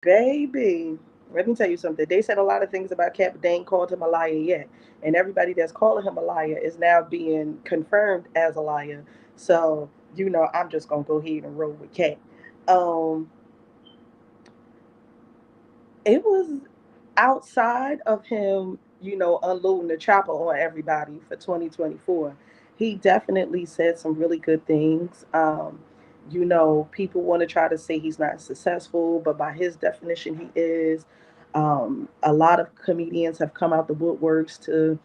Baby, let me tell you something. They said a lot of things about Cat, but they ain't called him a liar yet. And everybody that's calling him a liar is now being confirmed as a liar. So, I'm just gonna go ahead and roll with Cat. Um, it was outside of him, unloading the chopper on everybody for 2024. He definitely said some really good things. People want to try to say he's not successful, but by his definition, he is. A lot of comedians have come out the woodworks to,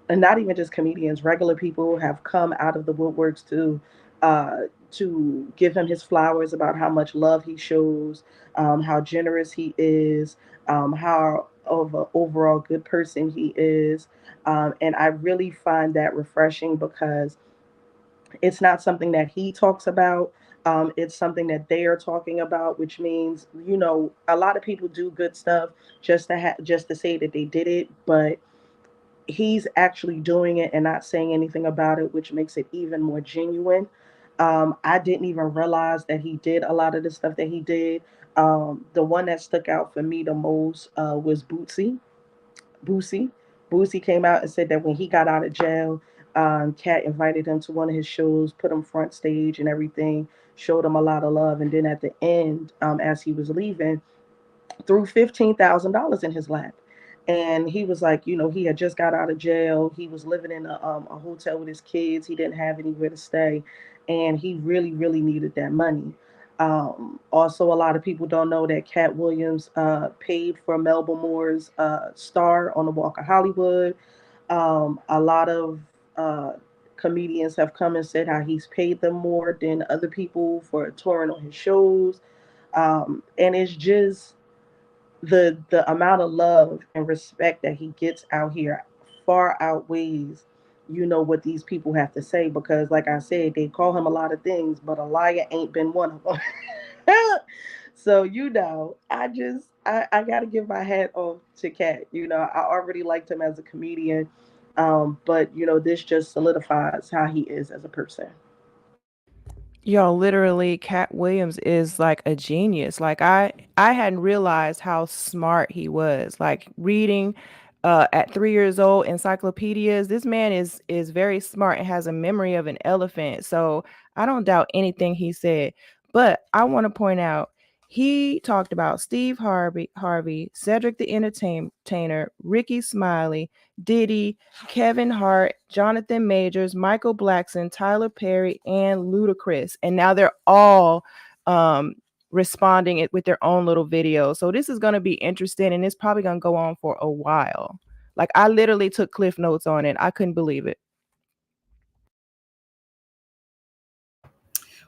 and not even just comedians, regular people have come out of the woodworks uh, to give him his flowers about how much love he shows, how generous he is, how of an overall good person he is, and I really find that refreshing because it's not something that he talks about. It's something that they are talking about, which means a lot of people do good stuff just to say that they did it, but he's actually doing it and not saying anything about it, which makes it even more genuine. I didn't even realize that he did a lot of the stuff that he did. The one that stuck out for me the most was Boosie. Boosie came out and said that when he got out of jail, Cat invited him to one of his shows, put him front stage and everything, showed him a lot of love, and then at the end, as he was leaving, threw $15,000 in his lap. And he was like, he had just got out of jail. He was living in a hotel with his kids. He didn't have anywhere to stay. And he really, really needed that money. Also, a lot of people don't know that Cat Williams paid for Melba Moore's star on the Walk of Hollywood. A lot of uh, comedians have come and said how he's paid them more than other people for touring on his shows. And it's just the amount of love and respect that he gets out here far outweighs what these people have to say, because like I said, they call him a lot of things, but a liar ain't been one of them. So I gotta give my hat off to Cat. I already liked him as a comedian, but this just solidifies how he is as a person. Yo, literally, Cat Williams is like a genius. Like I hadn't realized how smart he was. Like reading at 3 years old encyclopedias. This man is very smart and has a memory of an elephant. So I don't doubt anything he said. But I want to point out he talked about Steve Harvey, Cedric the Entertainer, Ricky Smiley, Diddy, Kevin Hart, Jonathan Majors, Michael Blackson, Tyler Perry, and Ludacris. And now they're all responding it with their own little videos. So this is going to be interesting, and it's probably going to go on for a while. Like I literally took cliff notes on it. I couldn't believe it.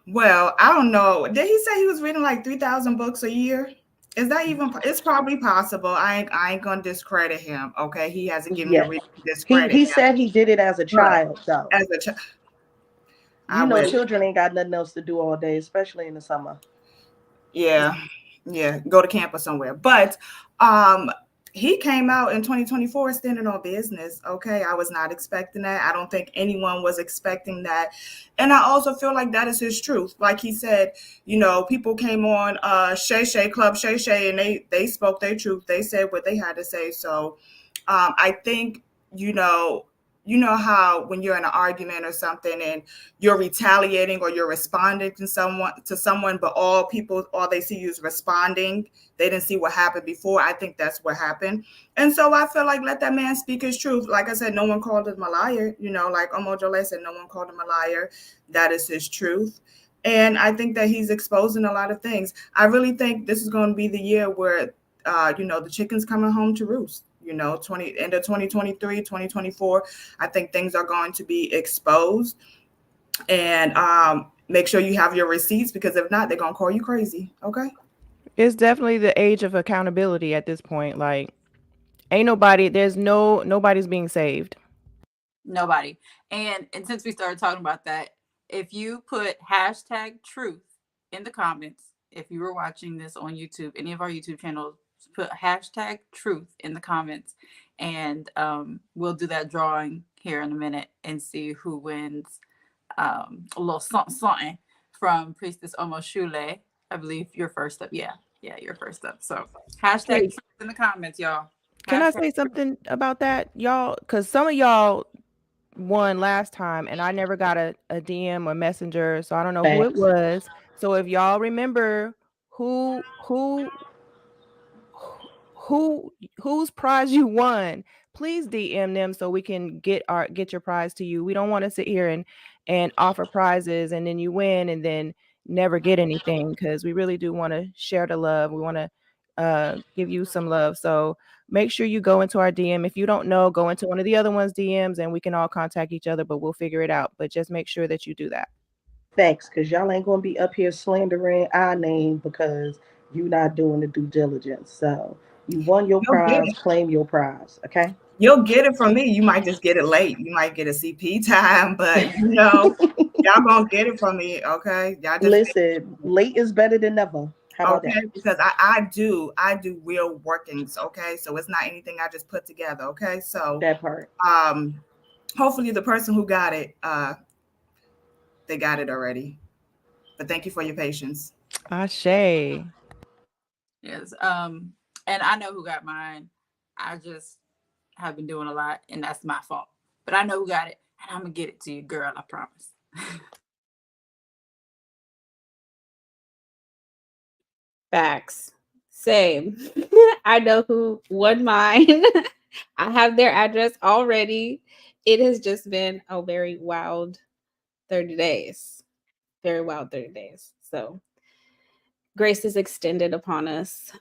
Well, I don't know. Did he say he was reading like 3,000 books a year? Is that even? It's probably possible. I ain't gonna discredit him. Okay, he hasn't given me a Yeah. reason to He discredit he him. said he did it as a But child though. as a child, I wish. Children ain't got nothing else to do all day, especially in the summer. Yeah, yeah, go to camp or somewhere. But um, he came out in 2024 standing on business. Okay, I was not expecting that. I don't think anyone was expecting that, and I also feel like that is his truth. Like he said, people came on Shay Shay Club Shay Shay, and they spoke their truth. They said what they had to say. So I think you know. You know how when you're in an argument or something and you're retaliating or you're responding to someone, but all they see you is responding. They didn't see what happened before. I think that's what happened. And so I feel like let that man speak his truth. Like I said, no one called him a liar. Like Omojole said, no one called him a liar. That is his truth. And I think that he's exposing a lot of things. I really think this is going to be the year where the chicken's coming home to roost. 2023, 2024. I think things are going to be exposed, and make sure you have your receipts, because if not, they're gonna call you crazy. Okay. It's definitely the age of accountability at this point. Like ain't nobody there's no nobody's being saved. Nobody. And since we started talking about that, if you put hashtag truth in the comments, if you were watching this on YouTube, any of our YouTube channels, put hashtag truth in the comments, and we'll do that drawing here in a minute and see who wins a little something, something from Priestess Omoshule. I believe you're first up. Yeah. Yeah, you're first up. So hashtag Hey, truth in the comments, y'all. can I Hashtag say something about that, y'all? Because some of y'all won last time, and I never got a DM or messenger, so I don't know who it Facts. was. So if y'all remember who who whose prize you won, please DM them so we can get your prize to you. We don't want to sit here and offer prizes and then you win and then never get anything, because we really do want to share the love. We want to give you some love. So make sure you go into our DM. If you don't know, go into one of the other ones DMs and we can all contact each other, but we'll figure it out. But just make sure that you do that. Facts, because y'all ain't gonna be up here slandering our name because you not doing the due diligence. So you won your You'll get prize, it. claim your prize. Okay. You'll get it from me. You might just get it late. You might get a CP time, but y'all gonna get it from me. Okay, y'all just Listen, late is better than never. How about okay, that? because I do real workings. Okay, so it's not anything I just put together. Okay, so That part. um hopefully the person who got it they got it already, but thank you for your patience. Ashe. yes. And I know who got mine. I just have been doing a lot, and that's my fault. But I know who got it, and I'm gonna get it to you, girl. I promise. Facts. Same. I know who won mine. I have their address already. It has just been a very wild 30 days. Very wild 30 days. So grace is extended upon us.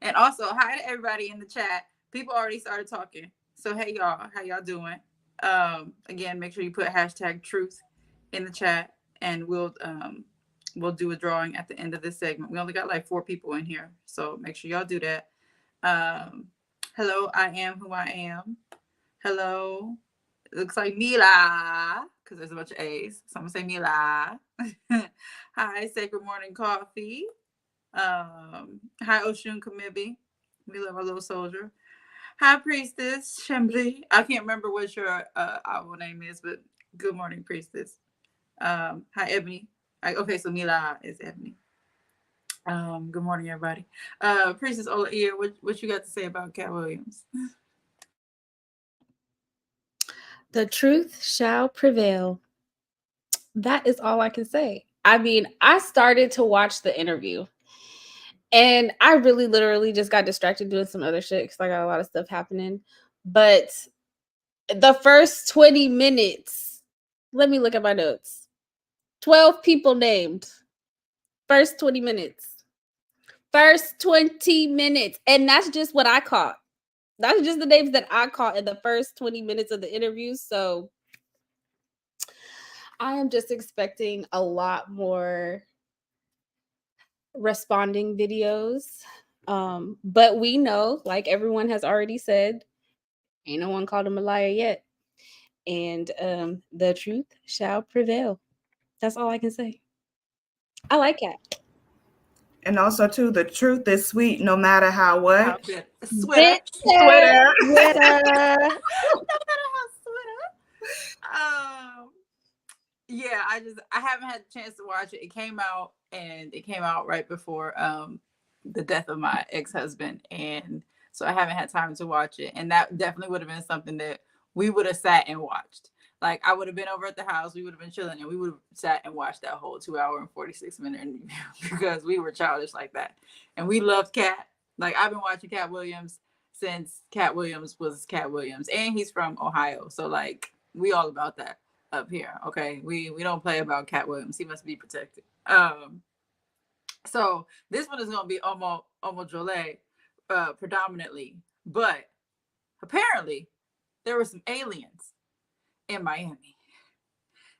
And also, hi to everybody in the chat. People already started talking. So hey y'all, how y'all doing? Again, make sure you put hashtag truth in the chat, and we'll do a drawing at the end of this segment. We only got like 4 people in here, so make sure y'all do that. Um, hello, I am who I am. Hello. It looks like Mila, because there's a bunch of A's. So I'm gonna say Mila. Hi, Sacred Morning Coffee. Hi, Oshun Kamibi. We love our little soldier. Hi, Priestess Chambly. I can't remember what your our name is, but good morning, Priestess. Hi, Ebony. Okay, so Mila is Ebony. Good morning, everybody. Priestess Ola Ear, what you got to say about Cat Williams? The truth shall prevail. That is all I can say. I mean, I started to watch the interview and I really literally just got distracted doing some other shit because I got a lot of stuff happening. But the first 20 minutes, let me look at my notes. 12 people named. First 20 minutes. First 20 minutes. And that's just what I caught. That's just the names that I caught in the first 20 minutes of the interview. So I am just expecting a lot more responding videos. But we know, like everyone has already said, ain't no one called him a liar yet. And the truth shall prevail. That's all I can say. I like it. And also too, the truth is sweet no matter how what. Outfit, sweater. Bitter. Twitter. Twitter. No matter how sweater. Yeah, I haven't had a chance to watch it. It came out right before the death of my ex-husband, and so I haven't had time to watch it. And that definitely would have been something that we would have sat and watched. Like I would have been over at the house, we would have been chilling, and we would have sat and watched that whole 2 hour and 46 minute interview because we were childish like that. And we loved Cat. Like I've been watching Cat Williams since Cat Williams was Cat Williams. And he's from Ohio. So like we all about that up here. Okay. We don't play about Cat Williams. He must be protected. So this one is gonna be Omo Jole predominantly, but apparently there were some aliens in Miami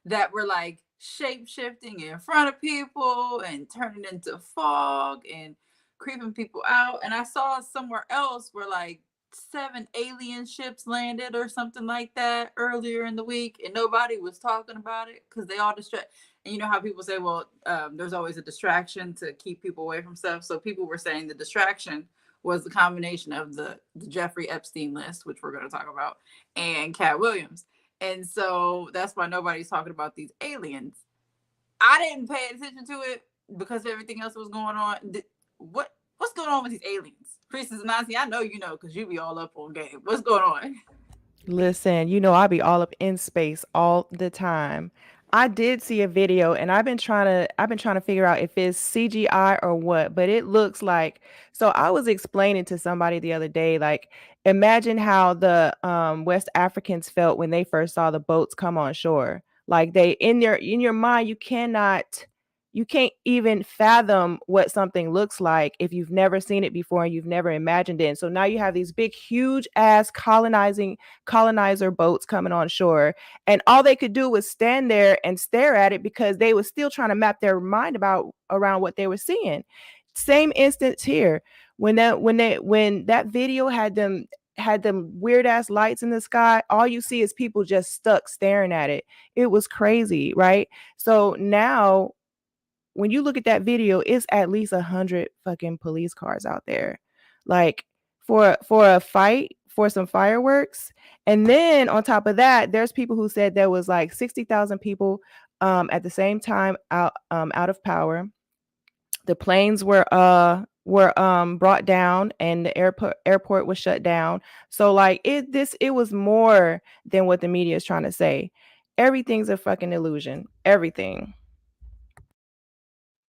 that were like shape shifting in front of people and turning into fog and creeping people out. And I saw somewhere else where like 7 alien ships landed or something like that earlier in the week, and nobody was talking about it because they all distract. And you know how people say, well, there's always a distraction to keep people away from stuff. So people were saying the distraction was the combination of the Jeffrey Epstein list, which we're going to talk about, and Cat Williams. And so that's why nobody's talking about these aliens. I didn't pay attention to it because of everything else that was going on. What's going on with these aliens? Priestess Nazi, I know you know because you be all up on game. What's going on? Listen, I be all up in space all the time. I did see a video and I've been trying to figure out if it's CGI or what, but it looks like, so I was explaining to somebody the other day, like, imagine how the West Africans felt when they first saw the boats come on shore. Like, they, in your mind, you can't even fathom what something looks like if you've never seen it before and you've never imagined it. And so now you have these big, huge ass colonizer boats coming on shore, and all they could do was stand there and stare at it because they were still trying to map their mind about around what they were seeing. Same instance here. When that video had them weird ass lights in the sky, all you see is people just stuck staring at it. It was crazy, right? So now when you look at that video, it's at least 100 fucking police cars out there, like, for a fight for some fireworks. And then on top of that, there's people who said there was like 60,000 people at the same time out of power. The planes were brought down and the airport was shut down. So like, it was more than what the media is trying to say. Everything's a fucking illusion. Everything.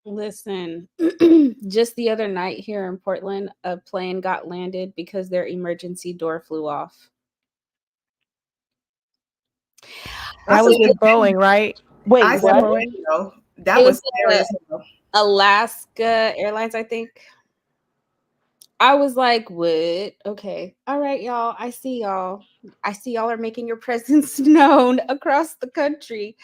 Listen, just the other night here in Portland, a plane got landed because their emergency door flew off. I That said was with Boeing, right? I Wait, said what? Boeing. though. It That was was scary as hell. Alaska Airlines, I think. I was like, what? Okay. All right, y'all. I see y'all. I see y'all are making your presence known across the country.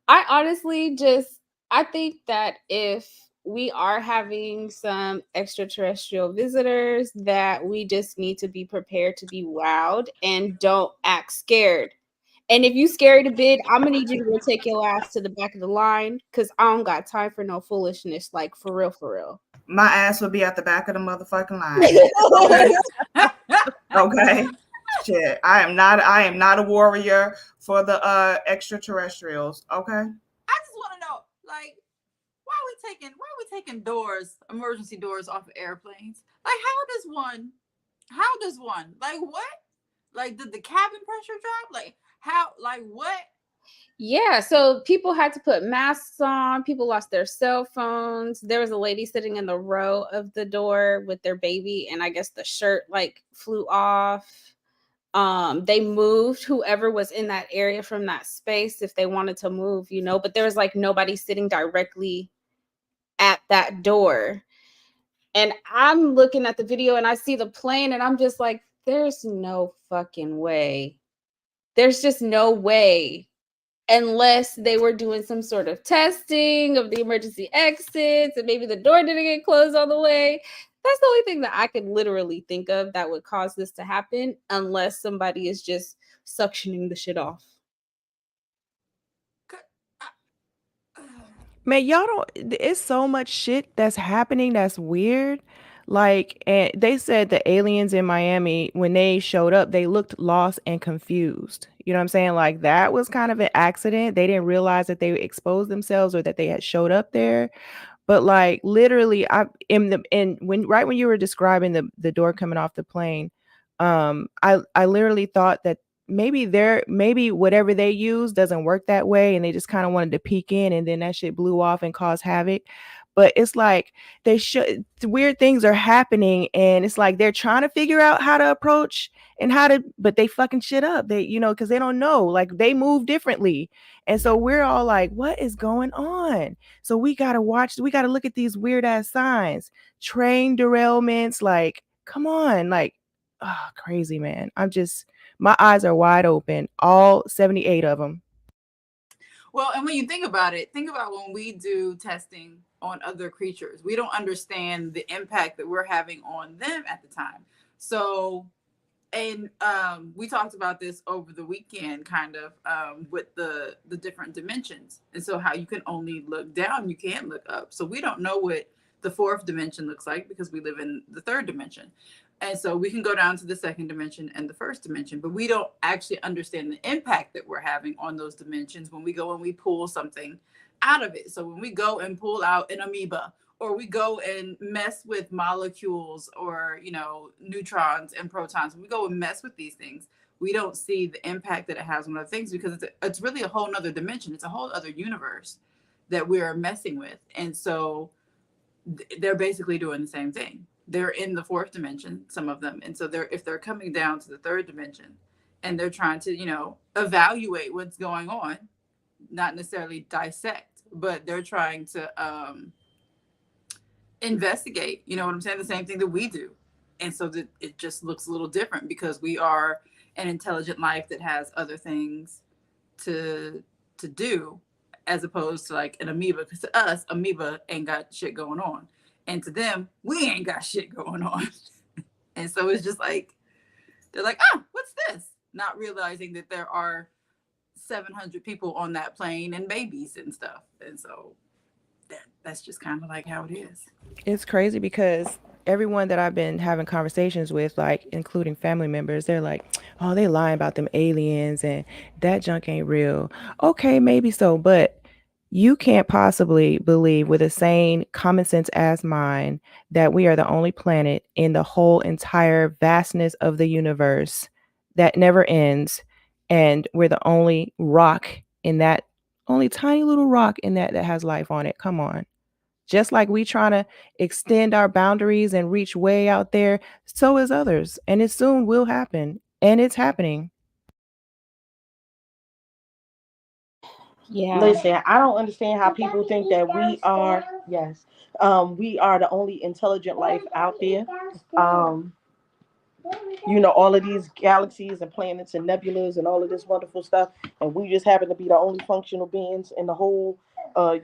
I honestly just I think that if we are having some extraterrestrial visitors, that we just need to be prepared to be wowed and don't act scared. And if you scared a bit, I'm gonna need you to go take your ass to the back of the line because I don't got time for no foolishness. Like, for real, for real. My ass would be at the back of the motherfucking line. Okay. Okay. Shit. I am not a warrior for the extraterrestrials. Okay. I just want to know, like, why are we taking emergency doors off of airplanes? Like, how does one, like, what? Like, did the cabin pressure drop? Like, how, like, what? Yeah, so people had to put masks on. People lost their cell phones. There was a lady sitting in the row of the door with their baby, and I guess the shirt like flew off. They moved whoever was in that area from that space if they wanted to move, but there was like nobody sitting directly at that door. And I'm looking at the video and I see the plane and I'm just like, there's no fucking way. There's just no way, unless they were doing some sort of testing of the emergency exits and maybe the door didn't get closed all the way. That's the only thing that I could literally think of that would cause this to happen, unless somebody is just suctioning the shit off. Man, y'all don't, it's so much shit that's happening that's weird. Like, and they said the aliens in Miami, when they showed up, they looked lost and confused. You know what I'm saying? Like, that was kind of an accident. They didn't realize that they exposed themselves or that they had showed up there. But like, literally, I in the in when right when you were describing the door coming off the plane, I literally thought that maybe whatever they use doesn't work that way, and they just kind of wanted to peek in, and then that shit blew off and caused havoc. But it's like, weird things are happening, and it's like they're trying to figure out how to approach and but they fucking shit up. They, because they don't know, like, they move differently, and so we're all like, what is going on? So we gotta look at these weird ass signs, train derailments, like, come on, like, oh, crazy, man. My eyes are wide open, all 78 of them. Well, and when you think about it, think about when we do testing on other creatures. We don't understand the impact that we're having on them at the time. So, and we talked about this over the weekend, kind of, with the different dimensions, and so how you can only look down, you can't look up. So we don't know what the fourth dimension looks like because we live in the third dimension. And so we can go down to the second dimension and the first dimension, but we don't actually understand the impact that we're having on those dimensions when we go and we pull something out of it. So when we go and pull out an amoeba, or we go and mess with molecules, or neutrons and protons, when we go and mess with these things, we don't see the impact that it has on other things, because it's really a whole nother dimension. It's a whole other universe that we're messing with. And so they're basically doing the same thing. They're in the fourth dimension, some of them. And so if they're coming down to the third dimension, and they're trying to, evaluate what's going on, not necessarily dissect, but they're trying to investigate, you know what I'm saying? The same thing that we do. And so that it just looks a little different, because we are an intelligent life that has other things to do, as opposed to like an amoeba. Because to us, amoeba ain't got shit going on, and to them, we ain't got shit going on. And so it's just like, they're like, what's this? Not realizing that there are 700 people on that plane, and babies and stuff. And so that's just kind of like how it is. It's crazy because everyone that I've been having conversations with, like including family members, they're like, "Oh, they lying about them aliens and that junk ain't real." Okay, maybe so, but you can't possibly believe with a sane common sense as mind that we are the only planet in the whole entire vastness of the universe that never ends, and we're the only rock in that, only tiny little rock in that has life on it. Come on. Just like we trying to extend our boundaries and reach way out there, so is others. And it soon will happen. And it's happening. Yeah. Listen, I don't understand how people think that we are, yes, we are the only intelligent life out there. Um, all of these galaxies and planets and nebulas and all of this wonderful stuff, and we just happen to be the only functional beings in the whole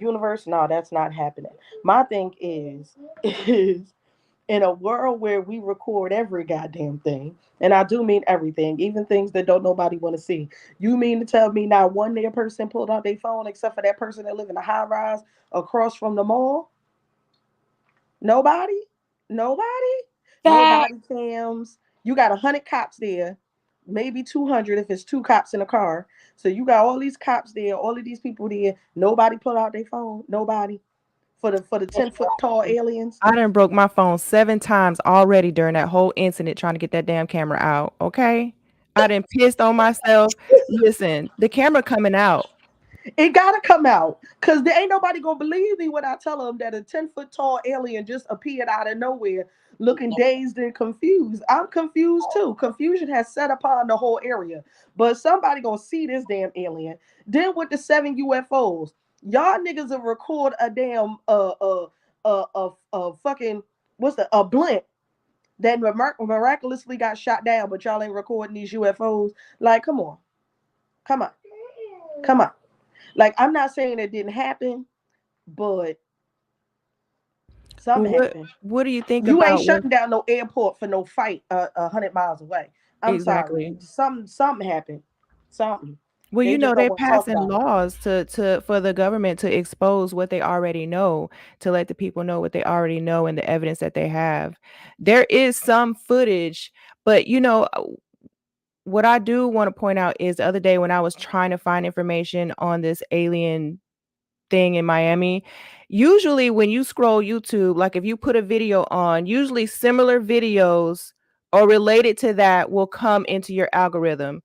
universe. No, that's not happening. My thing is in a world where we record every goddamn thing, and I do mean everything, even things that don't nobody want to see. You mean to tell me not one near person pulled out their phone except for that person that live in a high rise across from the mall? Nobody? Nobody? No Fact. body cams. You got 100 cops there, maybe 200 if it's two cops in a car. So you got all these cops there, all of these people there. Nobody pull out their phone. Nobody for the 10-foot tall aliens. I done broke my phone 7 times already during that whole incident trying to get that damn camera out. Okay. I done pissed on myself. Listen, the camera coming out. It gotta come out, cause there ain't nobody gonna believe me when I tell them that a 10-foot tall alien just appeared out of nowhere, looking dazed and confused. I'm confused too. Confusion has set upon the whole area, but somebody gonna see this damn alien. Then with the 7 UFOs, y'all niggas will record a damn fucking what's a blimp that miraculously got shot down, but y'all ain't recording these UFOs. Like, come on, come on, come on. Like, I'm not saying it didn't happen, but Well, something what happened. what do you think You ain't about what shutting down no airport for no fight 100 miles away. I'm sorry. exactly? Something happened. Something. Well, They just don't they're want to talk passing about it. laws to for the government to expose what they already know, to let the people know what they already know and the evidence that they have. There is some footage, but what I do want to point out is the other day when I was trying to find information on this alien thing in Miami, usually when you scroll YouTube, like if you put a video on, usually similar videos or related to that will come into your algorithm.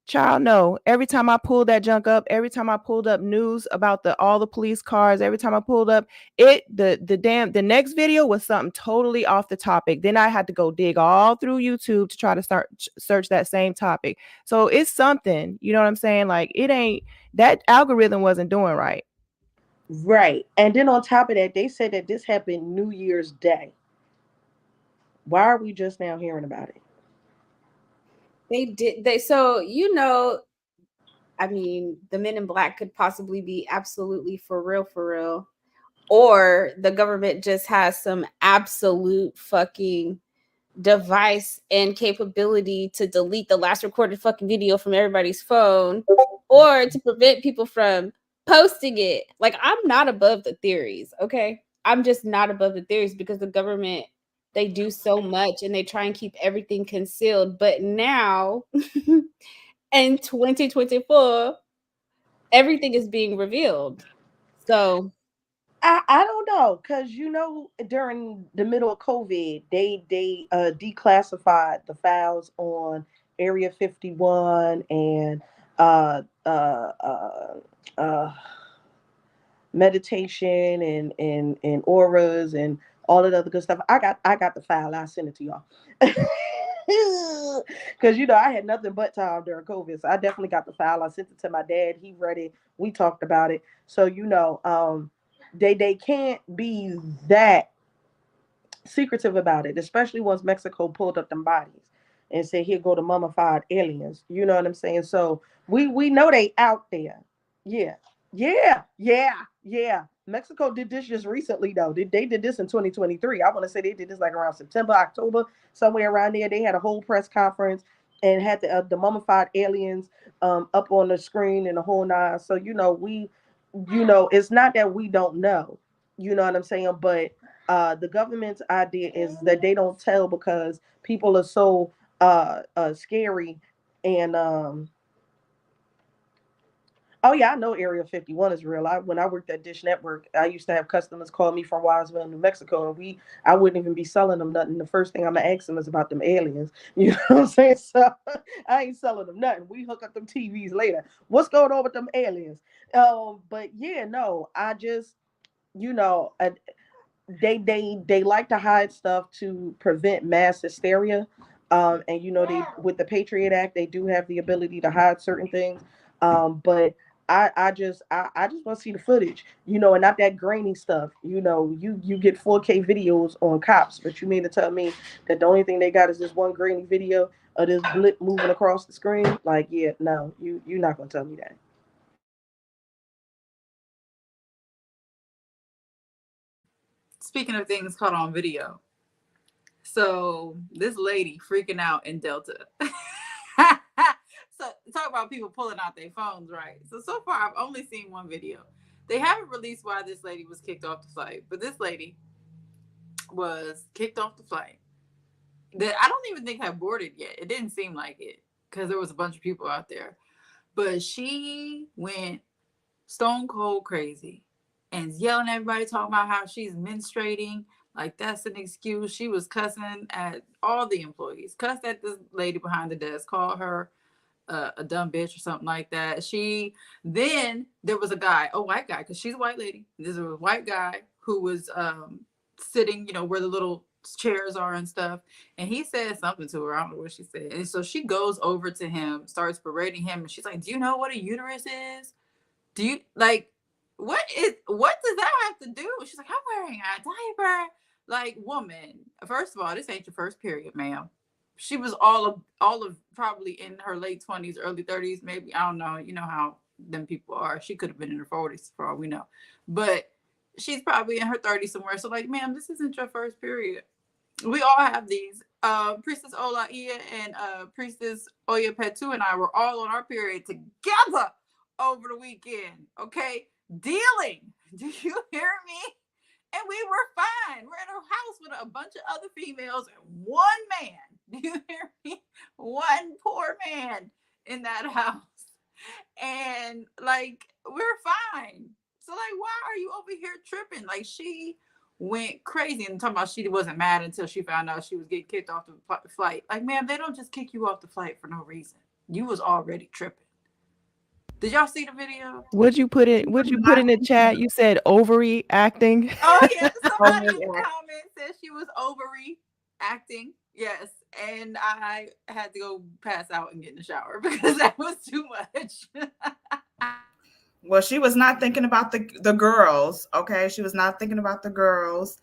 Child, no. Every time I pulled that junk up, every time I pulled up news about all the police cars, every time I pulled up the next video was something totally off the topic. Then I had to go dig all through YouTube to try to start search that same topic. So it's something, you know what I'm saying? Like it ain't that algorithm wasn't doing right. Right. And then on top of that, they said that this happened New Year's Day. Why are we just now hearing about it? They did they so I mean, the men in black could possibly be absolutely for real. Or the government just has some absolute fucking device and capability to delete the last recorded fucking video from everybody's phone, or to prevent people from posting it. Like, I'm not above the theories, okay? I'm just not above the theories, because the government, they do so much and they try and keep everything concealed. But now in 2024, everything is being revealed. So I don't know, because during the middle of COVID, they declassified the files on Area 51 and uh uh uh uh meditation and auras and all of the other good stuff. I got the file. I'll send it to y'all. Because I had nothing but time during COVID. So I definitely got the file. I sent it to my dad. He read it. We talked about it. So they can't be that secretive about it, especially once Mexico pulled up them bodies and said, "Here go the mummified aliens." You know what I'm saying? So we know they out there. Yeah, yeah. Mexico did this just recently though. They did this in 2023. I want to say they did this like around September, October, somewhere around there. They had a whole press conference and had the mummified aliens up on the screen and the whole nine. So it's not that we don't know. You know what I'm saying? But the government's idea is that they don't tell because people are so scary. And oh yeah, I know Area 51 is real. When I worked at Dish Network, I used to have customers call me from Wiseville, New Mexico, and I wouldn't even be selling them nothing. The first thing I'm gonna ask them is about them aliens. You know what I'm saying? So I ain't selling them nothing. We hook up them TVs later. What's going on with them aliens? But yeah, no, I just you know, they like to hide stuff to prevent mass hysteria. And they with the Patriot Act, they do have the ability to hide certain things. But I just want to see the footage, and not that grainy stuff. You get 4K videos on cops, but you mean to tell me that the only thing they got is this one grainy video of this blip moving across the screen? Like, yeah, no, you're not gonna tell me that. Speaking of things caught on video, so this lady freaking out in Delta. So talk about people pulling out their phones, right? So far I've only seen one video. They haven't released why this lady was kicked off the flight, but this lady was kicked off the flight that I don't even think had boarded yet. It didn't seem like it because there was a bunch of people out there. But she went stone cold crazy and yelling at everybody, talking about how she's menstruating. Like that's an excuse. She was cussing at all the employees, cussed at this lady behind the desk, called her a dumb bitch or something like that. Then there was a guy, a white guy, because she's a white lady. There's a white guy who was sitting, where the little chairs are and stuff. And he said something to her. I don't know what she said. And so she goes over to him, starts berating him, and she's like, "Do you know what a uterus is? Do you like what does that have to do?" She's like, "I'm wearing a diaper." Like, woman, first of all, this ain't your first period, ma'am. She was all of probably in her late 20s, early 30s, maybe. I don't know. You know how them people are. She could have been in her 40s for all we know. But she's probably in her 30s somewhere. So, like, ma'am, this isn't your first period. We all have these. Priestess Ola Ia and Priestess Oya Petu and I were all on our period together over the weekend. Okay, dealing. Do you hear me? And we were fine. We're in a house with a bunch of other females and one man. Do you hear me? One poor man in that house. And like, we're fine. So like, why are you over here tripping? Like, she went crazy and talking about she wasn't mad until she found out she was getting kicked off the flight. Like, man, they don't just kick you off the flight for no reason. You was already tripping. Did y'all see the video? Would you put in the chat? You said ovary acting. Oh yeah, somebody in the comments said she was ovary acting. Yes, and I had to go pass out and get in the shower because that was too much. Well, she was not thinking about the girls. Okay, she was not thinking about the girls.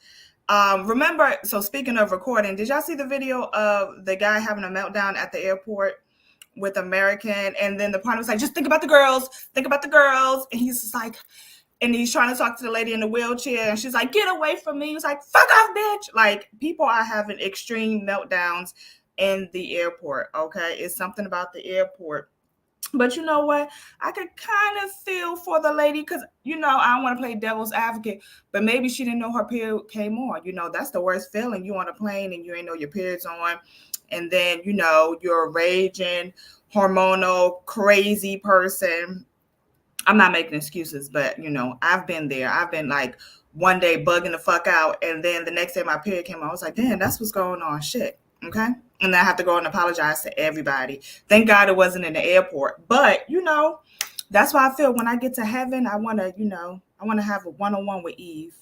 Remember, so speaking of recording, did y'all see the video of the guy having a meltdown at the airport with American? And then the partner was like, "Just think about the girls, think about the girls." And he's just like, and he's trying to talk to the lady in the wheelchair, and she's like, "Get away from me." He's like, "Fuck off, bitch." Like, people are having extreme meltdowns in the airport. Okay, it's something about the airport. But you know what? I could kind of feel for the lady because, I don't want to play devil's advocate, but maybe she didn't know her period came on. That's the worst feeling. You on a plane and you ain't know your period's on. And then, you're a raging, hormonal, crazy person. I'm not making excuses, but I've been there. I've been like one day bugging the fuck out, and then the next day my period came on. I was like, damn, that's what's going on. Shit. Okay. And then I have to go and apologize to everybody. Thank God it wasn't in the airport. But that's why I feel when I get to heaven, I wanna have a one-on-one with Eve.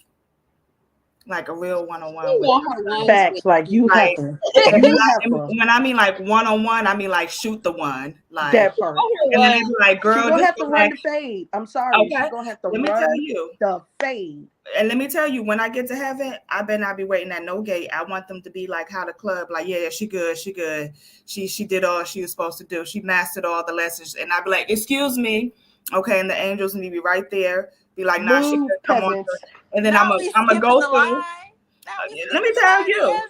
Like a real one-on-one You with want her her. ones with Facts, like you Like heifer. and You heifer. when I mean like one-on-one, I mean like shoot the one. Like That part. you and then want they her be like, She girl, gonna just have go to run back. the fade. I'm sorry. She Okay. gonna have to Let me tell run you. the fade. And let me tell you, when I get to heaven, I better not be waiting at no gate. I want them to be like how the club, like, yeah, she good, she good. She did all she was supposed to do. She mastered all the lessons. And I'd be like, excuse me. Okay, and the angels need to be right there. Be like, nah, she Move, could come on. peasants. And then Now I'm a we I'm gonna skipping go the through. line. Now we Let me skipping the tell line in you.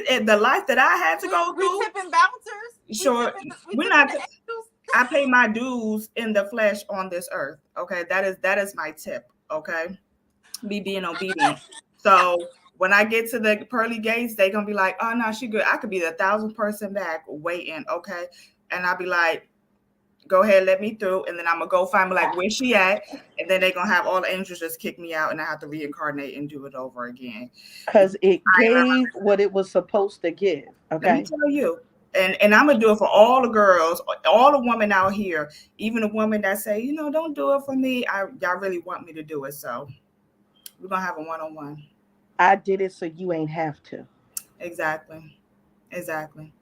heaven. The life that I had to go We through. tipping bouncers. Sure, We we're tipping not. the angels. I pay my dues in the flesh on this earth. Okay, that is my tip. Okay, me being obedient. So when I get to the pearly gates, they gonna be like, "Oh no, she good." I could be the 1,000th person back waiting. Okay, and I'll be like, "Go ahead, let me through," and then I'm gonna go find me like where she at, and then they gonna have all the angels just kick me out, and I have to reincarnate and do it over again. Because Because it gave what it was supposed to give. let me Okay. tell you. And I'm gonna do it for all the girls, all the women out here, even the women that say, don't do it for me. Y'all really want me to do it, so we're gonna have a one-on-one. I did it so you ain't have to. Exactly. Exactly.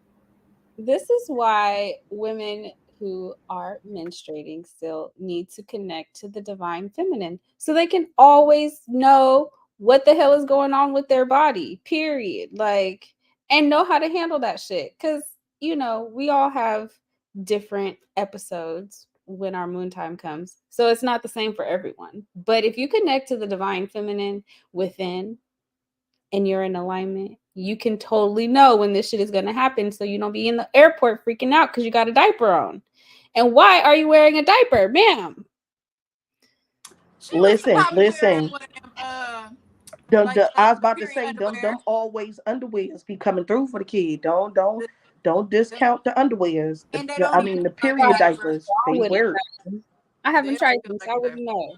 This is why women who are menstruating still need to connect to the divine feminine so they can always know what the hell is going on with their body, period. Like, and know how to handle that shit. Because, we all have different episodes when our moon time comes. So it's not the same for everyone. But if you connect to the divine feminine within, and you're in alignment, you can totally know when this shit is going to happen so you don't be in the airport freaking out because you got a diaper on. And why are you wearing a diaper, ma'am? She was Listen, probably wearing listen. one of them, like I was the about to period say underwear. them always underwears be coming through for the kid. Don't The, discount the underwears. and they I don't even mean the feel like period diapers. diapers. I They wouldn't work. know. I They haven't don't tried feel them, so like I a wouldn't diaper. know.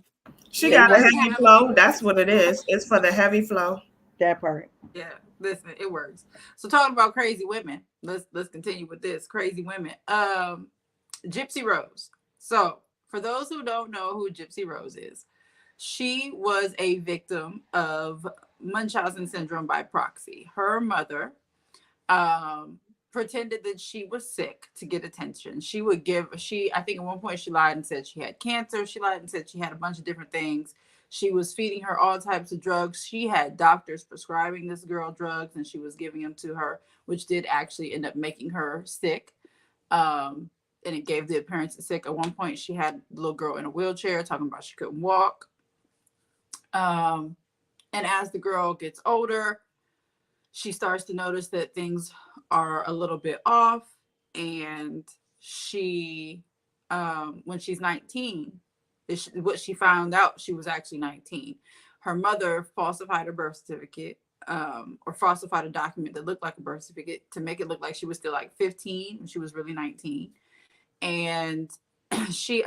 She Yeah, They got a I work. be heavy having flow. one. That's what it is. It's for the heavy flow. That part. Yeah, listen, it works. So talking about crazy women, let's continue with this crazy women. Gypsy Rose. So for those who don't know who Gypsy Rose is, she was a victim of Munchausen syndrome by proxy. Her mother um pretended that she was sick to get attention. I think at one point she lied and said she had cancer. She lied and said she had a bunch of different things. She was feeding her all types of drugs. She had doctors prescribing this girl drugs and she was giving them to her, which did actually end up making her sick. And it gave the appearance of sick. At one point she had the little girl in a wheelchair talking about she couldn't walk. um and as the girl gets older, she starts to notice that things are a little bit off, and she when she's 19, what she found out, she was actually 19. Her mother falsified her birth certificate, or falsified a document that looked like a birth certificate to make it look like she was still like 15 when she was really 19. And she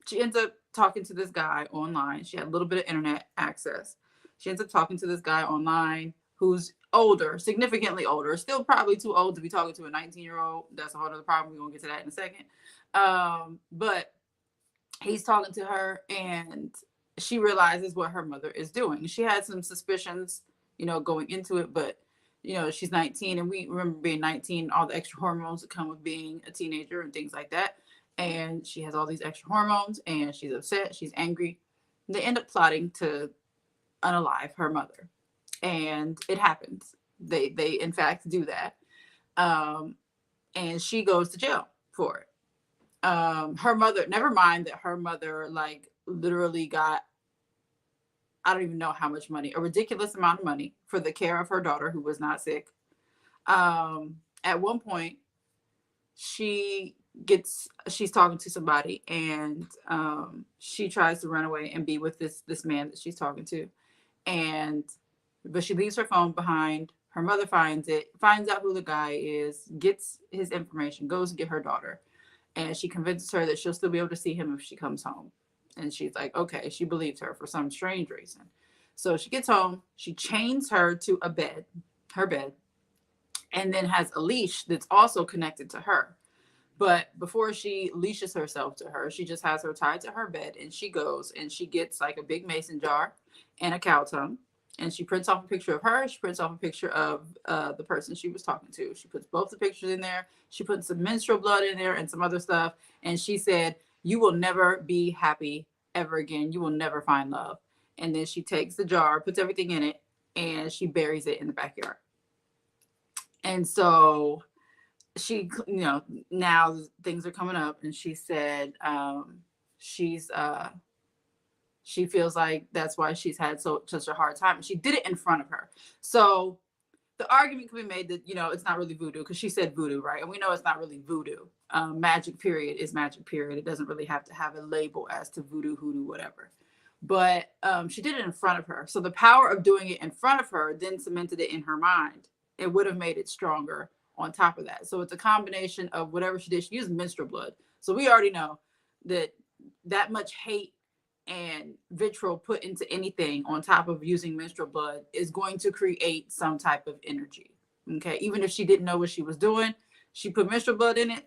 she ends up talking to this guy online. She had a little bit of internet access. She ends up talking to this guy online who's older, significantly older, still probably too old to be talking to a 19-year-old. That's a whole other problem. We're gonna get to that in a second. But he's talking to her, and she realizes what her mother is doing. She had some suspicions, going into it, but she's 19, and we remember being 19, all the extra hormones that come with being a teenager and things like that. And she has all these extra hormones, and she's upset, she's angry. They end up plotting to unalive her mother, and it happens. They in fact do that, um, and she goes to jail for it. Her mother, never mind that her mother like literally got, I don't even know how much money, a ridiculous amount of money for the care of her daughter who was not sick. At one point she's talking to somebody, and she tries to run away and be with this man that she's talking to, and but she leaves her phone behind. Her mother finds it, finds out who the guy is, gets his information, goes to get her daughter. and she convinces her that she'll still be able to see him if she comes home. And she's like, okay, she believes her for some strange reason. So she gets home, she chains her to a bed, her bed, and then has a leash that's also connected to her. But before she leashes herself to her, she just has her tied to her bed, and she goes and she gets like a big mason jar and a cow tongue. And she prints off a picture of her. She prints off a picture of the person she was talking to. She puts both the pictures in there. She puts some menstrual blood in there and some other stuff. And she said, "You will never be happy ever again. You will never find love." And then she takes the jar, puts everything in it, and she buries it in the backyard. And so she, now things are coming up, and she said she's she feels like that's why she's had such a hard time. And she did it in front of her. So the argument can be made that it's not really voodoo, because she said voodoo, right? And we know it's not really voodoo. Magic period is magic period. It doesn't really have to have a label as to voodoo, hoodoo, whatever. But she did it in front of her. So the power of doing it in front of her then cemented it in her mind. It would have made it stronger on top of that. So it's a combination of whatever she did. She used menstrual blood. So we already know that much hate and vitriol put into anything on top of using menstrual blood is going to create some type of energy. Okay. Even if she didn't know what she was doing, she put menstrual blood in it,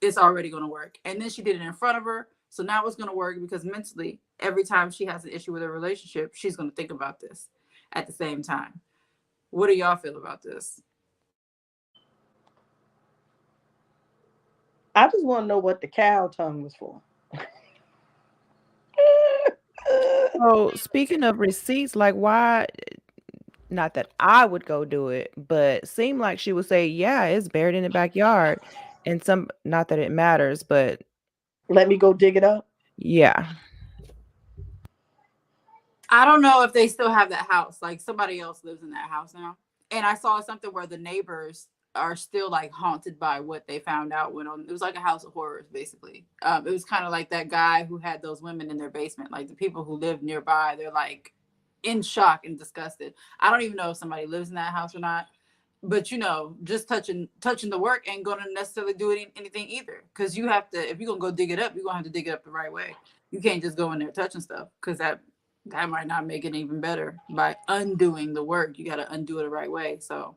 it's already going to work. And then she did it in front of her. So now it's going to work, because mentally, every time she has an issue with her relationship, she's going to think about this at the same time. What do y'all feel about this? I just want to know what the cow tongue was for. So speaking of receipts, like why? Not that I would go do it, but seemed like she would say, "Yeah, it's buried in the backyard," and some. Not that it matters, but Let me go dig it up. yeah, I don't know if they still have that house. Like, somebody else lives in that house now. And I saw something where the neighbors are still like haunted by what they found out when on. It was like a house of horrors, basically. It was kind of like that guy who had those women in their basement. Like, the people who live nearby, they're like in shock and disgusted. I don't even know if somebody lives in that house or not. But just touching the work ain't gonna necessarily do anything either. Because you have to, if you're gonna go dig it up, you're gonna have to dig it up the right way. You can't just go in there touching stuff, because that might not make it even better by undoing the work. You got to undo it the right way. So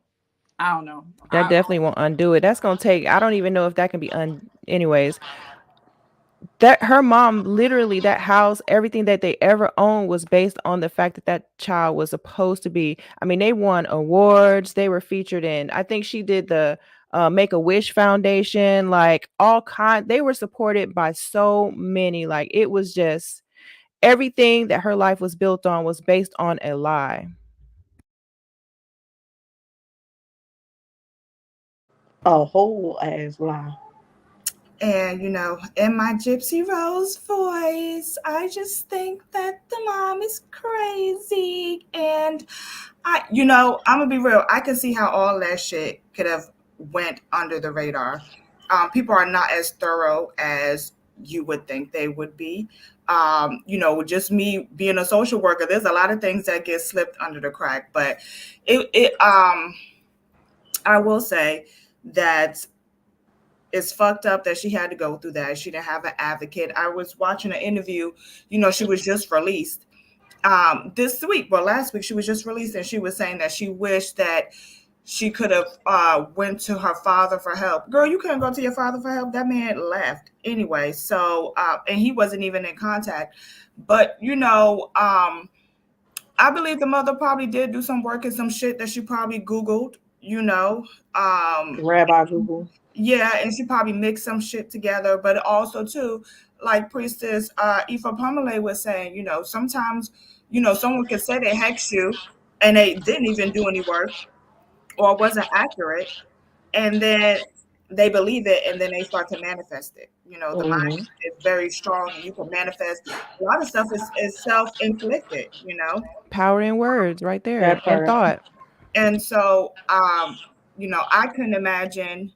I don't know. that definitely won't undo it. That's gonna take. I don't even know if that can be Anyways, that her mom literally that house, everything that they ever owned was based on the fact that that child was supposed to be. I mean, they won awards. They were featured in. I think she did the Make a Wish Foundation. Like all kind. They were supported by so many. Like it was just everything that her life was built on was based on a lie. A whole ass lie. And, in my Gypsy Rose voice, I just think that the mom is crazy. And I'm going to be real. I can see how all that shit could have went under the radar. People are not as thorough as you would think they would be. Just me being a social worker, there's a lot of things that get slipped under the crack. But I will say that it's fucked up that she had to go through that. She didn't have an advocate. I was watching an interview, she was just released this week. Well, last week she was just released, and she was saying that she wished that she could have went to her father for help. Girl, you couldn't go to your father for help. That man left anyway. So, and he wasn't even in contact. But, I believe the mother probably did do some work and some shit that she probably Googled, Rabbi Google. Yeah, and she probably mixed some shit together. But also, too, like Priestess Aoife Pamela was saying, sometimes, someone could say they hexed you and they didn't even do any work or wasn't accurate, and then they believe it, and then they start to manifest it. The mind Mm-hmm. is very strong, and you can manifest. A lot of stuff is self-inflicted, Power in words, right there, That and part. thought. and so, I couldn't imagine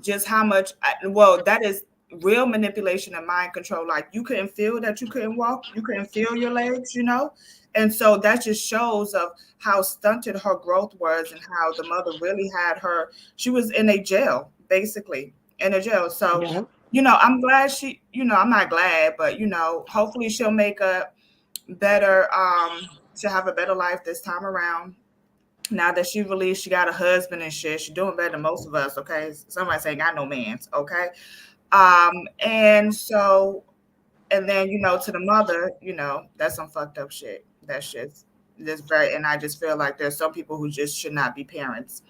just how much, well, that is real manipulation and mind control. Like, you couldn't feel that you couldn't walk, you couldn't feel your legs, and so that just shows of how stunted her growth was, and how the mother really had her. She was in a jail, basically in a jail. So Yeah. I'm glad I'm not glad, but hopefully she'll make a better she'll have a better life this time around. Now that she released, she got a husband and shit. She's doing better than most of us, okay? Somebody say got no mans, okay? And so, and then, to the mother, that's some fucked up shit. That shit's just very, and I just feel like there's some people who just should not be parents.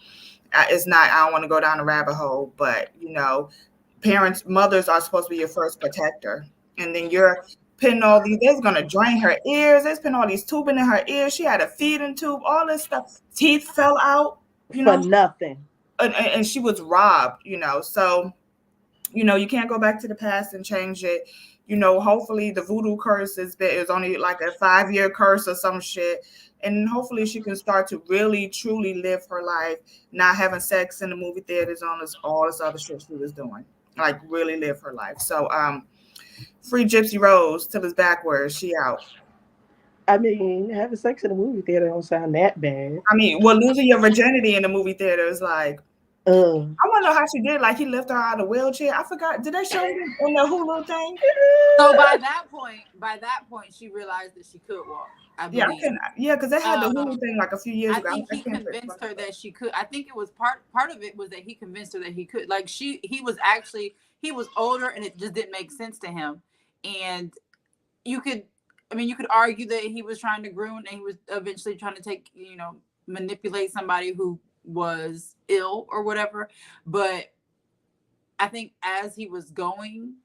It's not, I don't want to go down a rabbit hole, but, mothers are supposed to be your first protector. And then you're putting all these, they're going to drain her ears. They're putting all these tubing in her ears. She had a feeding tube, all this stuff. Teeth fell out, For nothing. and she was robbed, So, you can't go back to the past and change it. Hopefully the voodoo curse is only like a 5-year curse or some shit. And hopefully she can start to really, truly live her life, not having sex in the movie theaters on all this other shit she was doing. Like really live her life. So free Gypsy Rose till it's backwards. She out. I mean, having sex in a movie theater don't sound that bad. I mean, well, losing your virginity in the movie theater is like, I want to know how she did. Like he lifted her out of the wheelchair. I forgot. Did they show him in the Hulu thing? So by that point, she realized that she could walk. I believe. Yeah, because they had the Hulu thing like a few years ago. I think he convinced her that she could. I think it was part of it was that he convinced her that he could. Like he was older and it just didn't make sense to him. And you could argue that he was trying to groom and he was eventually trying to manipulate somebody who was ill or whatever. But I think as he was going,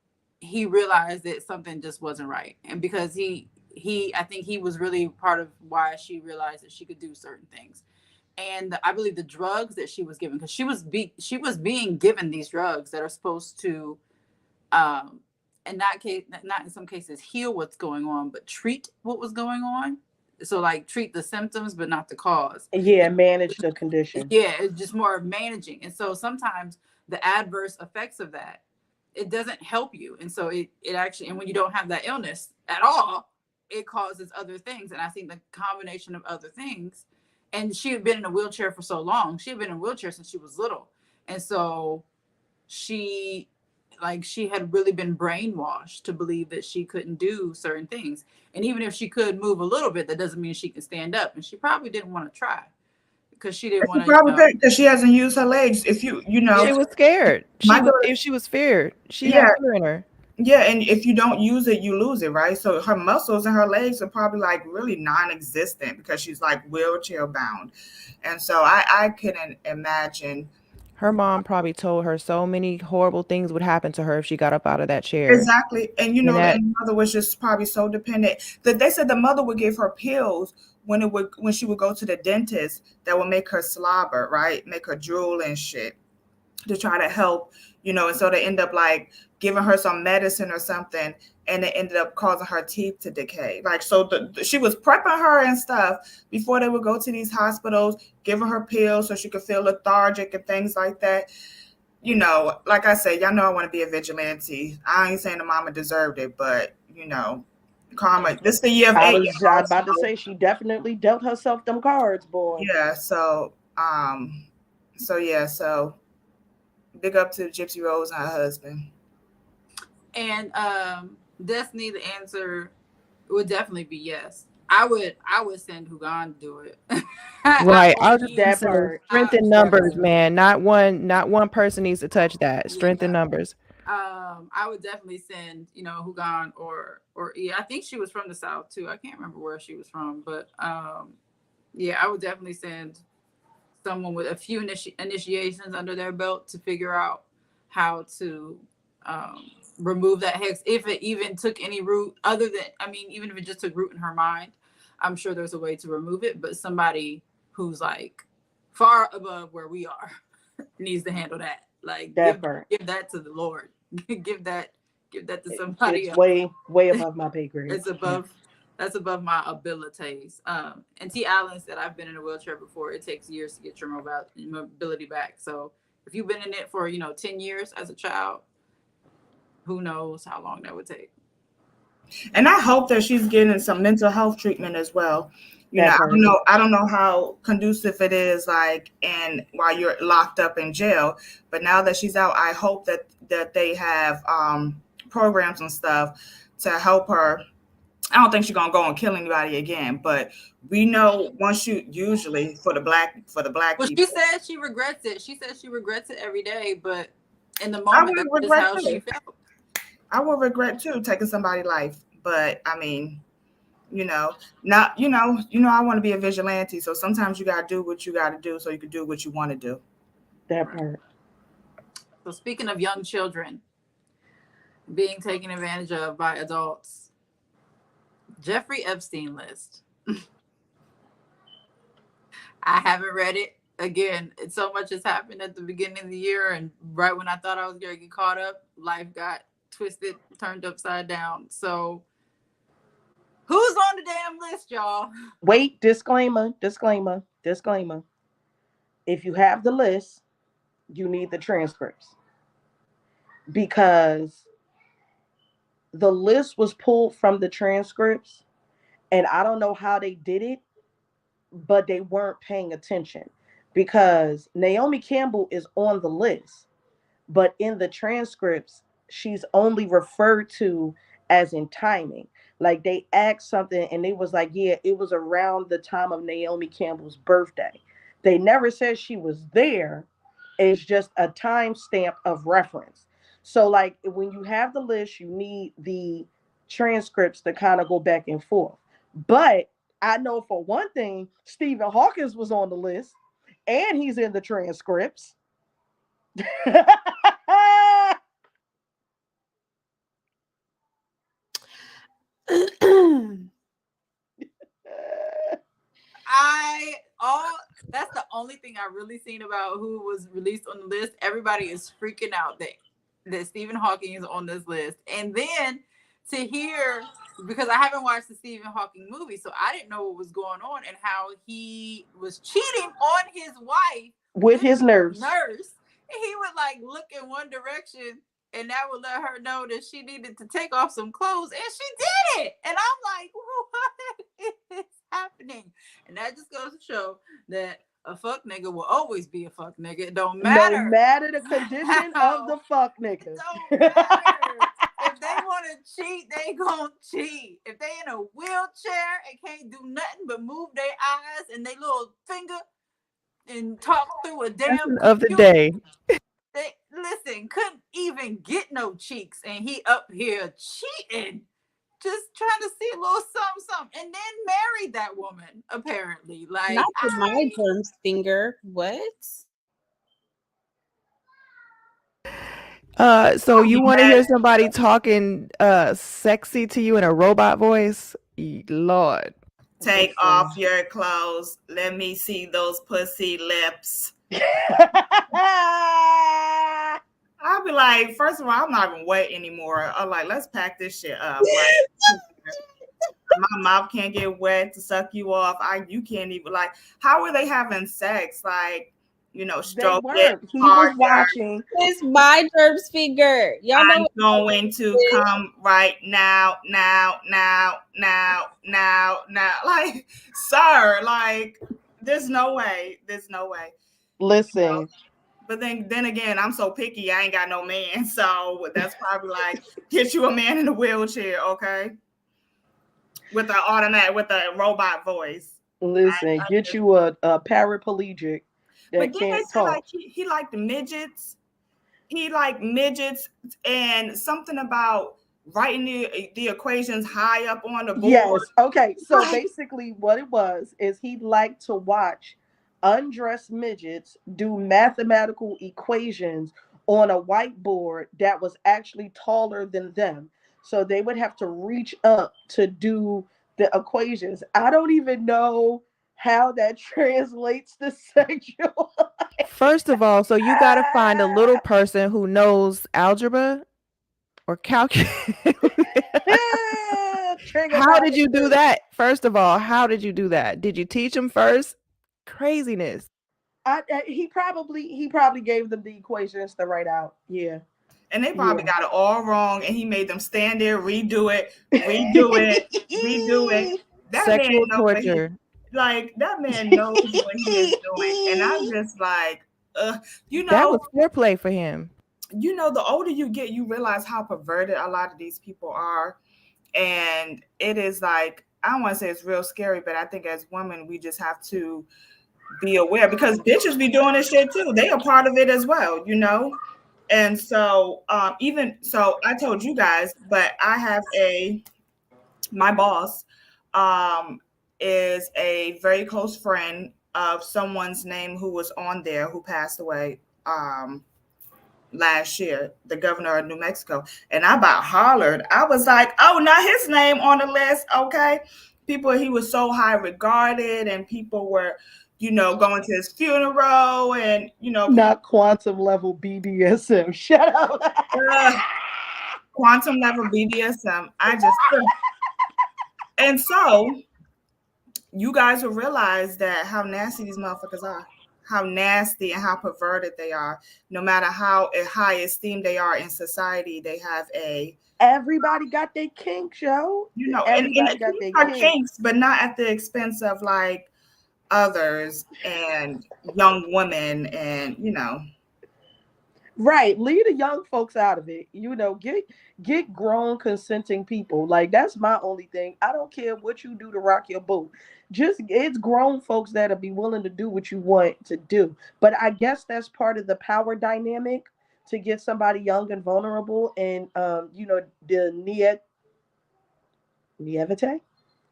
he realized that something just wasn't right. And because I think he was really part of why she realized that she could do certain things. And I believe the drugs that she was given, because she was being given these drugs that are supposed to, in that case, not in some cases heal what's going on, but treat what was going on. So like treat the symptoms, but not the cause. Yeah, manage the condition. Yeah, it's just more of managing. And so sometimes the adverse effects of that, it doesn't help you. And so it actually, and when you don't have that illness at all, it causes other things. And I think the combination of other things, and she had been in a wheelchair for so long. She had been in a wheelchair since she was little. And so she had really been brainwashed to believe that she couldn't do certain things. And even if she could move a little bit, that doesn't mean she can stand up. And she probably didn't want to try because she didn't want to. Probably because she hasn't used her legs. If she was scared. She was feared. She had fear in her. Yeah, and if you don't use it, you lose it, right? So her muscles and her legs are probably like really non-existent because she's like wheelchair bound. And so I couldn't imagine. Her mom probably told her so many horrible things would happen to her if she got up out of that chair. Exactly. And the mother was just probably so dependent that they said the mother would give her pills when she would go to the dentist that would make her slobber, right? Make her drool and shit to try to help, and so they end up like giving her some medicine or something, and it ended up causing her teeth to decay. Like, so she was prepping her and stuff before they would go to these hospitals, giving her pills so she could feel lethargic and things like that. Like I said, y'all know I want to be a vigilante. I ain't saying the mama deserved it, but karma. This is the year of I was about to say she definitely dealt herself them cards, boy. Yeah. So big up to Gypsy Rose and her husband. And Destiny, the answer would definitely be yes. I would send Hugan to do it. Right. I'll just strength in numbers, man. Not one person needs to touch that. Strength in numbers. I would definitely send, Hugan or I think she was from the South too. I can't remember where she was from, but yeah, I would definitely send someone with a few initiations under their belt to figure out how to remove that hex, if it even took any root other than, even if it just took root in her mind. I'm sure there's a way to remove it, but somebody who's like far above where we are needs to handle that. Like give that to the Lord. give that to somebody else. Way above my pay grade. That's above my abilities. And T. Allen said, I've been in a wheelchair before. It takes years to get your mobility back. So if you've been in it for 10 years as a child, who knows how long that would take. And I hope that she's getting some mental health treatment as well. I don't know how conducive it is, like, and while you're locked up in jail, but now that she's out, I hope that that they have programs and stuff to help her. I don't think she's gonna go and kill anybody again, but we know once you usually for the black Well, she people, said she regrets it. She said she regrets it every day, but in the I moment, would that's just regret how she too. felt. I would regret too taking somebody's life, but I mean, you know, not I want to be a vigilante, so sometimes you gotta do what you gotta do so you can do what you want to do. That part. So speaking of young children being taken advantage of by adults, Jeffrey Epstein list. I haven't read it. Again, so much has happened at the beginning of the year, and right when I thought I was going to get caught up, life got twisted, turned upside down. So, who's on the damn list, y'all? Wait, disclaimer. If you have the list, you need the transcripts because the list was pulled from the transcripts, and I don't know how they did it, but they weren't paying attention because Naomi Campbell is on the list, but in the transcripts, she's only referred to as in timing. Like they asked something and they was like, yeah, it was around the time of Naomi Campbell's birthday. They never said she was there. It's just a timestamp of reference. So, like, when you have the list, you need the transcripts to kind of go back and forth. But I know for one thing, Stephen Hawkins was on the list and he's in the transcripts. I all that's the only thing I really seen about who was released on the list. Everybody is freaking out that Stephen Hawking is on this list, and then to hear, because I haven't watched the Stephen Hawking movie, so I didn't know what was going on and how he was cheating on his wife With his nurse. And he would like look in one direction, and that would let her know that she needed to take off some clothes, and she did it. And I'm like, what is happening? And that just goes to show that a fuck nigga will always be a fuck nigga. It don't matter. No matter the condition of the fuck nigga. It don't matter. If they want to cheat, they gonna cheat. If they in a wheelchair and can't do nothing but move their eyes and their little finger and talk through a damn Lesson of the computer, day. they listen, couldn't even get no cheeks, and he up here cheating, just trying to see a little something, and then married that woman apparently. Like, not with my germs finger. What? So you want to hear somebody talking sexy to you in a robot voice? Lord. Take off your clothes. Let me see those pussy lips. I'll be like, first of all, I'm not even wet anymore. I'm like, let's pack this shit up. Like, my mouth can't get wet to suck you off. You can't even, like, how are they having sex? Like, stroke it. He was watching. It's my germs finger. Y'all know I'm going to come right now. Like, sir, like, there's no way. Listen. But then again, I'm so picky. I ain't got no man, so that's probably like, get you a man in a wheelchair, okay? With a robot voice. Listen, get you a paraplegic that can't talk. Like he liked the midgets. He liked midgets and something about writing the equations high up on the board. Yes. Okay. So basically, what it was is he liked to watch undressed midgets do mathematical equations on a whiteboard that was actually taller than them. So they would have to reach up to do the equations. I don't even know how that translates to sexual. First of all, so you got to find a little person who knows algebra or calculus. How did you do that? First of all, how did you do that? Did you teach them first? Craziness. He probably gave them the equations to write out. Yeah. And they probably got it all wrong, and he made them stand there, redo it. That sexual torture. That man knows what he is doing, and I'm just like, that was foreplay for him. the older you get, you realize how perverted a lot of these people are. And it is like, I don't want to say it's real scary, but I think as women, we just have to be aware, because bitches be doing this shit too. They are part of it as well. And so, even so, I told you guys, but I have my boss, is a very close friend of someone's name who was on there who passed away last year, the governor of New Mexico. And I about hollered. I was like, oh, not his name on the list, okay? People, he was so high regarded, and people were, going to his funeral, and, people, Not quantum level BDSM. Shut up. uh, quantum level BDSM. And so you guys will realize that how nasty these motherfuckers are, how nasty and how perverted they are. No matter how high esteemed they are in society, they have Everybody got their kinks, yo. and Everybody got kinks their are kinks. kinks, but not at the expense of like others and young women and. Right. Leave the young folks out of it. Get grown consenting people. Like that's my only thing. I don't care what you do to rock your boat. Just it's grown folks that'll be willing to do what you want to do. But I guess that's part of the power dynamic to get somebody young and vulnerable and the naivete.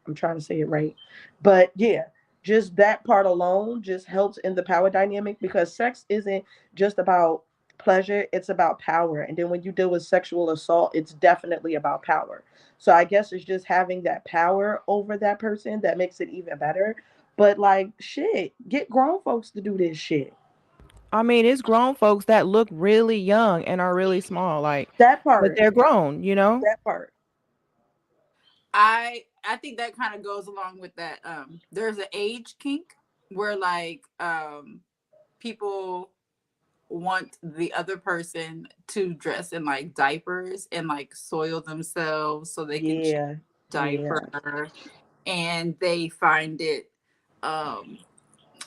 I'm trying to say it right. But yeah, just that part alone just helps in the power dynamic because sex isn't just about pleasure, it's about power. And then when you deal with sexual assault, it's definitely about power. So I guess it's just having that power over that person that makes it even better. But like shit, get grown folks to do this shit. I mean, it's grown folks that look really young and are really small, like, That but part. they're grown, you know? That part. I think that kind of goes along with that. There's an age kink where like people want the other person to dress in like diapers and like soil themselves so they can change Yeah. Yeah. diaper, and they find it um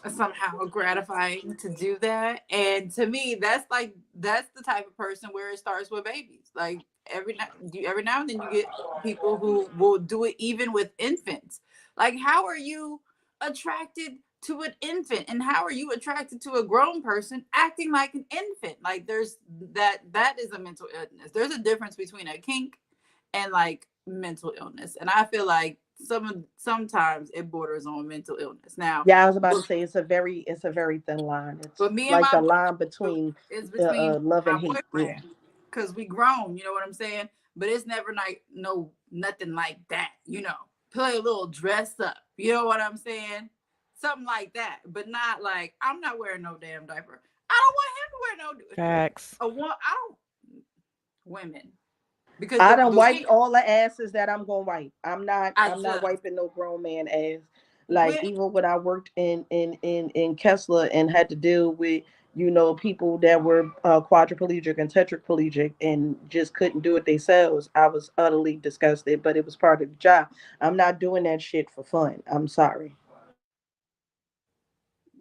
somehow gratifying to do that. And to me, that's the type of person where it starts with babies. Like every now and then you get people who will do it even with infants. Like how are you attracted to an infant, and how are you attracted to a grown person acting like an infant? Like there's that is a mental illness. There's a difference between a kink and like mental illness, and I feel like sometimes it borders on mental illness. Now, Yeah, I was about to say it's a very thin line. It's but me and like my the line boyfriend between is the between love my and hate. Yeah. boyfriend because we grown, you know what I'm saying? But it's never like no nothing like that, you know. Play a little dress up, you know what I'm saying? Something like that, but not like I'm not wearing no damn diaper. I don't want him to wear no. Facts. I don't women because I done the wiped way all the asses that I'm gonna wipe. I'm not I I'm not just wiping no grown man ass. Like when even when I worked in Kessler and had to deal with people that were quadriplegic and tetraplegic and just couldn't do it themselves, I was utterly disgusted. But it was part of the job. I'm not doing that shit for fun. I'm sorry.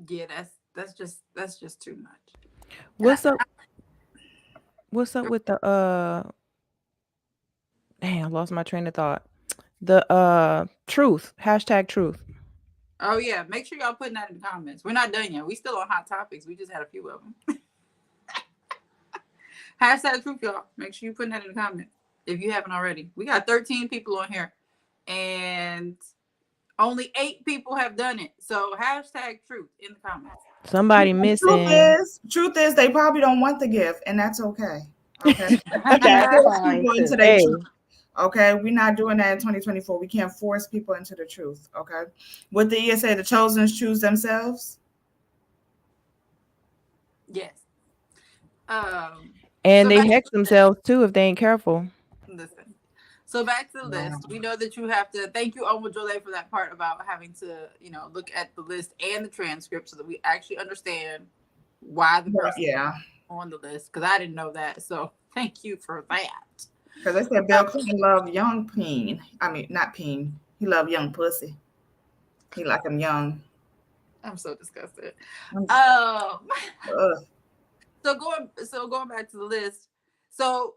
yeah, that's just too much. And What's up? What's up with the damn, I lost my train of thought. The truth. Hashtag truth. oh yeah, make sure y'all putting that in the comments. We're not done yet. We still on hot topics. We just had a few of them. Hashtag truth, y'all. Make sure you putting that in the comments if you haven't already. We got 13 people on here, and only 8 people have done it. So hashtag truth in the comments. Somebody Truth missing. is, truth is, they probably don't want the gift, and that's okay. Okay, we can't That's force fine people into too. their truth. Hey, Okay, we're not doing that in 2024. We can't force people into the truth. Okay, what the ESA, the chosen choose themselves. Yes. Um. and So they back to hex the list. themselves too if they ain't careful. Listen. So back to the Wow. list. We know that you have to thank you, Omo Jole, for that part about having to, look at the list and the transcript so that we actually understand why the person Yeah, on the list. Because I didn't know that. So thank you for that. because they said Uh, Bill Clinton love young peen. I mean, not peen. He love young pussy. He like him young. I'm so disgusted. I'm just, Um, ugh. So going back to the list. So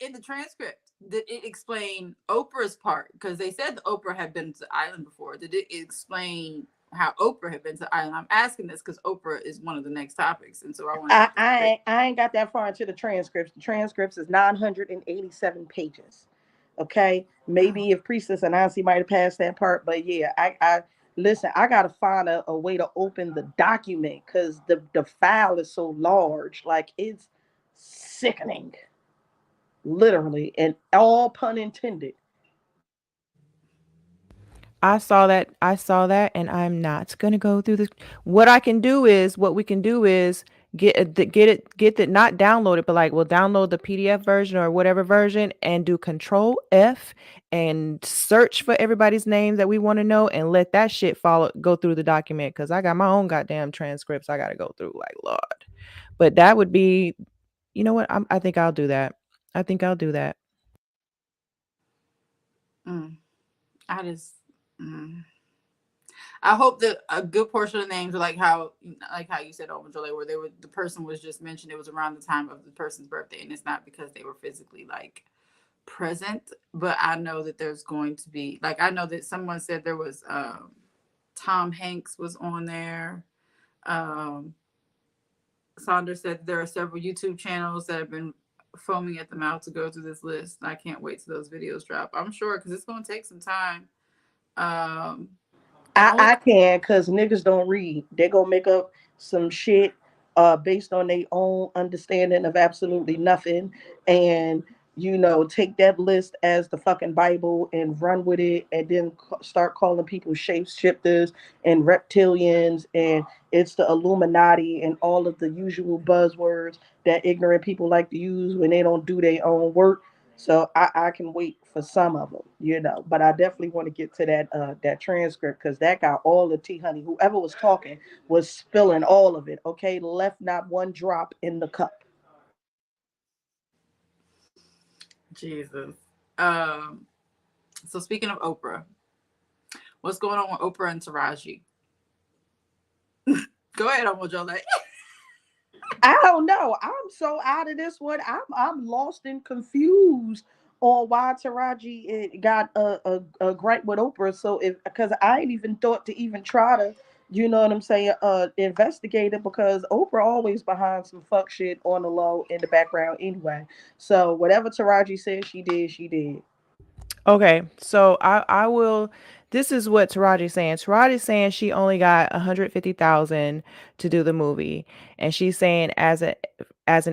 in the transcript, did it explain Oprah's part? Because they said that Oprah had been to the island before. Did it explain how Oprah had been to the island? I'm asking this because Oprah is one of the next topics, and so I want to get this straight. I ain't got that far into the transcripts. The transcripts is 987 pages. Okay, maybe if Priestess and Nancy might have passed that part, but yeah, I listen. I gotta find a way to open the document because the file is so large, like it's sickening, literally, and all pun intended. I saw that, and I'm not gonna go through this. What we can do is get it, not download it, but like we'll download the PDF version or whatever version and do Control F and search for everybody's name that we want to know and let that shit go through the document because I got my own goddamn transcripts I gotta go through. Like Lord, but that would be, you know what? I think I'll do that. I think I'll do that. Mm, I just. Mm. I hope that a good portion of the names are like how you said, Jolie, where the person was just mentioned. It was around the time of the person's birthday, and it's not because they were physically like present. But I know that there's going to be like I know that someone said there was Tom Hanks was on there. Um, Sandra said there are several YouTube channels that have been foaming at the mouth to go through this list. I can't wait till those videos drop. I'm sure because it's going to take some time. Um, and only I can because niggas don't read. They gonna make up some shit based on their own understanding of absolutely nothing, and take that list as the fucking Bible and run with it, and then start calling people shapeshifters and reptilians, and it's the Illuminati and all of the usual buzzwords that ignorant people like to use when they don't do their own work. So I can wait for some of them, but I definitely want to get to that transcript because that got all the tea, honey. Whoever was talking was spilling all of it. Okay, left not one drop in the cup. Jesus. Um, so speaking of Oprah, what's going on with Oprah and Taraji? Go ahead, Jolie. I don't know. I'm so out of this one. I'm lost and confused on why Taraji got a gripe with Oprah. So if because I ain't even thought to even try to, you know what I'm saying, investigate it because Oprah always behind some fuck shit on the low in the background anyway. So whatever Taraji said she did, she did. Okay, so I will. This is what Taraji's saying. Taraji's saying she only got 150,000 to do the movie, and she's saying as an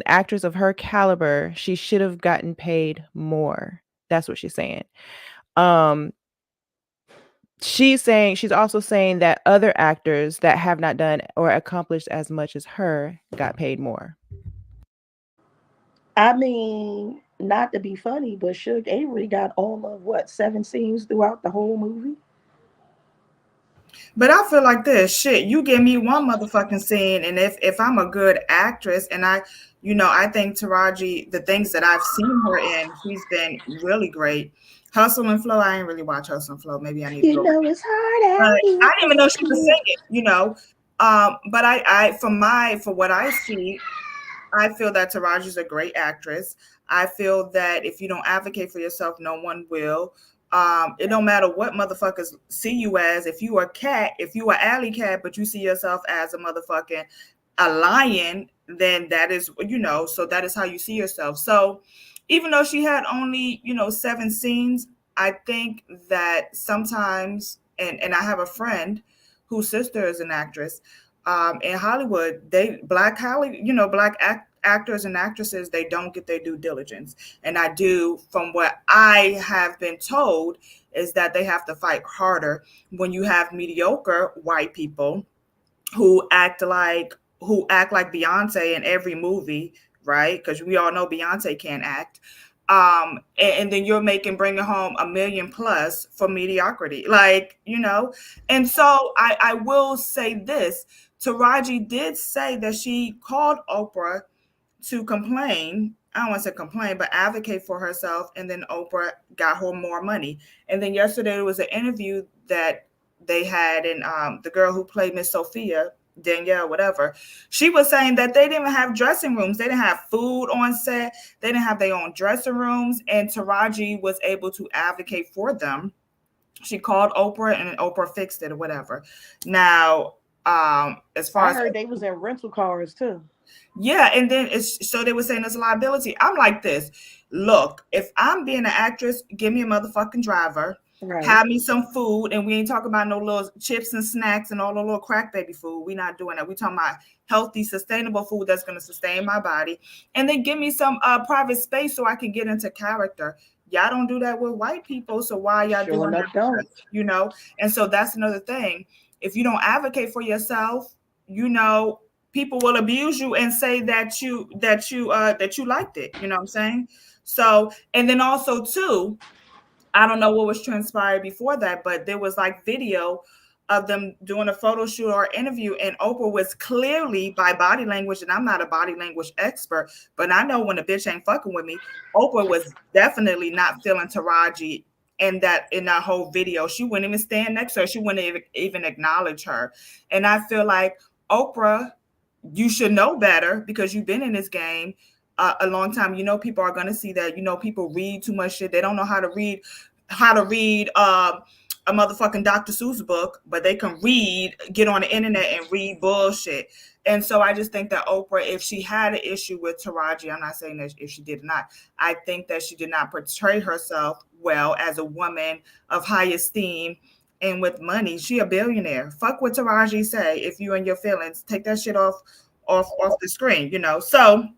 actress of her caliber, she should have gotten paid more. That's what she's saying. Um, she's also saying that other actors that have not done or accomplished as much as her got paid more. I mean, not to be funny, but Suge Avery got all of what 7 scenes throughout the whole movie. But I feel like this shit. You give me one motherfucking scene, and if I'm a good actress, and I think Taraji, the things that I've seen her in, she's been really great. Hustle and Flow. I ain't really watch Hustle and Flow. Maybe I need to You go. know it's hard But out I here didn't for even know the she was kid. singing. But for what I see, I feel that Taraji's a great actress. I feel that if you don't advocate for yourself, no one will. It don't matter what motherfuckers see you as. If you are a cat, if you are alley cat, but you see yourself as a lion, then that is, so that is how you see yourself. So even though she had only, 7 scenes, I think that sometimes, and I have a friend whose sister is an actress, in Hollywood, black actors and actresses, they don't get their due diligence. And I do, from what I have been told, is that they have to fight harder when you have mediocre white people who act like Beyonce in every movie, right? Because we all know Beyonce can't act. And then you're bringing home 1 million plus for mediocrity, And so I will say this: Taraji did say that she called Oprah to complain. I don't want to say complain, but advocate for herself. And then Oprah got her more money. And then yesterday there was an interview that they had, and the girl who played Miss Sophia, Danielle, whatever. She was saying that they didn't have dressing rooms. They didn't have food on set. They didn't have their own dressing rooms. And Taraji was able to advocate for them. She called Oprah and Oprah fixed it or whatever. Now, as far I as heard they was in rental cars too. yeah, and then it's so they were saying it's a liability. I'm like this. Look, if I'm being an actress, give me a motherfucking driver. Right. Have me some food, and we ain't talking about no little chips and snacks and all the little crack baby food. We not doing that. We talking about healthy, sustainable food that's gonna sustain my body. And then give me some private space so I can get into character. Y'all don't do that with white people, so why y'all Sure doing enough, that with don't. us? You know? And so that's another thing. If you don't advocate for yourself, you know, people will abuse you and say that you liked it, you know what I'm saying? So, and then also too, I don't know what was transpired before that, but there was like video of them doing a photo shoot or interview, and Oprah was clearly by body language, and I'm not a body language expert, but I know when a bitch ain't fucking with me, Oprah was definitely not feeling Taraji in that whole video. She wouldn't even stand next to her. She wouldn't even acknowledge her. And I feel like Oprah, you should know better because you've been in this game a long time. You know, people are going to see that. You know, people read too much shit. They don't know how to read a motherfucking Dr. Seuss book, but they can get on the internet and read bullshit. And so I just think that Oprah, if she had an issue with Taraji, I'm not saying that if she did not, I think that she did not portray herself well as a woman of high esteem and with money. She a billionaire. Fuck what Taraji say. If you and your feelings, take that shit off the screen, you know. So,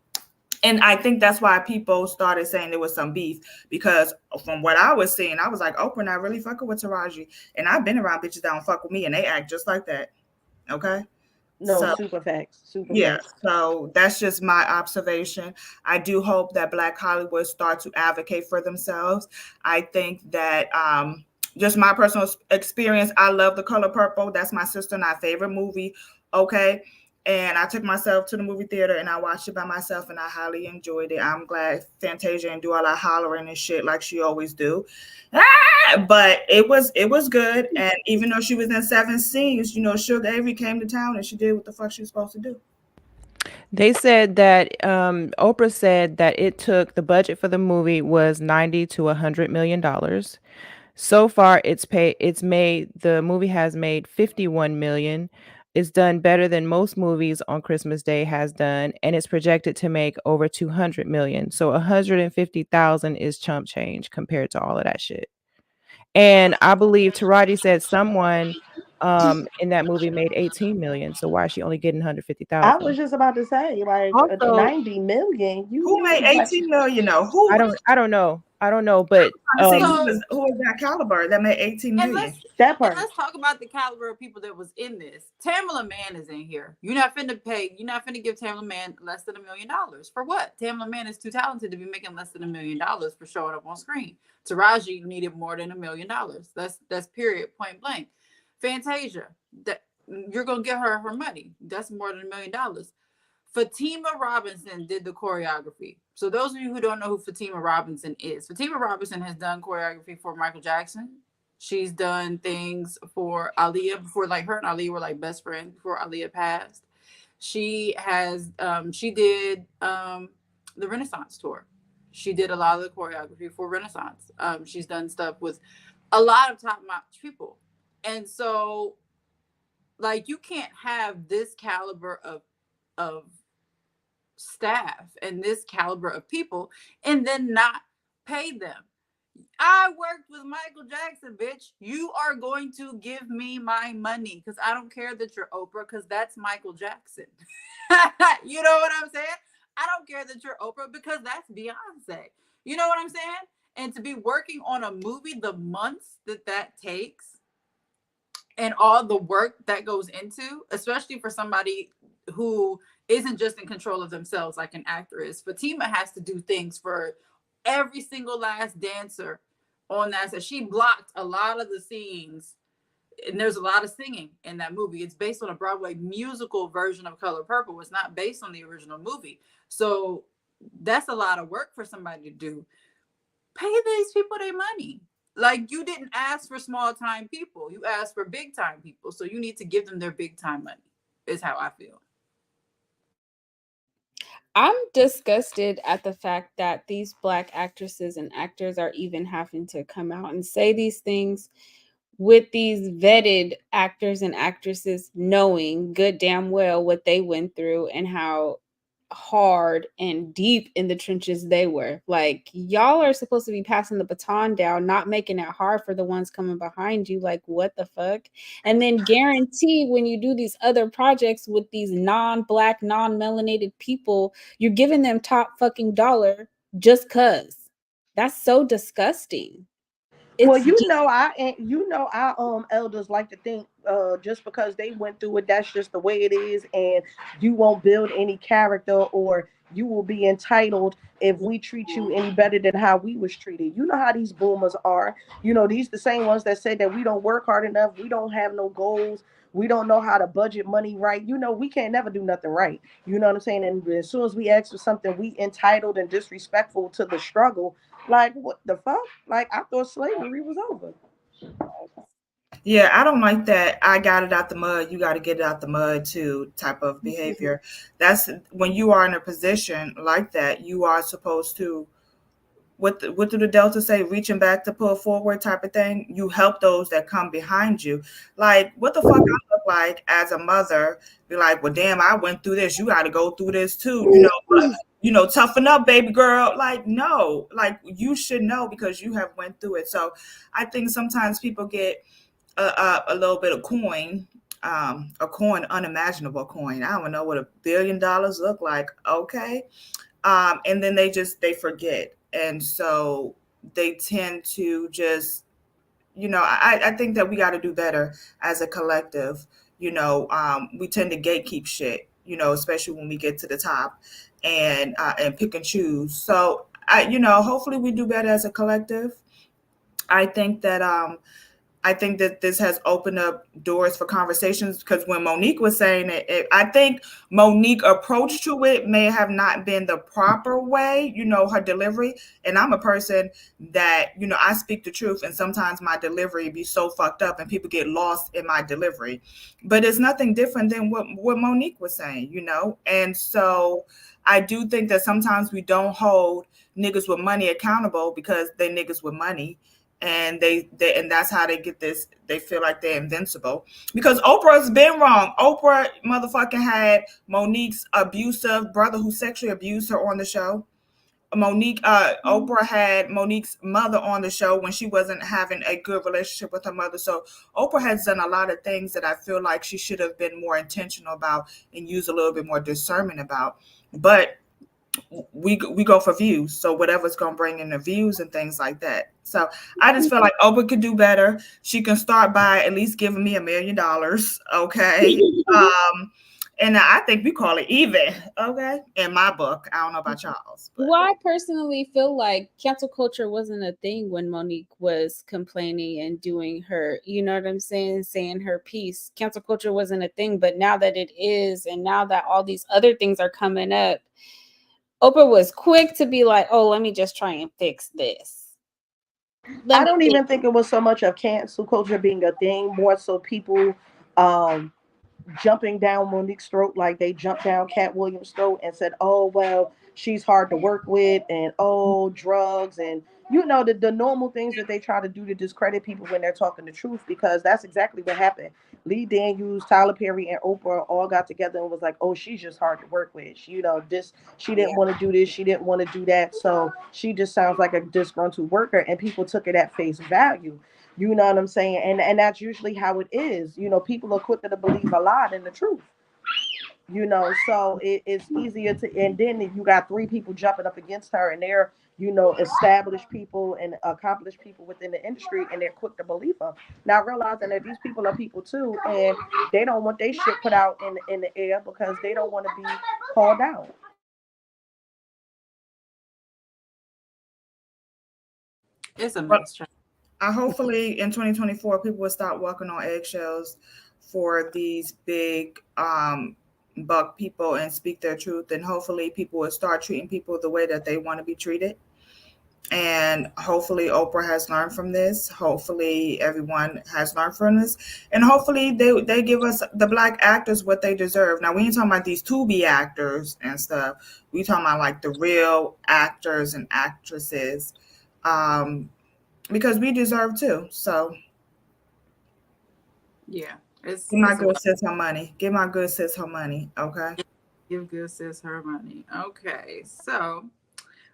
and I think that's why people started saying there was some beef because from what I was seeing, I was like, Oprah not really fucking with Taraji, and I've been around bitches that don't fuck with me, and they act just like that. Okay, No, so super facts. Super yeah, facts. so that's just my observation. I do hope that Black Hollywood start to advocate for themselves. I think that just my personal experience, I love The Color Purple. That's my sister and I favorite movie. Okay. And I took myself to the movie theater and I watched it by myself and I highly enjoyed it. I'm glad Fantasia and do all that hollering and shit like she always do. But it was good. And even though she was in seven scenes, you know, Sugar Avery came to town and she did what the fuck she was supposed to do. They said that Oprah said that it took the budget for the movie was 90 to $100 million. So far, it's made the movie has made 51 million. It's done better than most movies on Christmas Day has done, and it's projected to make over 200 million. So 150,000 is chump change compared to all of that shit. And I believe Taraji said someone in that movie made 18 million. So why is she only getting I was 150,000? just about to say, like, Also, 90 million. You Who made really like 18 million? No, I don't know, but trying to see um So who was that caliber that made 18 and million. let's that and part? let's talk about the caliber of people that was in this. Tamala Mann is in here. You're not finna give Tamala Mann less than $1 million. For what? Tamala Mann is too talented to be making less than $1 million for showing up on screen. Taraji needed more than $1 million. That's period, point blank. Fantasia, that you're gonna get her money. That's more than $1 million. Fatima Robinson did the choreography. So those of you who don't know who Fatima Robinson is, Fatima Robinson has done choreography for Michael Jackson. She's done things for Aaliyah before, like her and Aaliyah were like best friends before Aaliyah passed. She did the Renaissance tour. She did a lot of the choreography for Renaissance. She's done stuff with a lot of top notch people. And so like you can't have this caliber of staff and this caliber of people and then not pay them. I worked with Michael Jackson, bitch. You are going to give me my money because I don't care that you're Oprah because that's Michael Jackson. You know what I'm saying? I don't care that you're Oprah because that's Beyonce. You know what I'm saying? And to be working on a movie, the months that takes and all the work that goes into, especially for somebody who isn't just in control of themselves like an actor is. Fatima has to do things for every single last dancer on that set. She blocked a lot of the scenes, and there's a lot of singing in that movie. It's based on a Broadway musical version of Color Purple. It's not based on the original movie. So that's a lot of work for somebody to do. Pay these people their money. Like you didn't ask for small time people, you asked for big time people. So you need to give them their big time money. is how I feel. I'm disgusted at the fact that these black actresses and actors are even having to come out and say these things with these vetted actors and actresses knowing good damn well what they went through and how hard and deep in the trenches they were. Like, y'all are supposed to be passing the baton down, not making it hard for the ones coming behind you. Like, what the fuck? And then guarantee when you do these other projects with these non-black, non-melanated people, you're giving them top fucking dollar just cuz. That's so disgusting. Well, It's our elders like to think just because they went through it, that's just the way it is, and you won't build any character, or you will be entitled if we treat you any better than how we was treated. You know how these boomers are. These the same ones that say that we don't work hard enough, we don't have no goals, we don't know how to budget money right. We can't never do nothing right. You know what I'm saying? And as soon as we ask for something, we entitled and disrespectful to the struggle. Like, what the fuck? Like, I thought slavery was over. Yeah, I don't like that. I got it out the mud. You got to get it out the mud too type of behavior. That's when you are in a position like that. You are supposed to, what do the Delta say? Reaching back to pull forward type of thing. You help those that come behind you. Like, what the fuck I look like as a mother? Be like, well, damn, I went through this. You got to go through this too. Toughen up, baby girl. Like, no, like you should know because you have went through it. So, I think sometimes people get a little bit of coin, a coin, unimaginable coin. I don't know what $1 billion look like. Okay. And then they forget. And so they tend to just, I think that we got to do better as a collective. We tend to gatekeep shit, especially when we get to the top and pick and choose. So hopefully we do better as a collective. I think that I think that this has opened up doors for conversations because when Monique was saying I think Monique approach to it may have not been the proper way, her delivery. And I'm a person that, I speak the truth and sometimes my delivery be so fucked up and people get lost in my delivery. But it's nothing different than what Monique was saying, And so I do think that sometimes we don't hold niggas with money accountable because they niggas with money, and and that's how they get this. They feel like they're invincible because Oprah's been wrong. Oprah motherfucking had Monique's abusive brother who sexually abused her on the show. Oprah had Monique's mother on the show when she wasn't having a good relationship with her mother. So Oprah has done a lot of things that I feel like she should have been more intentional about and use a little bit more discernment about. But we go for views, so whatever's going to bring in the views and things like that. So I just feel like Oprah could do better. She can start by at least giving me $1 million, okay? And I think we call it even, okay? In my book, I don't know about y'all's. But. Well, I personally feel like cancel culture wasn't a thing when Monique was complaining and doing her, you know what I'm saying, saying her piece. Cancel culture wasn't a thing, but now that it is, and now that all these other things are coming up, Oprah was quick to be like, oh, let me just try and fix this. I don't even think it was so much of cancel culture being a thing, more so people um jumping down Monique's throat like they jumped down Cat Williams' throat and said, "Oh well, she's hard to work with," and "Oh, drugs," and the normal things that they try to do to discredit people when they're talking the truth, because that's exactly what happened. Lee Daniels, Tyler Perry, and Oprah all got together and was like, "Oh, she's just hard to work with. She didn't want to do this, she didn't want to do that, so she just sounds like a disgruntled worker," and people took it at face value. You know what I'm saying? And that's usually how it is. People are quicker to believe a lie than the truth. So it's easier to, and then you got three people jumping up against her, and they're established people and accomplished people within the industry, and they're quick to believe her. Now realizing that these people are people too, and they don't want their shit put out in the air because they don't want to be called out. It's a But mess. hopefully in 2024, people will stop walking on eggshells for these big buck people and speak their truth. And hopefully people will start treating people the way that they want to be treated. And hopefully Oprah has learned from this. Hopefully everyone has learned from this. And hopefully they give us the black actors what they deserve. Now we ain't talking about these to-be actors and stuff. We talking about like the real actors and actresses. Um, because we deserve too. So Yeah, give my it's a good lot. sis her money. Give my good sis her money. Okay. Give good sis her money. Okay, so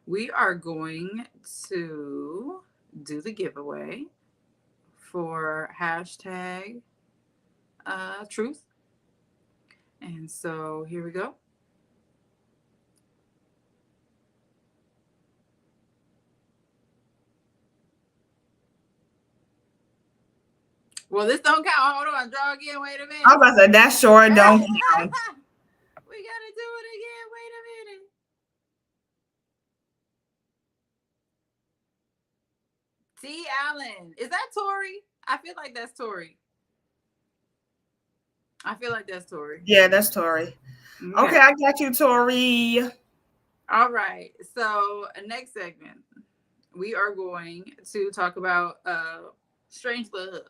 we are going to do the giveaway for hashtag truth. And so here we go. Well, this don't count. Hold on, draw again. Wait a I was minute. about to say that sure don't count. We gotta do it again. Wait a minute. T. Allen. Is that Tori? I feel like that's Tori. I feel like that's Tori. Yeah, that's Tori. Okay, Okay. I got you, Tori. All right. So next segment, we are going to talk about strange love.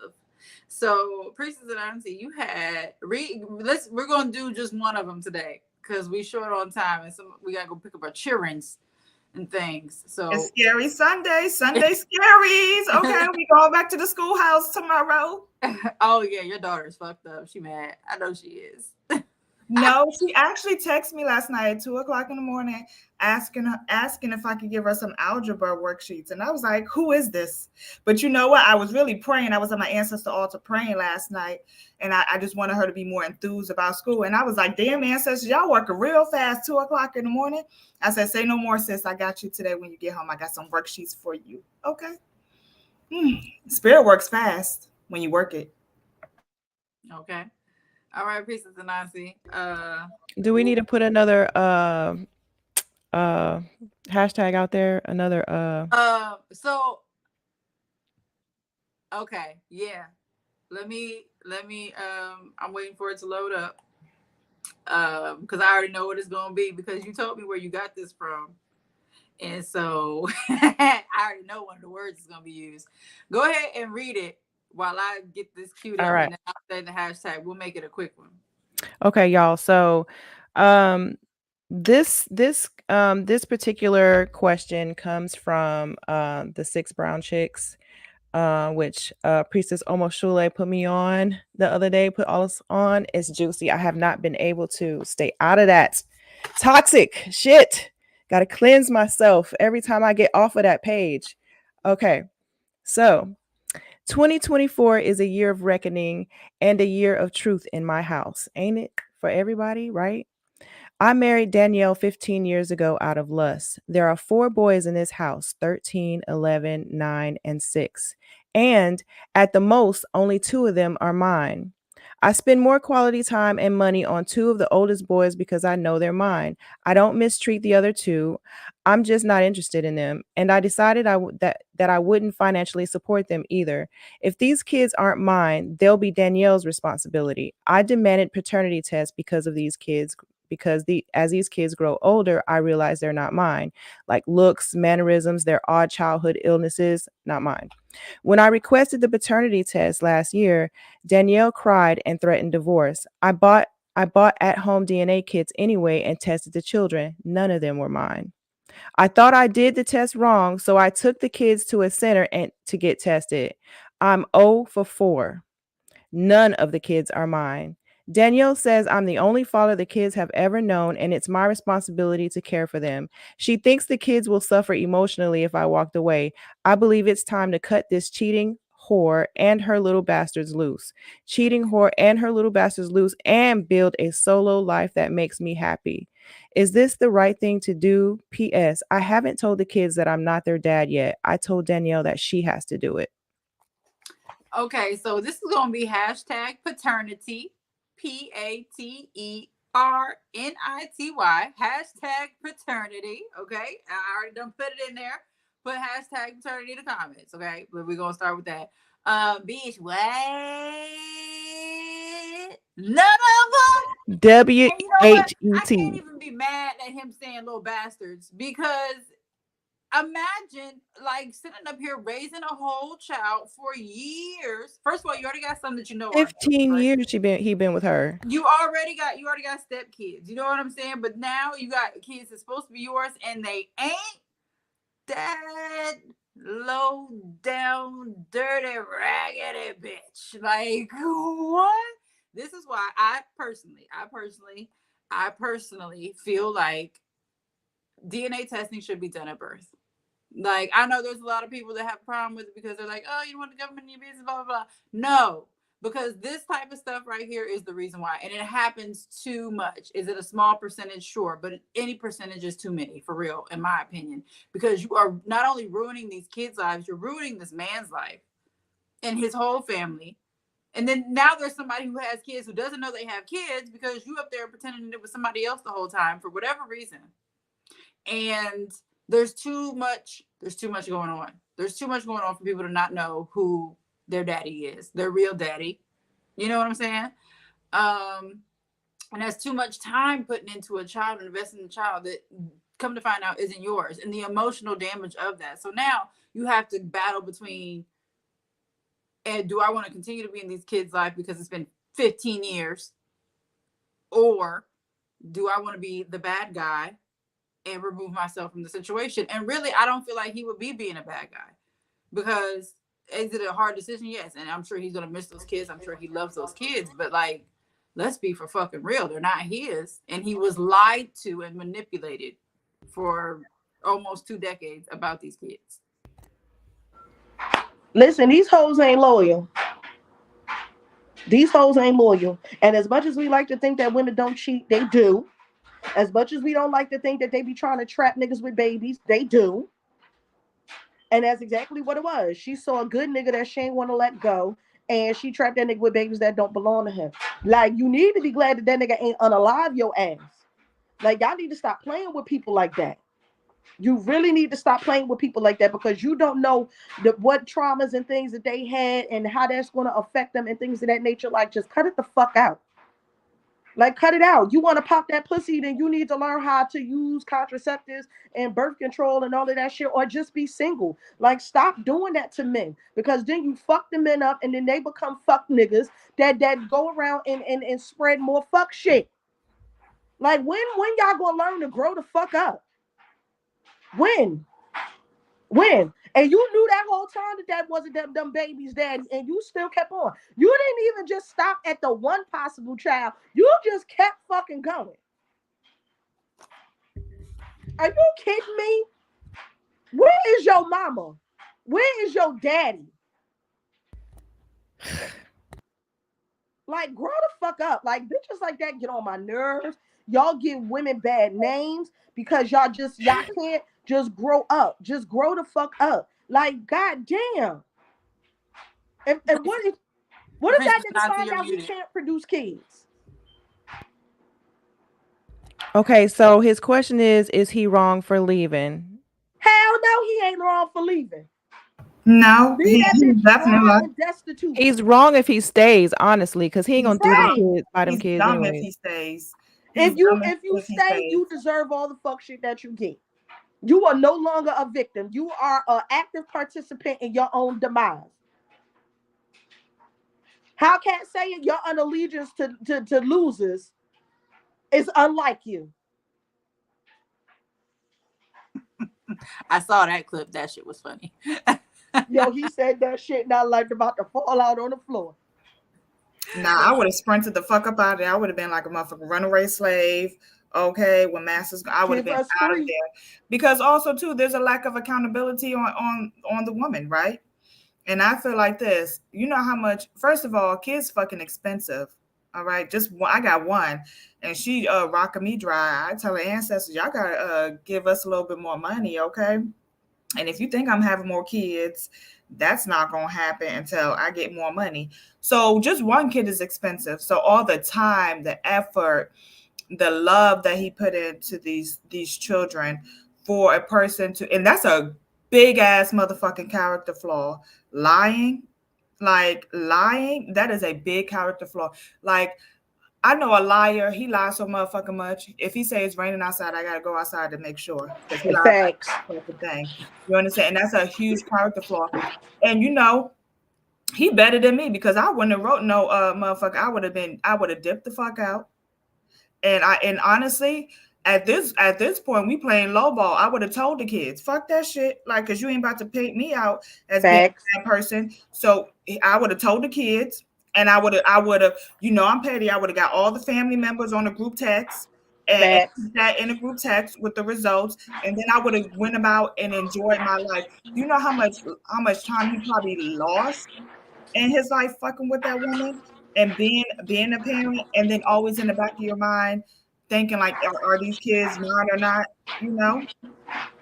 So Priestess and Auntie, you had we're gonna do just one of them today because we short on time and we gotta go pick up our childrens and things. It's So Scary Sunday. Sunday scaries. Okay, we going back to the schoolhouse tomorrow. oh yeah, your daughter's fucked up. She mad. I know she is. No, she actually texted me last night at 2 o'clock in the morning, asking if I could give her some algebra worksheets, and I was like, "Who is this?" But you know what? I was really praying. I was at my ancestor altar praying last night, and I just wanted her to be more enthused about school. And I was like, "Damn, ancestors, y'all working real fast. 2 o'clock in the morning." I said, "Say no more, sis. I got you today. When you get home, I got some worksheets for you." Okay. Spirit works fast when you work it. Okay. All right, Priestess and Auntie. Do we need to put another uh hashtag out there? Another so okay, yeah. Let me I'm waiting for it to load up. Because I already know what it's gonna be because you told me where you got this from. And so I already know one of the words is gonna be used. Go ahead and read it while I get this queued all up right. and then I'll say the hashtag. We'll make it a quick one. Okay, y'all. So um this particular question comes from the Six Brown Chicks, which Priestess Almost Shule put me on the other day, put all us on. It's juicy. I have not been able to stay out of that toxic shit. Gotta cleanse myself every time I get off of that page. Okay, so 2024 is a year of reckoning and a year of truth in my house. Ain't it for everybody, right? I married Danielle 15 years ago out of lust. There are 4 boys in this house, 13, 11, 9, and 6. And at the most, only 2 of them are mine. I spend more quality time and money on 2 of the oldest boys because I know they're mine. I don't mistreat the other 2. I'm just not interested in them. And I decided that I wouldn't financially support them either. If these kids aren't mine, they'll be Danielle's responsibility. I demanded paternity tests because of these kids because as these kids grow older, I realize they're not mine. Like looks, mannerisms, their odd childhood illnesses, not mine. When I requested the paternity test last year, Danielle cried and threatened divorce. I bought at-home DNA kits anyway and tested the children. None of them were mine. I thought I did the test wrong, so I took the kids to a center and to get tested. I'm 0 for 4. None of the kids are mine. Danielle says I'm the only father the kids have ever known, and it's my responsibility to care for them. She thinks the kids will suffer emotionally if I walked away. I believe it's time to cut this cheating whore and her little bastards loose. Cheating whore and her little bastards loose and build a solo life that makes me happy. Is this the right thing to do? P.S. I haven't told the kids that I'm not their dad yet. I told Danielle that she has to do it. Okay, so this is gonna be hashtag paternity, PATERNITY, hashtag paternity. Okay, I already done put it in there. Put hashtag paternity in the comments. Okay, but we're gonna start with that. Bitch, what? None of them. And you know what? I can't WHET. even be mad at him saying little bastards because imagine like sitting up here raising a whole child for years. First of all, you already got some that you know are 15 years he been with her. You already got step kids. You know what I'm saying? But now you got kids that's supposed to be yours, and they ain't that low down, dirty, raggedy bitch. Like what? This is why I personally feel like DNA testing should be done at birth. Like, I know there's a lot of people that have a problem with it because they're like, oh, you want the government in your business, blah, blah, blah. No, because this type of stuff right here is the reason why. And it happens too much. Is it a small percentage? Sure. But any percentage is too many, for real, in my opinion. Because you are not only ruining these kids' lives, you're ruining this man's life and his whole family. And then now there's somebody who has kids who doesn't know they have kids because you up there pretending it was somebody else the whole time for whatever reason. And there's too much going on. There's too much going on for people to not know who their daddy is, their real daddy. You know what I'm saying? And that's too much time putting into a child and investing in a child that come to find out isn't yours, and the emotional damage of that. So now you have to battle between, and do I want to continue to be in these kids' life because it's been 15 years, or do I want to be the bad guy and remove myself from the situation? And really, I don't feel like he would be being a bad guy, because is it a hard decision? Yes. And I'm sure he's going to miss those kids. I'm sure he loves those kids, but like, let's be for fucking real. They're not his. And he was lied to and manipulated for almost 2 decades about these kids. Listen, these hoes ain't loyal. These hoes ain't loyal. And as much as we like to think that women don't cheat, they do. As much as we don't like to think that they be trying to trap niggas with babies, they do. And that's exactly what it was. She saw a good nigga that she ain't want to let go, and she trapped that nigga with babies that don't belong to him. Like, you need to be glad that that nigga ain't unalive your ass. Like, y'all need to stop playing with people like that. You really need to stop playing with people like that, because you don't know what traumas and things that they had and how that's going to affect them and things of that nature. Like, just cut it the fuck out. Like, cut it out. You want to pop that pussy, then you need to learn how to use contraceptives and birth control and all of that shit, or just be single. Like, stop doing that to men, because then you fuck the men up and then they become fuck niggas that go around and spread more fuck shit. Like, when y'all gonna learn to grow the fuck up? When? When? And you knew that whole time that that wasn't them babies' daddy, and you still kept on. You didn't even just stop at the one possible child. You just kept fucking going. Are you kidding me? Where is your mama? Where is your daddy? Like, grow the fuck up. Like, bitches like that get on my nerves. Y'all give women bad names because y'all can't just grow up. Just grow the fuck up. Like, goddamn. And what if Princess that nigga Nazi, find you're out he muted. can't produce kids? Okay, so his question is he wrong for leaving? Hell no, he ain't wrong for leaving. No, Leave that he's bitch definitely dry like, and destitute. He's wrong if he stays, honestly, because he ain't gonna he's do them Right. dumb. kids by them He's kids dumb if anyway. he stays. He's If you dumb if you if he stay, stays. you deserve all the fuck shit that you get. You are no longer a victim. You are an active participant in your own demise. How can say it? Your allegiance to losers is unlike you. I saw that clip. That shit was funny. Yo, he said that shit, not like about to fall out on the floor. Nah, I would have sprinted the fuck up out of there. I would have been like a motherfucking runaway slave. Okay, when masters, I would have Give been us out of free. there. Because also too, there's a lack of accountability on the woman, right? And I feel like this. You know how much? First of all, kids fucking expensive. All right, just one, I got one, and she rocking me dry. I tell her ancestors, y'all gotta give us a little bit more money, okay? And if you think I'm having more kids, that's not going to happen until I get more money. So just one kid is expensive. So all the time, the effort, the love that he put into these children for a person to, and that's a big ass motherfucking character flaw. Lying, that is a big character flaw. Like, I know a liar. He lies so motherfucking much. If he say it's raining outside, I gotta go outside to make sure because he lies like Facts. a fucking thing. You understand? And that's a huge character flaw. And you know, he better than me because I wouldn't have wrote no motherfucker. I would have dipped the fuck out. And honestly, at this point, we playing lowball. I would have told the kids, fuck that shit. Like, cause you ain't about to paint me out as being Facts. that person. So I would have told the kids, and I would have, I'm petty. I would have got all the family members on a group text and Facts. put that in a group text with the results, and then I would have went about and enjoyed my life. You know how much time he probably lost in his life fucking with that woman and being a parent, and then always in the back of your mind thinking like, are these kids mine or not? You know,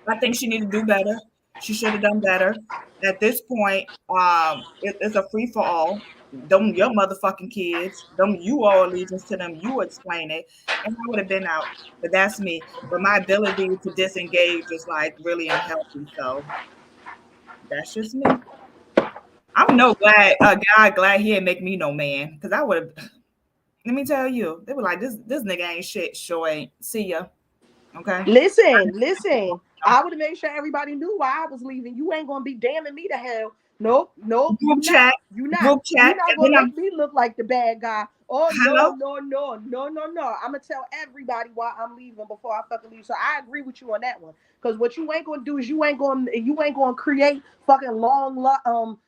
I think she need to do better. She should have done better. At this point, it's a free for all. Them your motherfucking kids. Them you owe allegiance to them. You explain it, and I would have been out. But that's me. But my ability to disengage is like really unhealthy. So that's just me. I'm no glad God glad he didn't make me no man because I would have. Let me tell you, they were like this nigga ain't shit. Sure ain't. See ya. Okay. Listen. I would have made sure everybody knew why I was leaving. You ain't gonna be damning me to hell. Nope, you Group not. chat, You not. group You chat, not and gonna then make I'm me look like the bad guy. Oh hello. no. I'm gonna tell everybody why I'm leaving before I fucking leave. So I agree with you on that one. Cause what you ain't gonna do is you ain't gonna create fucking lifelong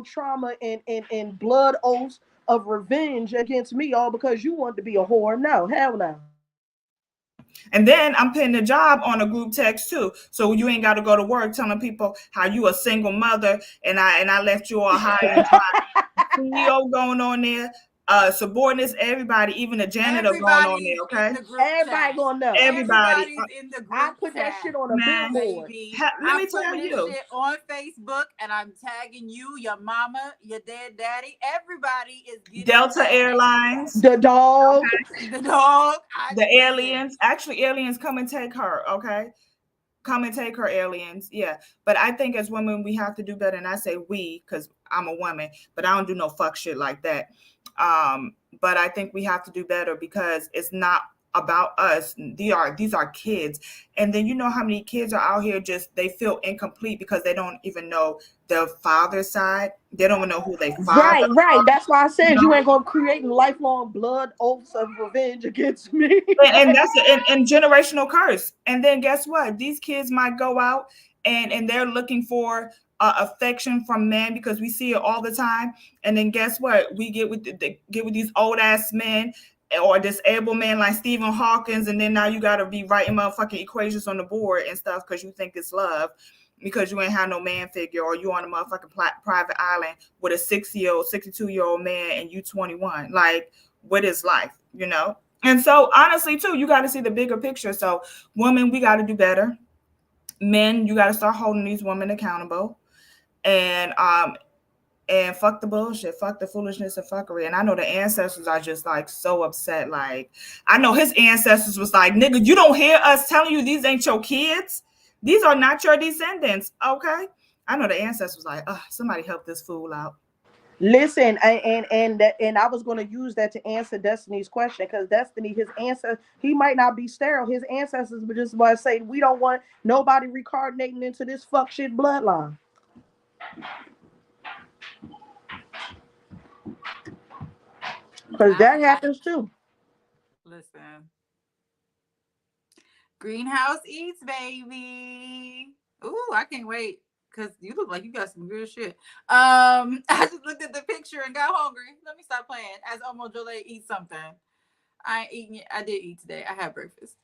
trauma and blood oaths of revenge against me all because you want to be a whore. No, hell no. And then I'm putting a job on a group text too, so you ain't got to go to work telling people how you a single mother and I left you all high and dry. CEO going on there, subordinates, everybody, even the janitor going on Everybody's there. in Okay, the group Everybody chat. gonna know. everybody, Everybody's in the I group put that chat, shit on a man. billboard. baby. Let I'm me tell putting this you, shit on Facebook and I'm tagging you, your mama, your dead daddy. Everybody is getting Delta tagged. Airlines, The dog. The dog. I the listen. aliens. Actually, aliens come and take her. Okay, come and take her, aliens. Yeah, but I think as women we have to do better, and I say we because I'm a woman, but I don't do no fuck shit like that. um but I think we have to do better because it's not about us. These are kids, and then you know how many kids are out here just they feel incomplete because they don't even know their father's side. They don't even know who their father Right. are, That's why I you said you know. ain't gonna create lifelong blood oaths of revenge against me. And that's and generational curse. And then guess what? These kids might go out and they're looking for affection from men because we see it all the time. And then guess what? We get with these old ass men or disabled men like Stephen Hawkins, and then now you got to be writing motherfucking equations on the board and stuff because you think it's love because you ain't have no man figure, or you on a motherfucking private island with a 60-year-old, 62-year-old man and you 21. Like, what is life, you know? And so, honestly, too, you got to see the bigger picture. So, women, we got to do better. Men, you got to start holding these women accountable. And fuck the bullshit, fuck the foolishness and fuckery. And I know the ancestors are just like so upset. Like, I know his ancestors was like, nigga, you don't hear us telling you these ain't your kids. These are not your descendants. Okay. I know the ancestors was like, somebody help this fool out. Listen, and I was going to use that to answer Destiny's question because Destiny, his answer, he might not be sterile. His ancestors were just about to say we don't want nobody reincarnating into this fuck shit bloodline because that I happens too. listen. Greenhouse eats, baby. Ooh, I can't wait. Cause you look like you got some good shit. I just looked at the picture and got hungry. Let me stop playing. As Omo Jole eats something. I ain't eating it. I did eat today. I had breakfast.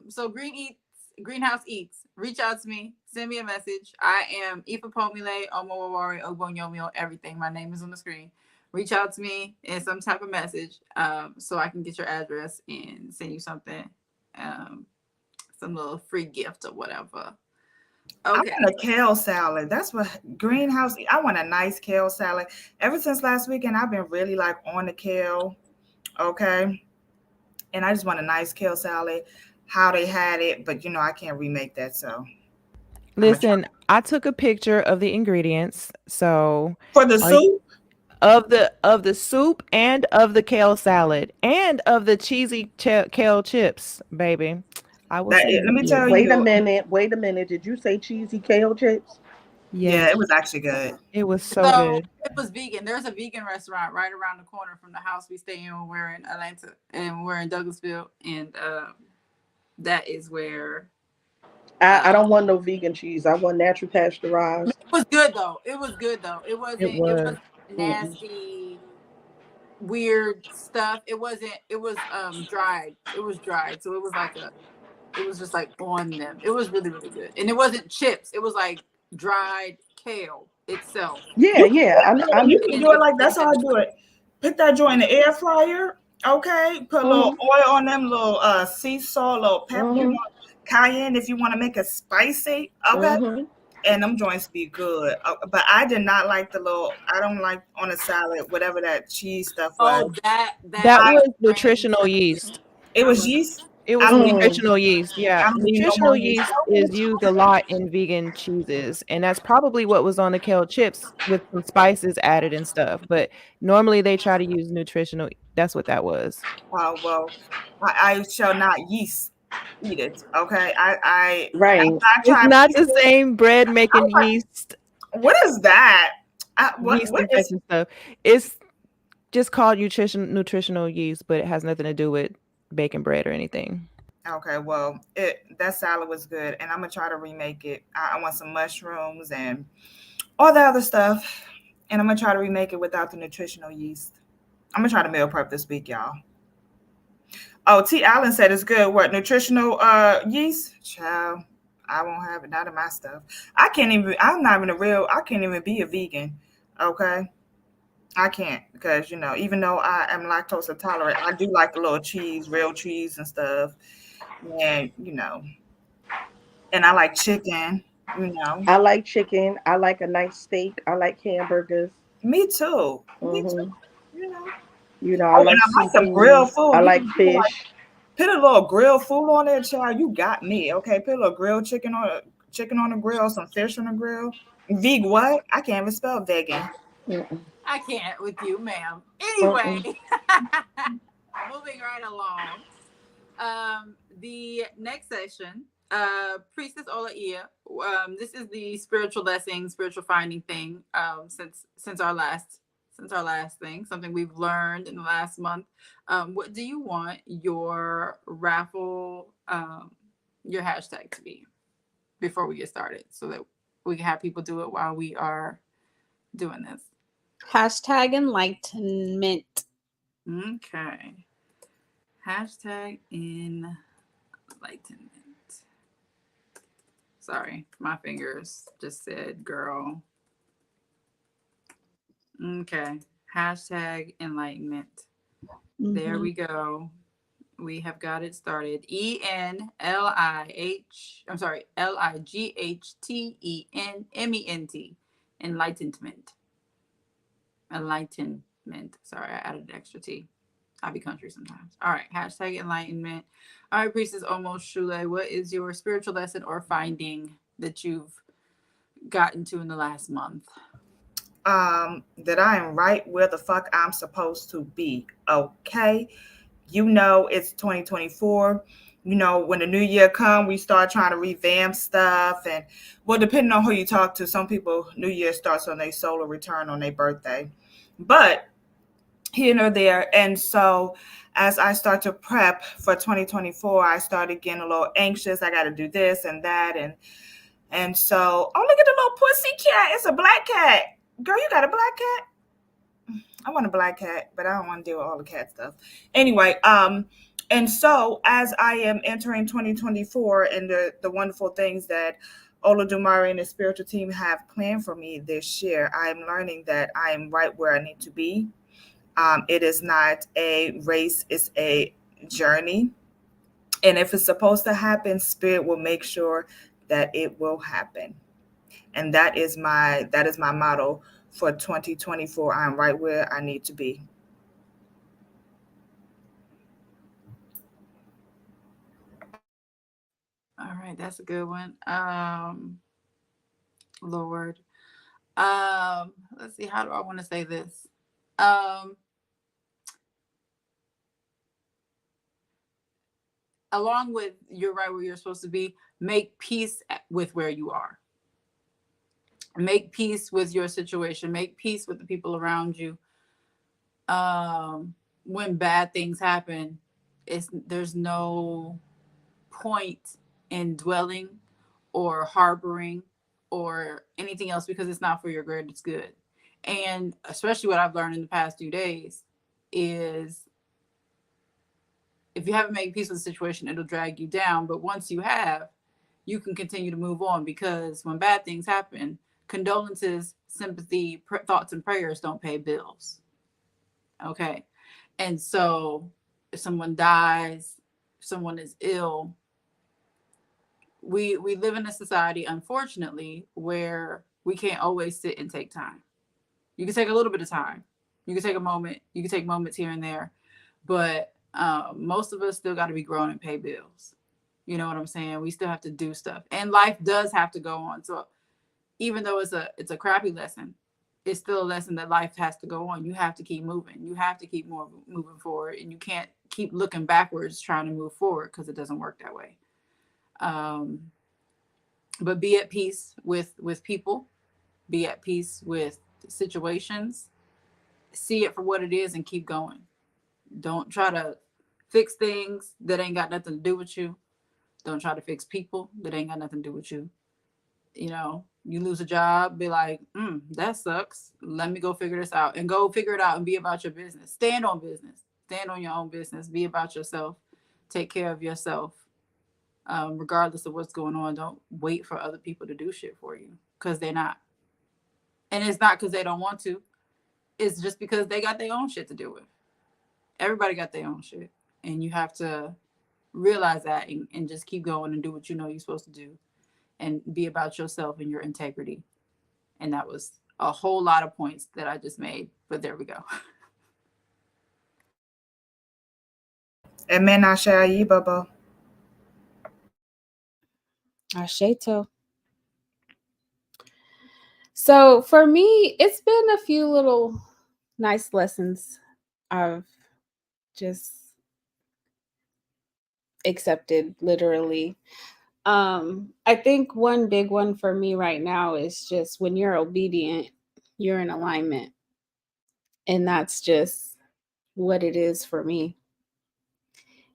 So Greenhouse Eats. Reach out to me. Send me a message. I am Ifa Pomile, Omo Wawari, Ogbonyomio, everything. My name is on the screen. Reach out to me in some type of message, so I can get your address and send you something, some little free gift or whatever. I Okay. want a kale salad. That's what greenhouse. I want a nice kale salad. Ever since last weekend, I've been really like on the kale. Okay. And I just want a nice kale salad. How they had it, but I can't remake that. So I'm gonna try Listen, I took a picture of the ingredients. So for the all you, soup. of the soup and of the kale salad and of the cheesy kale chips, baby. I will say Let it me did. tell Wait a you, minute. Wait a minute. Did you say cheesy kale chips? yeah, it Yes, was actually good. it was so So good. it was vegan. There's a vegan restaurant right around the corner from the house we stay in when we're in Atlanta and we're in Douglasville, and that is where. I Uh, don't want no vegan cheese. I want natural it pasteurized. was good though. It was good though. It It wasn't. It was. wasn't Mm-mm. nasty, weird stuff. It wasn't. It was dried. It was dried. So it was like a. It was just like on them. It was really really good, and it wasn't chips. It was like dried kale itself. Yeah, yeah. You And can then do it they like they that's how had I the do it. Put that joint in the air fryer. Okay, put a little Mm-hmm. oil on them, little sea salt, little pepper, Mm-hmm. cayenne if you want to make it spicy. Okay, Mm-hmm. and them joints be good. But I did not like the little. I don't like on a salad whatever that cheese stuff was. oh that That I was grain nutritional dressing. yeast. it I was wasn't. yeast. It I was don't need. Mm. nutritional yeast. Yeah. I don't need no more Nutritional yeast. yeast is used a lot in vegan cheeses. And that's probably what was on the kale chips with some spices added and stuff. But normally they try to use nutritional. That's what that was. Well, I shall not yeast eat it. Okay, Right. I It's tried. not the same bread making yeast, What is that? yeast What is? infection stuff. It's just called nutritional yeast, but it has nothing to do with baking bread or anything. Okay, well, it that salad was good, and I'm gonna try to remake it. I want some mushrooms and all the other stuff, and I'm gonna try to remake it without the nutritional yeast. I'm gonna try to meal prep this week, y'all. Oh, T. Allen said it's good. What nutritional yeast? Child, I won't have it. Not in my stuff. I can't even. I'm not even a real. I can't even be a vegan. Okay, I can't because even though I am lactose intolerant, I do like a little cheese, real cheese and stuff, and and I like chicken. You know, I like chicken. I like a nice steak. I like hamburgers. me too. Me too. Hmm. You know. I Oh, and like I like some seafood. grilled food. I You like can put fish. a little grilled food on there, child. You got me. Okay, put a little grilled chicken on the grill, some fish on the grill. Veg what? I can't even spell vegan. Mm-mm. I can't with you, ma'am. Anyway, Mm-mm. moving right along. The next session, Priestess Olaia. This is the spiritual blessing, spiritual finding thing. Since our last thing, something we've learned in the last month. What do you want your raffle, your hashtag to be before we get started, so that we can have people do it while we are doing this? Hashtag enlightenment. Okay. Hashtag enlightenment. Sorry, my fingers just said girl. Okay. Hashtag enlightenment. There Mm-hmm. we go. We have got it started. ENLIH. I'm sorry. LIGHTENMENT. Enlightenment. Enlightenment. Sorry, I added an extra T. I'll be country sometimes. All right. Hashtag enlightenment. All right, Priestess Almost Shule. What is your spiritual lesson or finding that you've gotten to in the last month? That I am right where the fuck I'm supposed to be. Okay. It's 2024. When the new year come, we start trying to revamp stuff. And well, depending on who you talk to, some people, New Year starts on their solar return on their birthday. But here nor there. And so as I start to prep for 2024, I started getting a little anxious. I got to do this and that. And so, oh, look at the little pussy cat. It's a black cat. Girl, you got a black cat? I want a black cat, but I don't want to deal with all the cat stuff. Anyway, and so as I am entering 2024 and the wonderful things that Ola Dumari and the spiritual team have planned for me this year, I'm learning that I am right where I need to be. It is not a race, it's a journey. And if it's supposed to happen, Spirit will make sure that it will happen. And that is my motto for 2024. I'm right where I need to be. All right, that's a good one. Lord. Let's see, how do I want to say this? Um, Along with you're right where you're supposed to be, make peace with where you are. Make peace with your situation. Make peace with the people around you. When bad things happen, there's no point in dwelling or harboring or anything else because it's not for your greatest good. And especially what I've learned in the past few days is if you haven't made peace with the situation, it'll drag you down. But once you have, you can continue to move on because when bad things happen, condolences, sympathy, thoughts, and prayers don't pay bills. Okay. And so if someone dies, if someone is ill, we live in a society, unfortunately, where we can't always sit and take time. You can take a little bit of time. You can take a moment. You can take moments here and there, but most of us still got to be grown and pay bills. You know what I'm saying? We still have to do stuff, and life does have to go on. So even though it's a crappy lesson, it's still a lesson that life has to go on. You have to keep moving. You have to keep moving forward, and you can't keep looking backwards trying to move forward because it doesn't work that way. But be at peace with people. Be at peace with situations. See it for what it is and keep going. Don't try to fix things that ain't got nothing to do with you. Don't try to fix people that ain't got nothing to do with you. You know, you lose a job, be like, that sucks. Let me go figure this out and go figure it out and be about your business. Stand on business. Stand on your own business. Be about yourself. Take care of yourself. Regardless of what's going on, don't wait for other people to do shit for you because they're not. And it's not because they don't want to. It's just because they got their own shit to deal with. Everybody got their own shit. And you have to realize that and just keep going and do what you know you're supposed to do and be about yourself and your integrity. And that was a whole lot of points that I just made, but there we go. Amen. I share you, Bubba. Asheto. So for me, it's been a few little nice lessons I've just accepted literally. I think one big one for me right now is just when you're obedient, you're in alignment. And that's just what it is for me.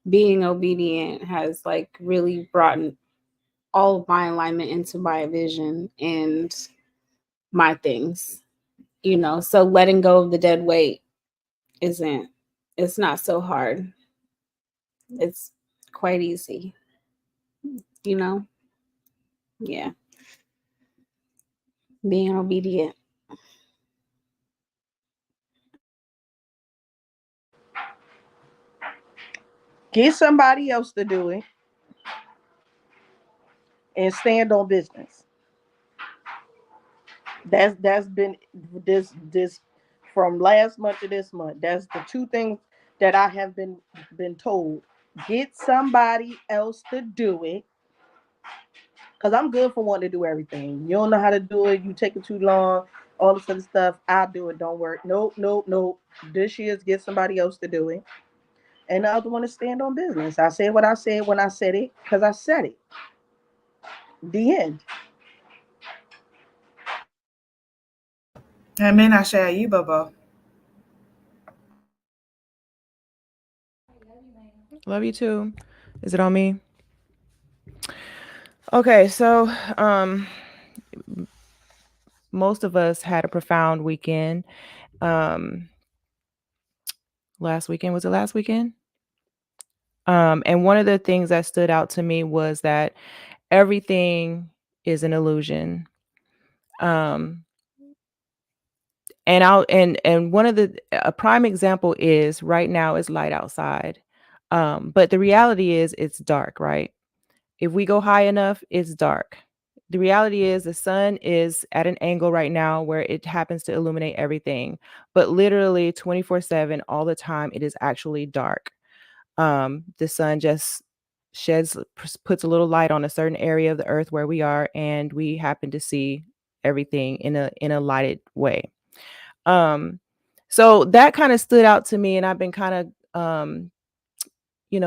Being obedient has like really brought all of my alignment into my vision and my things, you know. So letting go of the dead weight isn't, it's not so hard. It's quite easy, you know. Yeah, being obedient. Get somebody else to do it and stand on business. That's been this from last month to this month. That's the two things that I have been told. Get somebody else to do it. Cause I'm good for wanting to do everything. You don't know how to do it. You taking too long. All this other stuff. I'll do it. Don't work. Nope, nope, nope. This year's get somebody else to do it. And the other one is stand on business. I said what I said when I said it. Cause I said it. The end. Amen. I share you, Bubba. Love you too. Is it on me? Okay, so most of us had a profound weekend. Um, last weekend, was it last weekend? And one of the things that stood out to me was that everything is an illusion. Um, and one of the a prime example is right now is light outside. But the reality is it's dark, right? If we go high enough, it's dark. The reality is the sun is at an angle right now where it happens to illuminate everything, but literally 24/7 all the time it is actually dark. The sun just puts a little light on a certain area of the earth where we are, and we happen to see everything in a lighted way. Um, So that kind of stood out to me, and I've been kind of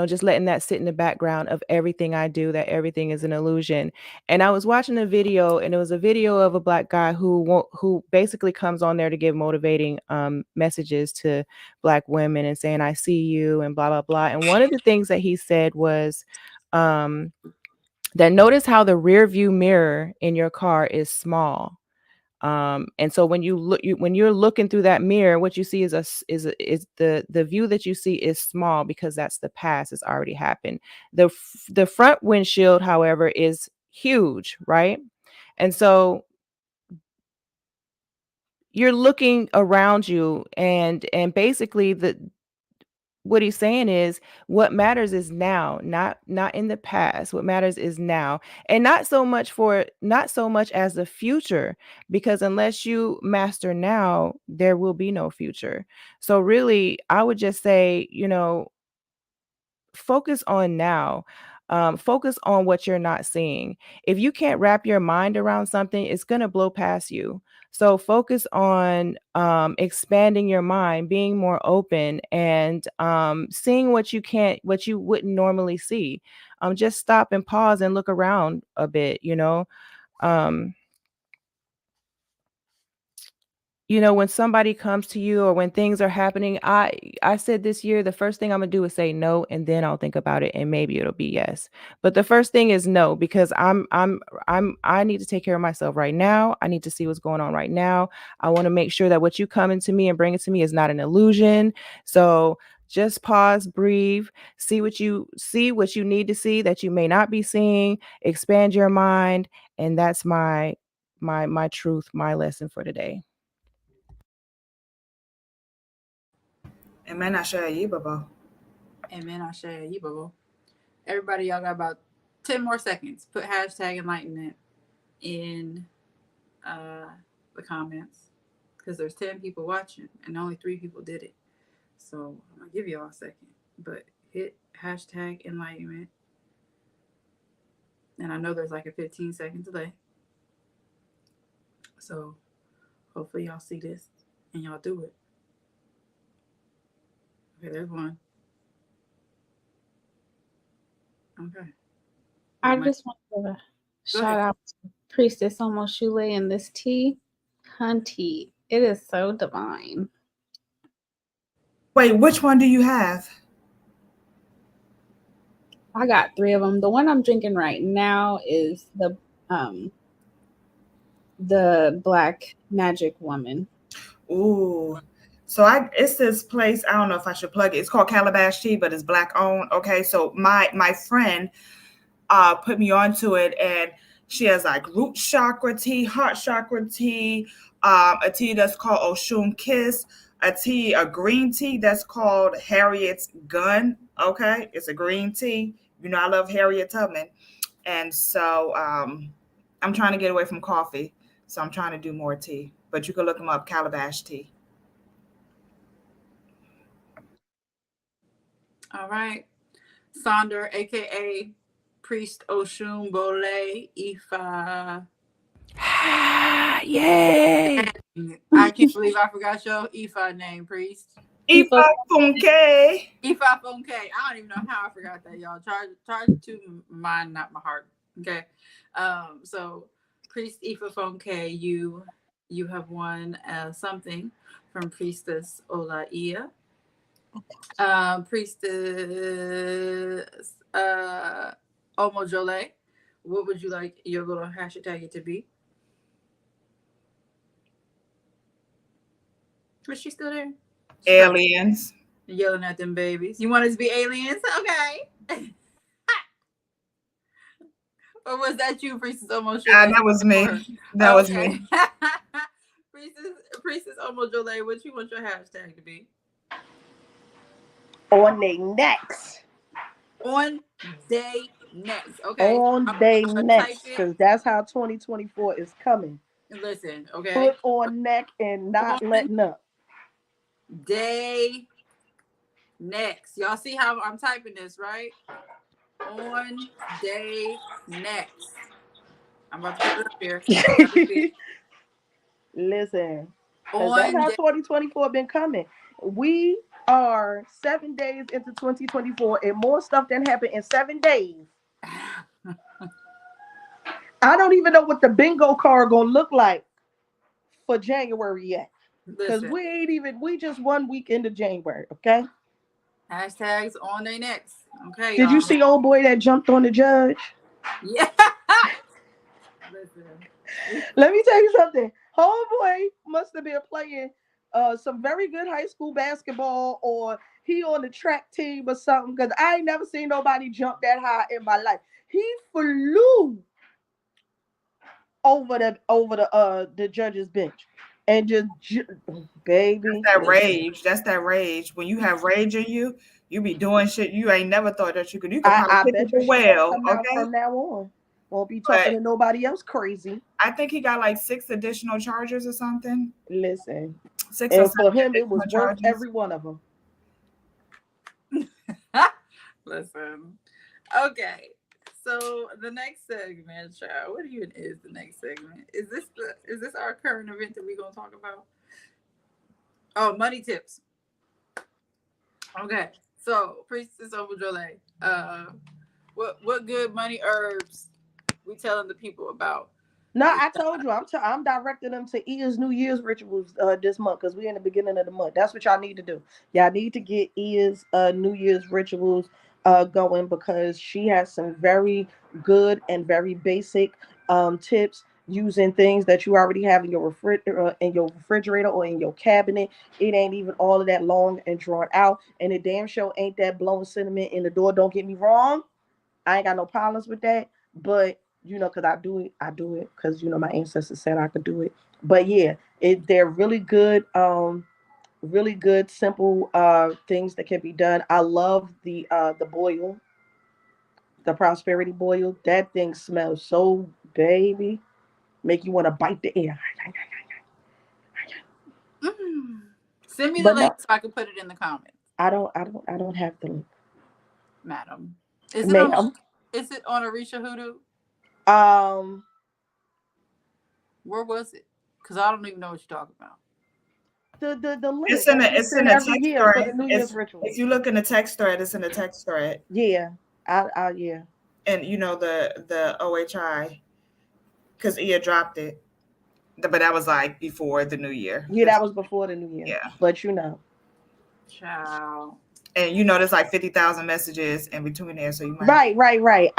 just letting that sit in the background of everything I do, that everything is an illusion. And I was watching a video, and it was a video of a Black guy who basically comes on there to give motivating messages to Black women and saying, I see you, and blah, blah, blah. And one of the things that he said was that notice how the rear view mirror in your car is small. And so when when you're looking through that mirror, what you see is the view that you see is small, because that's the past. It's already happened. The front windshield, however, is huge, right? And so you're looking around you, and basically what he's saying is what matters is now, not in the past. What matters is now, and not so much as the future, because unless you master now, there will be no future. So really, I would just say, focus on now. Focus on what you're not seeing. If you can't wrap your mind around something, it's going to blow past you. So focus on expanding your mind, being more open, and seeing what you wouldn't normally see. Just stop and pause and look around a bit. Um, when somebody comes to you, or when things are happening, I said this year, the first thing I'm gonna do is say no, and then I'll think about it, and maybe it'll be yes. But the first thing is no, because I need to take care of myself right now. I need to see what's going on right now. I want to make sure that what you come into me and bring it to me is not an illusion. So just pause, breathe, see what you need to see that you may not be seeing, expand your mind, and that's my truth, my lesson for today. Amen. I share you, Baba. Amen. I share you, bubble. Everybody, y'all got about 10 more seconds. Put hashtag enlightenment in the comments, because there's 10 people watching and only 3 people did it. So I'm gonna give y'all a second, but hit hashtag enlightenment. And I know there's like a 15-second delay. So hopefully y'all see this and y'all do it. Okay, there's one. Okay. I just want to shout out to Priestess Almost Shule and this tea. Hunty. It is so divine. Wait, which one do you have? I got 3 of them. The one I'm drinking right now is the Black Magic Woman. Ooh. So it's this place, I don't know if I should plug it. It's called Calabash Tea, but it's Black owned. Okay. So my friend put me onto it, and she has like root chakra tea, heart chakra tea, a tea that's called Oshun Kiss, a green tea that's called Harriet's Gun. Okay. It's a green tea. I love Harriet Tubman. And so I'm trying to get away from coffee. So I'm trying to do more tea. But you can look them up, Calabash Tea. All right. Sonder, aka Priest Oshun Bole Ifa. Yay! I can't believe I forgot your Ifa name, Priest. Ifa Funke. Ifa Funke. I don't even know how I forgot that, y'all. Charge to mind, not my heart. Okay. So Priest Ifa Funke, you have won something from Priestess Olaia. Priestess Omojole, what would you like your little hashtag to be? Is she still there? Aliens. Yelling at them babies. You want it to be aliens? Okay. Or was that you, Priestess Omojole? That was me. That was me. Priestess Omojole, what you want your hashtag to be? On their necks. On day next. Okay. On their necks. Because that's how 2024 is coming. Listen, okay. Put on neck and not letting up. Day next. Y'all see how I'm typing this, right? On day next. I'm about to put it up here. Listen, Because that's On how day 2024 been coming. We are 7 days into 2024, and more stuff than happened in 7 days. I don't even know what the bingo card gonna look like for January yet. Cause listen, we just 1 week into January, okay? hashtags on their necks. Okay, Did you y'all. see old boy that jumped on the judge? Yeah. Listen. Let me tell you something. Homeboy must have been playing some very good high school basketball, or he on the track team or something. Cause I ain't never seen nobody jump that high in my life. He flew over the judge's bench and baby, That listen. rage. That's that rage. When you have rage in you, you be doing shit you ain't never thought that you could. You could I, probably I pick up bet you a she gonna well, come out okay? from now on. Won't be talking But to nobody else crazy. I think he got like 6 additional charges or something. Listen. Six or And seven for him, it was additional worth charges. every one of them. Listen. Okay. So the next segment, child. What even is the next segment? Is this our current event that we're gonna talk about? Oh, money tips. Okay. So Priestess Overdrole, what good money herbs we telling the people about? No, This I told you, I'm directing them to Ia's New Year's rituals this month because we're in the beginning of the month. That's what y'all need to do. Y'all need to get Ia's New Year's rituals going because she has some very good and very basic tips using things that you already have in your refrigerator or in your cabinet. It ain't even all of that long and drawn out, and it damn sure ain't that blowing cinnamon in the door. Don't get me wrong. I ain't got no problems with that, but because I do it because my ancestors said I could do it. But yeah, they're really good, simple things that can be done. I love the boil, the prosperity boil. That thing smells so baby, make you want to bite the air. mm. Send me the But link no, so I can put it in the comments, I don't have the link, madam. Is it on? ma'am. Is it on Orisa Hoodoo? Um, Where was it? Because I don't even know what you're talking about. the It's link in that a we it's in send a every text year for the thread. New Year's It's ritual. if you look in the text thread, it's in the text thread. Yeah, yeah. And the OHI, because Ia dropped it. But that was like before the new year. Yeah, that was before the New Year. Yeah. But Ciao. And there's like 50,000 messages in between there, so you might have to. right.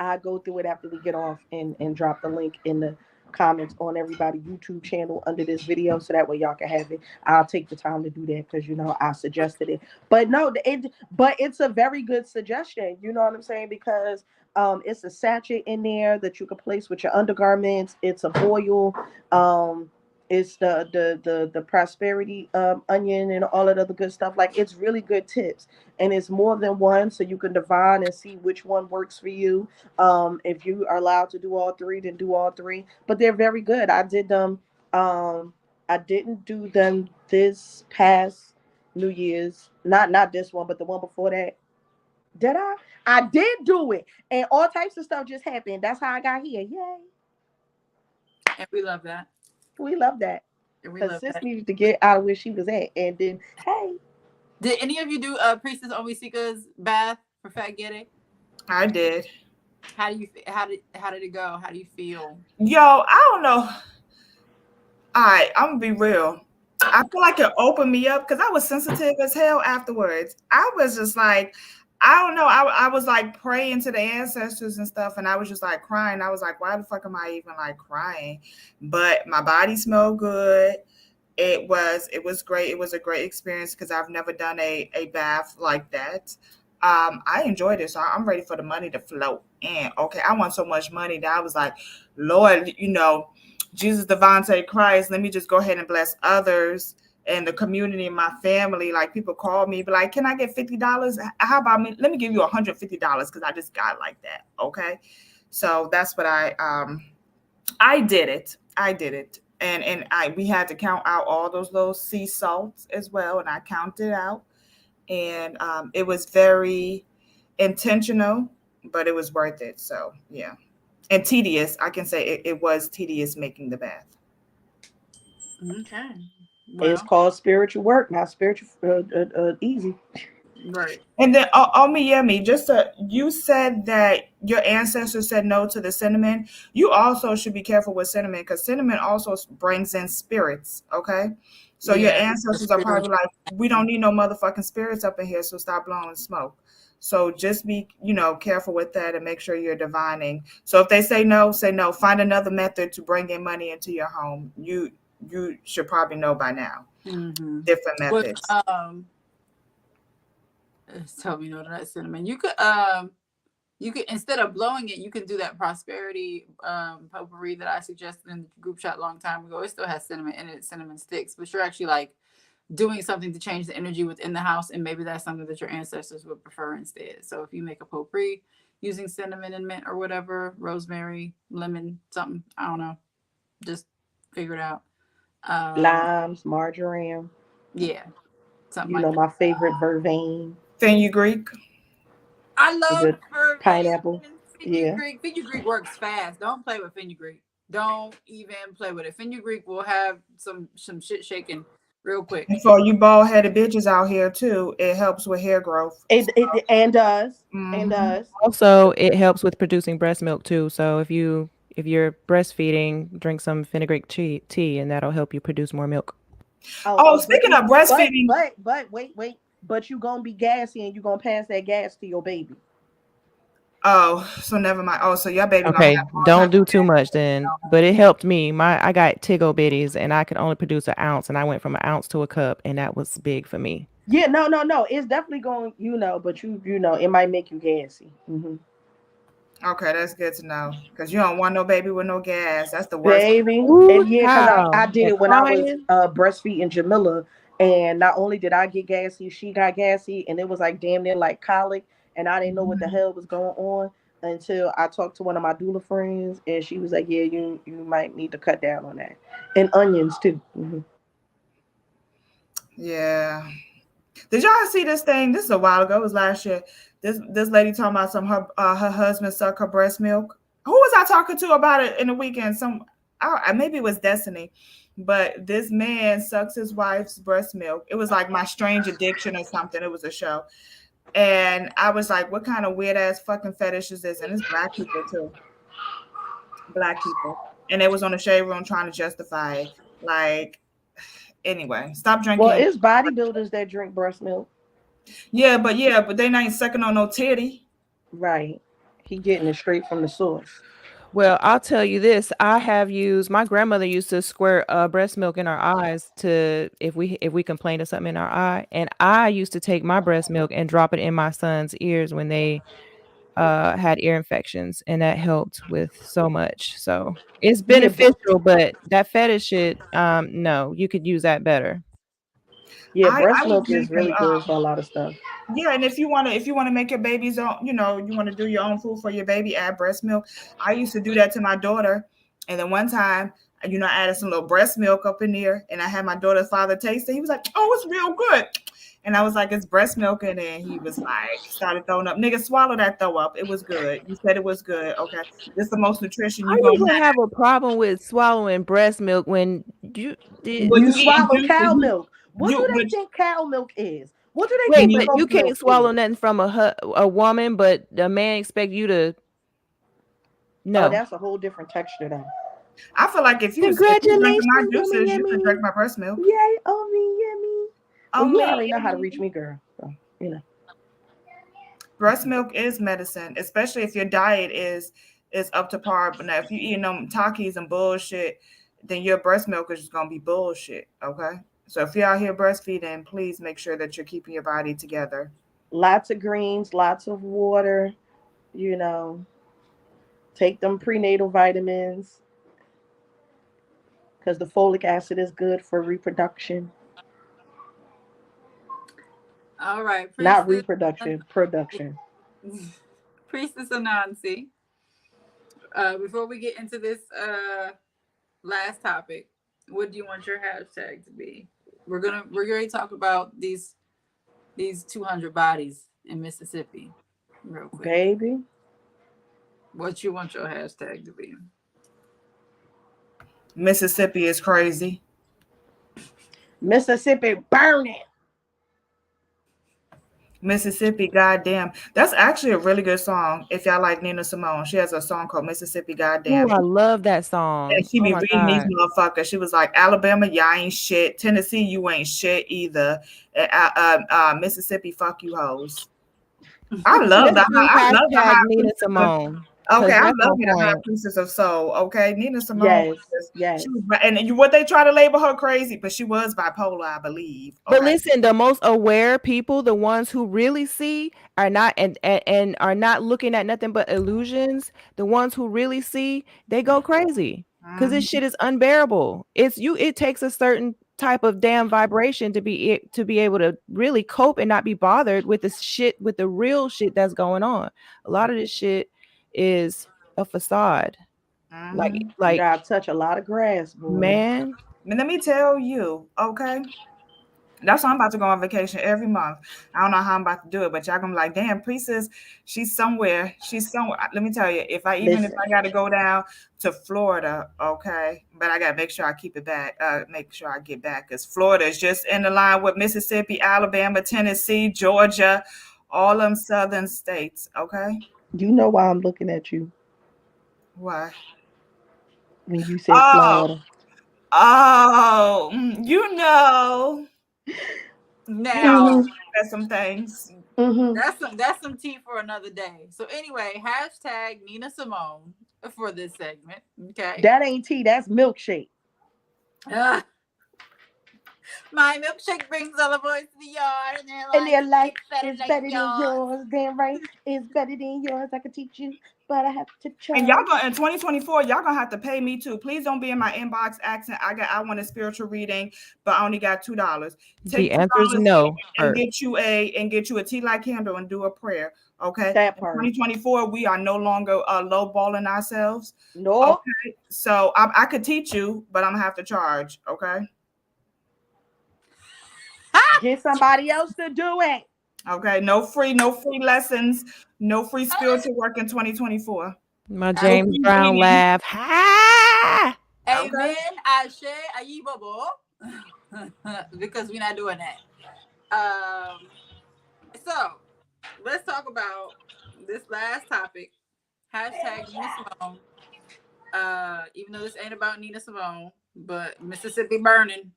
I go through it after we get off and drop the link in the comments on everybody YouTube channel under this video so that way y'all can have it. I'll take the time to do that because I suggested it. But no, it's a very good suggestion. You know what I'm saying? Because it's a sachet in there that you can place with your undergarments. It's a boil. It's the prosperity onion and all of the other good stuff. Like it's really good tips, and it's more than one, so you can divine and see which one works for you. If you are allowed to do all three, then do all three. But they're very good. I did them. I didn't do them this past New Year's. Not this one, but the one before that. Did I? I did do it, and all types of stuff just happened. That's how I got here. Yay! And we love that. We love that And we because love sis that. needed to get out of where she was at, and then hey, Did any of you do Priestess Omisika's bath for Fat Getty? I did. How do you how did it go? How do you feel? Yo, I don't know. All right, I'm gonna be real. I feel like it opened me up because I was sensitive as hell afterwards. I was just like, I don't know. I was like praying to the ancestors and stuff, and I was just like crying. I was like, why the fuck am I even like crying? But my body smelled good. It was great. It was a great experience because I've never done a bath like that. I enjoyed it, so I'm ready for the money to flow in. Okay, I want so much money that I was like, Lord, Jesus Devontae Christ, let me just go ahead and bless others and the community and my family. Like people call me, be like, can I get $50? How about me? Let me give you $150 because I just got like that. Okay. So that's what I did it. I did it. And we had to count out all those little sea salts as well. And I counted out. And it was very intentional, but it was worth it. So yeah. And tedious. I can say it was tedious making the bath. Okay. It's Well, called spiritual work, not spiritual easy. right. And then, Yemi, you said that your ancestors said no to the cinnamon. You also should be careful with cinnamon because cinnamon also brings in spirits. Okay, so your Yeah. The ancestors are probably spiritual. like, we don't need no motherfucking spirits up in here, so stop blowing smoke. So just be, careful with that and make sure you're divining. So if they say no, say no. Find another method to bring in money into your home. You should probably know by now. Mm-hmm. Different What methods. tell me no to that cinnamon. You could, instead of blowing it, you can do that prosperity potpourri that I suggested in the group chat a long time ago. It still has cinnamon in it, cinnamon sticks, but you're actually like doing something to change the energy within the house, and maybe that's something that your ancestors would prefer instead. So if you make a potpourri using cinnamon and mint or whatever, rosemary, lemon, something, I don't know, just figure it out. Um, Limes, marjoram. yeah, something You like know that. my favorite vervain, Fenugreek. I the love good vervain pineapple. and Yeah. fenugreek. Fenugreek works fast. Don't play with fenugreek. Don't even play with it. Fenugreek will have some shit shaking real quick. And for you bald headed bitches out here too, it helps with hair growth. It and does and Hmm. does. Also, it helps with producing breast milk too. So if you're breastfeeding, drink some fenugreek tea, and that'll help you produce more milk. Oh, But speaking of breastfeeding, wait. But you gonna be gassy and you gonna pass that gas to your baby. oh, so never mind. Oh, so your baby gonna Okay, have all don't type do of too much gas. then. But it helped me. I got tiggle bitties, and I could only produce an ounce, and I went from an ounce to a cup, and that was big for me. Yeah, no. It's definitely going, but it might make you gassy. Okay, that's good to know because you don't want no baby with no gas. That's the worst. Baby. Ooh, And yeah, because I child, did and it when I was crying. breastfeeding Jamila. And not only did I get gassy, she got gassy. And it was like damn near like colic. And I didn't know what the hell was going on until I talked to one of my doula friends. And she was like, yeah, you might need to cut down on that. And onions too. Yeah. Did y'all see this thing? This is a while ago. It was last year. This lady talking about her husband suck her breast milk. Who was I talking to about it in the weekend? Maybe it was Destiny, but this man sucks his wife's breast milk. It was like My Strange Addiction or something. It was a show, and I was like, "What kind of weird ass fucking fetish is this?" And it's black people too, black people, and they was on the shade room trying to justify it. Like, anyway, stop Well, drinking. it's bodybuilders that drink breast milk. Yeah, but they ain't sucking on no titty. Right. He getting it straight from the source. Well, I'll tell you this. I have used my grandmother used to squirt breast milk in our eyes to if we complained of something in our eye, and I used to take my breast milk and drop it in my son's ears when they had ear infections, and that helped with so much. So it's Yeah, beneficial, but that fetish shit, no, you could use that better. I breast was milk is making really good for a lot of stuff. yeah, and if you wanna make your baby's own, you wanna do your own food for your baby, add breast milk. I used to do that to my daughter, and then one time, I added some little breast milk up in there, and I had my daughter's father taste it. He was like, "Oh, it's real good," and I was like, "It's breast milk," and then he was like, started throwing up. Nigga, swallow that throw up. It was good. You said it was good. Okay, this is the most nutrition How you you gonna gonna have. have a problem with swallowing breast milk when you did? But You you eating swallow juice, cow milk. What do but they think cow milk is? What do they Wait, think you but you goat can't milk swallow is? nothing from a woman, but the man expect you to Oh, no. that's a whole different texture then. I feel like if you drinking my Congratulations, yummy, juices, you can drink yummy. my breast milk. Yay, oh me, yummy. Well, you Only already know how to reach me, girl. So, breast milk is medicine, especially if your diet is up to par. But now, if you eating them Takis and bullshit, then your breast milk is just gonna be bullshit. Okay, so if you're out here breastfeeding, please make sure that you're keeping your body together. lots of greens, lots of water. You know, take them prenatal vitamins because the folic acid is good for reproduction, All right, not Priestess. reproduction, production. Priestess Anansi. Before we get into this last topic, what do you want your hashtag to be? We're going to talk about these 200 bodies in Mississippi real quick. Baby, What you want your hashtag to be? Mississippi is crazy. Mississippi burning. Mississippi, goddamn. That's actually a really good song. If y'all like Nina Simone, she has a song called Mississippi, Ooh, goddamn. I love that And song. she Oh be my reading these God. motherfuckers. She was like, Alabama, y'all ain't shit. Tennessee, you ain't shit either. Mississippi, fuck you hoes. I love Let's the do high hashtag Nina priestess of, Simone okay, because I that's love on me the high point. priestess of soul. Okay, Nina Simone. Yes, She yes. was, what they try to label her crazy, but she was bipolar, I believe. But Okay. listen, the most aware people, the ones who really see, are not and are not looking at nothing but illusions. The ones who really see, they go crazy because this Mhm. shit is unbearable. It's you. It takes a certain type of damn vibration to be able to really cope and not be bothered with the shit, with the real shit that's going on. A lot of this shit is a facade. Like Mhm. You like gotta touch a lot of grass, boy. man, Let me tell you, okay. That's why I'm about to go on vacation every month. I don't know how I'm about to do it, but y'all gonna be like, damn, Priestess, she's somewhere. She's somewhere. Let me tell you, if Listen, I gotta go down to Florida, okay, but I gotta make sure I keep it back, make sure I get back, because Florida is just in the line with Mississippi, Alabama, Tennessee, Georgia, all them southern states, okay? you know why I'm looking at you Why? when you said Oh, Florida. you know, Now, Mm-hmm. there's some things. Mm-hmm. that's some tea for another day. So anyway, hashtag Nina Simone for this segment. Okay. That ain't tea, that's milkshake. Ah, my milkshake brings all the boys to the yard, and their And life their life is better is like better than yours. yours. Damn right. It's better than yours. I can teach you, but I have to And y'all charge. go in 2024, y'all gonna have to pay me too. Please don't be in my inbox asking. I want a spiritual reading, but I only got $2. the Take two answer is dollars no and first. get you a tea light candle and do a prayer. Okay. That In part. 2024, we are no longer lowballing ourselves. Nope. Okay. So I could teach you, but I'm gonna have to charge. Okay. Get somebody else to do it. Okay. No free lessons, no free spiritual work in 2024. My No James free Brown reading. laugh. Ha! Okay. Amen. Ashe, Ayibobo. Because we're not doing that. So let's talk about this last topic. Hashtag Nina Simone. Even though this ain't about Nina Simone, but Mississippi burning.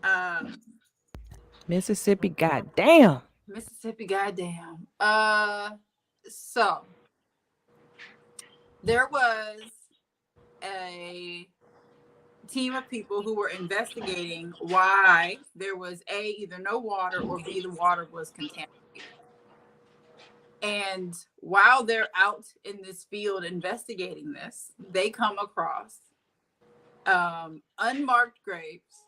Um, Mississippi, goddamn. Mississippi, goddamn. So there was a team of people who were investigating why there was A, either no water, or B, the water was contaminated. And while they're out in this field investigating this, they come across unmarked graves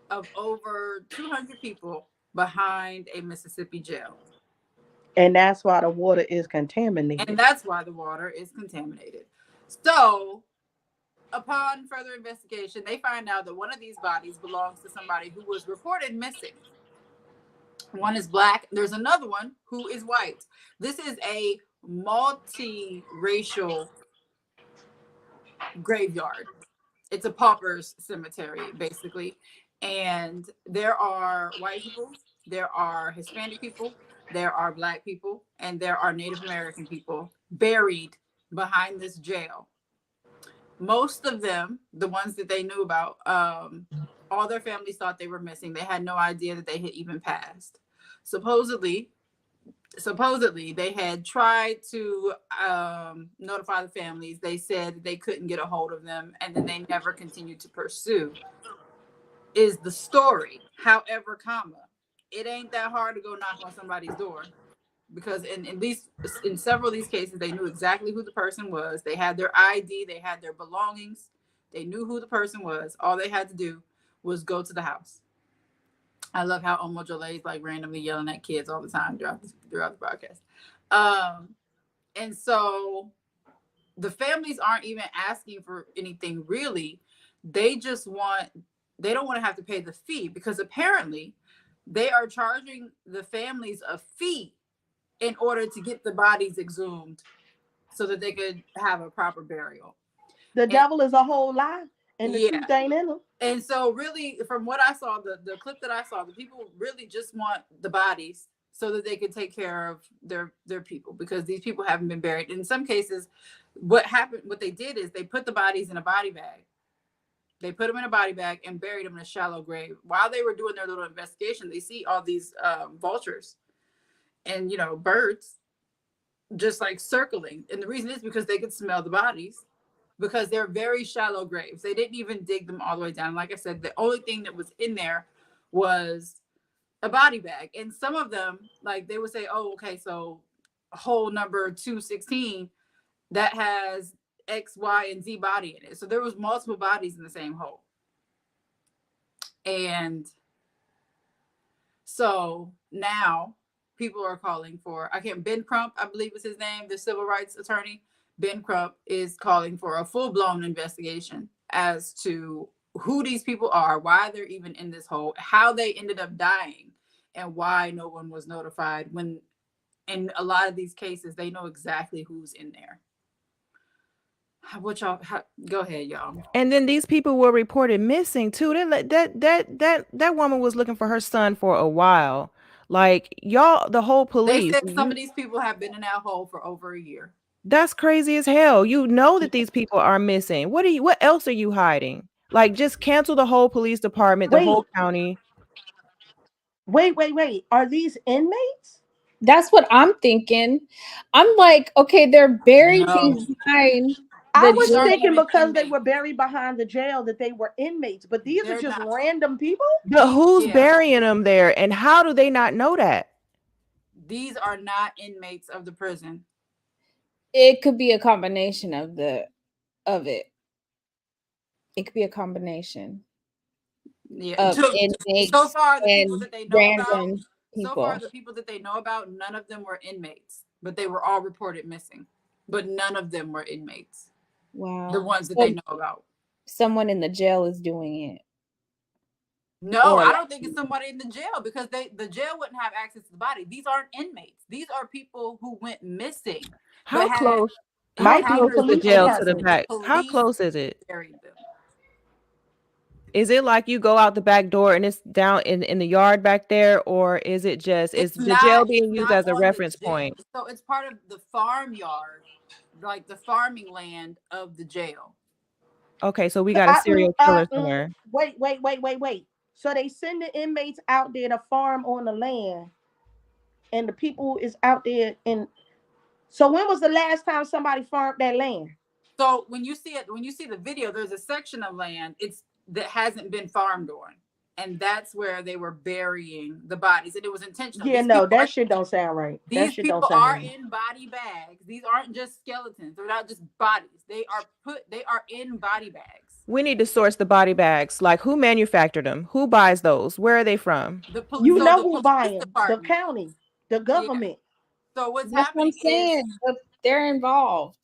of over 200 people behind a Mississippi jail. And that's why the water is contaminated. And that's why the water is contaminated. So, upon further investigation, they find out that one of these bodies belongs to somebody who was reported missing. One is black. There's another one who is white. This is a multi-racial graveyard. It's a pauper's cemetery, basically. And there are white people, there are Hispanic people, there are black people, and there are Native American people buried behind this jail. Most of them, the ones that they knew about, all their families thought they were missing. They had no idea that they had even passed. Supposedly, they had tried to notify the families. They said they couldn't get a hold of them, and then they never continued to pursue, is the story. However, it ain't that hard to go knock on somebody's door, because in several of these cases, they knew exactly who the person was. They had their ID, they had their belongings, they knew who the person was. All they had to do was go to the house. I love how Omo Jole is like randomly yelling at kids all the time throughout the broadcast. Um, and so the families aren't even asking for anything really. They just they don't want to have to pay the fee, because apparently they are charging the families a fee in order to get the bodies exhumed so that they could have a proper burial. The And devil is a whole lie. and the Yeah. truth ain't in them. And so really from what I saw, the clip that I saw, the people really just want the bodies so that they can take care of their people, because these people haven't been buried. In some cases, what they did is they put the bodies in a body bag. They put them in a body bag and buried them in a shallow grave. While they were doing their little investigation, they see all these vultures and birds just like circling. And the reason is because they could smell the bodies, because they're very shallow graves. They didn't even dig them all the way down. Like I said, the only thing that was in there was a body bag. And some of them, like they would say, oh, okay, so hole number 216, that has X, Y, and Z body in it. So there was multiple bodies in the same hole. And so now people are calling for, Ben Crump, I believe is his name, the civil rights attorney. Ben Crump is calling for a full-blown investigation as to who these people are, why they're even in this hole, how they ended up dying, and why no one was notified, when in a lot of these cases they know exactly who's in there. Go ahead, y'all. And then these people were reported missing too. That woman was looking for her son for a while. Like y'all, the whole They police. said some of these people have been in that hole for over a year. That's crazy as hell. You know that these people are missing. What else are you hiding? Like just cancel the whole police department, the Wait, whole county. wait. Are these inmates? That's what I'm thinking. I'm like, okay, they're buried No, behind I the was these aren't jail. thinking even because they inmates. were buried behind the jail that they were inmates, but these are They're just not. random people. But who's Yeah, burying them there? And how do they not know that? these are not inmates of the prison. It could be a combination of it. It could be a combination Yeah. of So inmates far, the people and that they know about, random so far people. the people that they know about, none of them were inmates, but they were all reported missing. But none of them were inmates. The Wow. ones that they So know about. someone in the jail is doing it. No, Or I like, don't think it's somebody in the jail, because the jail wouldn't have access to the body. These aren't inmates. These are people who went missing, but How had close? How Might be the close encounters is the with police jail to police, the and department. the back? How police close is it? buried them. Is it like you go out the back door and it's down in the yard back there, or is it just is the jail It's being used not as a on the reference jail. point? So it's part of the farmyard, like the farming land of the jail. Okay, so we got a serial killer somewhere. Wait. So they send the inmates out there to farm on the land, and the people is out there. And so when was the last time somebody farmed that land? So when you see it, when you see the video, there's a section of land that hasn't been farmed on, and that's where they were burying the bodies, and it was intentional. Yeah, no, that shit don't sound right. That These shit don't people sound are right. in body bags. These aren't just skeletons. They're not just bodies. They are in body bags. We need to source the body bags. Like who manufactured them? Who buys those? Where are they from? You So know the who police buying? The department. county, the Yeah. government. So what's that's what I'm happening is, saying. But they're involved.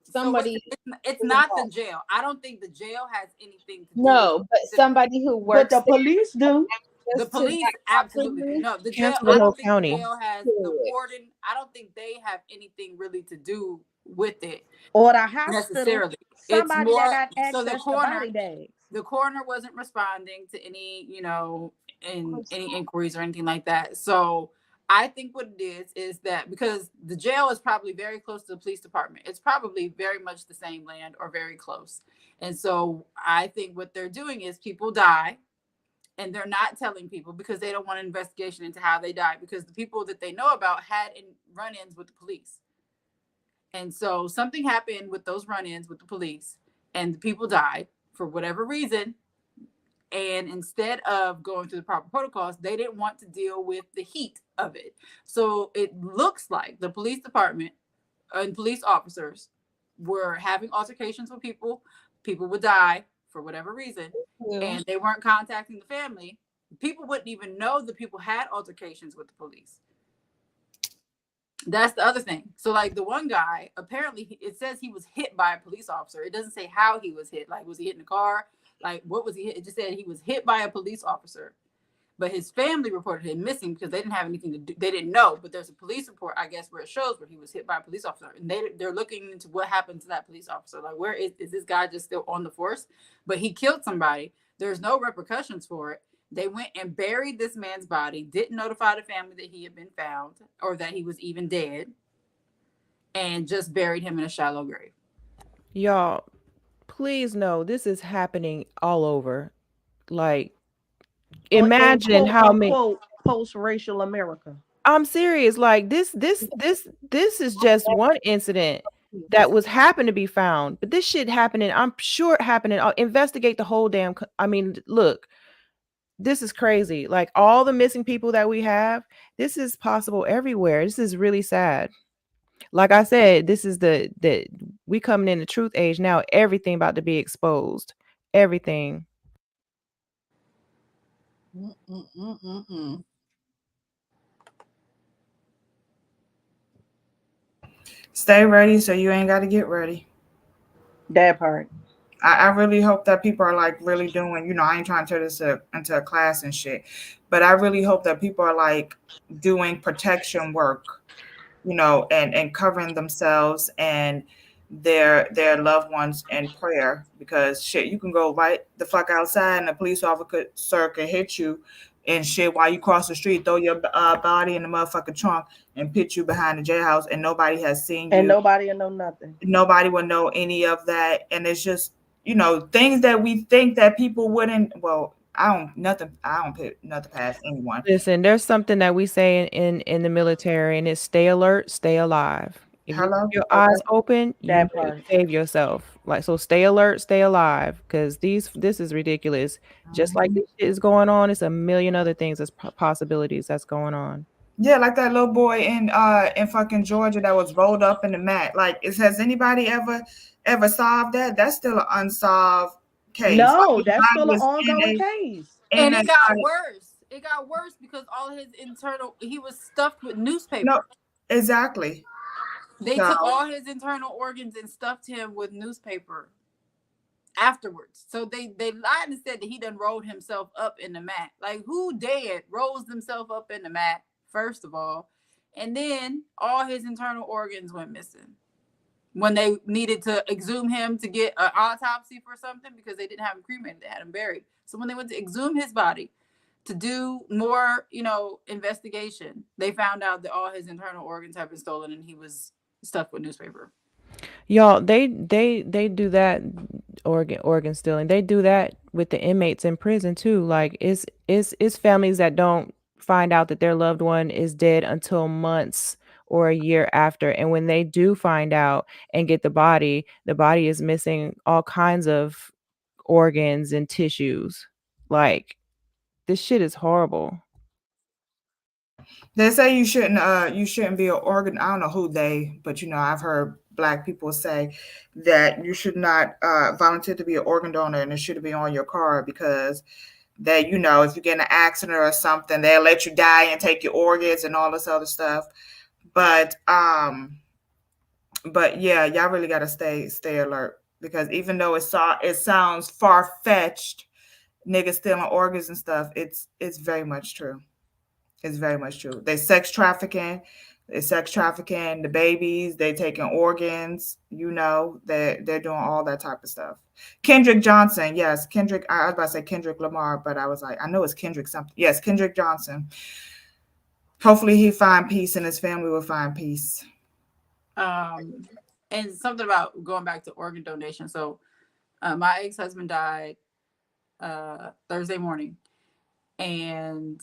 Somebody it's is not the involved. jail. I don't think the jail has anything to do No, but with somebody who But works the there police do. the just to police. that Absolutely do. properly. No, the jail. Cancel the I whole don't think the county. jail has the warden. I don't think they have anything really to do with it Or the hospital. necessarily. It's Somebody that more got so access to body bags. the coroner wasn't responding to any, in any inquiries or anything like that. So I think what it is that because the jail is probably very close to the police department, it's probably very much the same land or very close. And so I think what they're doing is people die and they're not telling people because they don't want an investigation into how they died, because the people that they know about had run-ins with the police. And so something happened with those run-ins with the police and the people died for whatever reason. And instead of going through the proper protocols, they didn't want to deal with the heat of it. So it looks like the police department and police officers were having altercations with people. People would die for whatever reason, and they weren't contacting the family. People wouldn't even know the people had altercations with the police. That's the other thing. So like the one guy, apparently it says he was hit by a police officer. It doesn't say how he was hit. Like, was he hit in the car? Like, what was he hit? It just said he was hit by a police officer. But his family reported him missing because they didn't have anything to do. They didn't know, but there's a police report, I guess, where it shows where he was hit by a police officer, and they're looking into what happened to that police officer. Like, where is this guy just still on the force? But he killed somebody. There's no repercussions for it. They went and buried this man's body. Didn't notify the family that he had been found or that he was even dead, and just buried him in a shallow grave. Y'all, please know this is happening all over. Like, In imagine quote how many. unquote post racial America. I'm serious. Like this is just one incident that was happened to be found, but this shit happening. I'm sure it happening. I'll investigate the whole damn. I mean, look, this is crazy. Like all the missing people that we have, this is possible everywhere. This is really sad. Like I said, this is the we coming in the truth age now. Everything about to be exposed. Everything. Mm-mm-mm-mm-mm. Stay ready so you ain't got to get ready. That part. I really hope that people are like really doing, I ain't trying to turn this into a class and shit, but I really hope that people are like doing protection work, and covering themselves and their loved ones in prayer, because shit, you can go right the fuck outside and a police officer could hit you and shit while you cross the street, throw your body in the motherfucking trunk and put you behind the jailhouse, and nobody has seen And you. nobody will know nothing. Nobody would know any of that, and it's just things that we think that people wouldn't. Well, I don't put nothing past anyone. Listen, there's something that we say in the military, and it's stay alert, stay alive. If you keep Hello. your eyes Okay. open, you That will part. save yourself. Like so, stay alert, stay alive, because this is ridiculous. Just like Mhm. this shit is going on, it's a million other things as possibilities that's going on. Yeah, like that little boy in fucking Georgia that was rolled up in the mat. Like, has anybody ever solved that? That's still an unsolved case. Like No, his that's body still an was ongoing case. in And a it got worse. It got worse because all his internal, he was stuffed with no, newspaper. exactly. They So took all his internal organs and stuffed him with newspaper afterwards. So they lied and said that he done rolled himself up in the mat. Like, who dead rolls themselves up in the mat, first of all? And then all his internal organs went missing when they needed to exhume him to get an autopsy for something because they didn't have him cremated, they had him buried. So when they went to exhume his body to do more, investigation, they found out that all his internal organs had been stolen and he was stuffed with newspaper. Y'all, they do that organ stealing. They do that with the inmates in prison too. Like it's families that don't find out that their loved one is dead until months or a year after. And when they do find out and get the body is missing all kinds of organs and tissues. Like this shit is horrible. they say you shouldn't be an organ. I don't know who they, but I've heard black people say that you should not volunteer to be an organ donor, and it should be on your card, because that if you get in an accident or something, they'll let you die and take your organs and all this other stuff. But yeah, y'all really gotta stay alert, because even though it sounds far fetched, niggas stealing organs and stuff, it's very much true. It's very much true. They sex trafficking the babies. They taking organs. They're doing all that type of stuff. Kendrick Johnson, yes, Kendrick. I was about to say Kendrick Lamar, but I was like, I know it's Kendrick something. Yes, Kendrick Johnson. Hopefully, he find peace and his family will find peace. And something about going back to organ donation. So my ex-husband died Thursday morning, and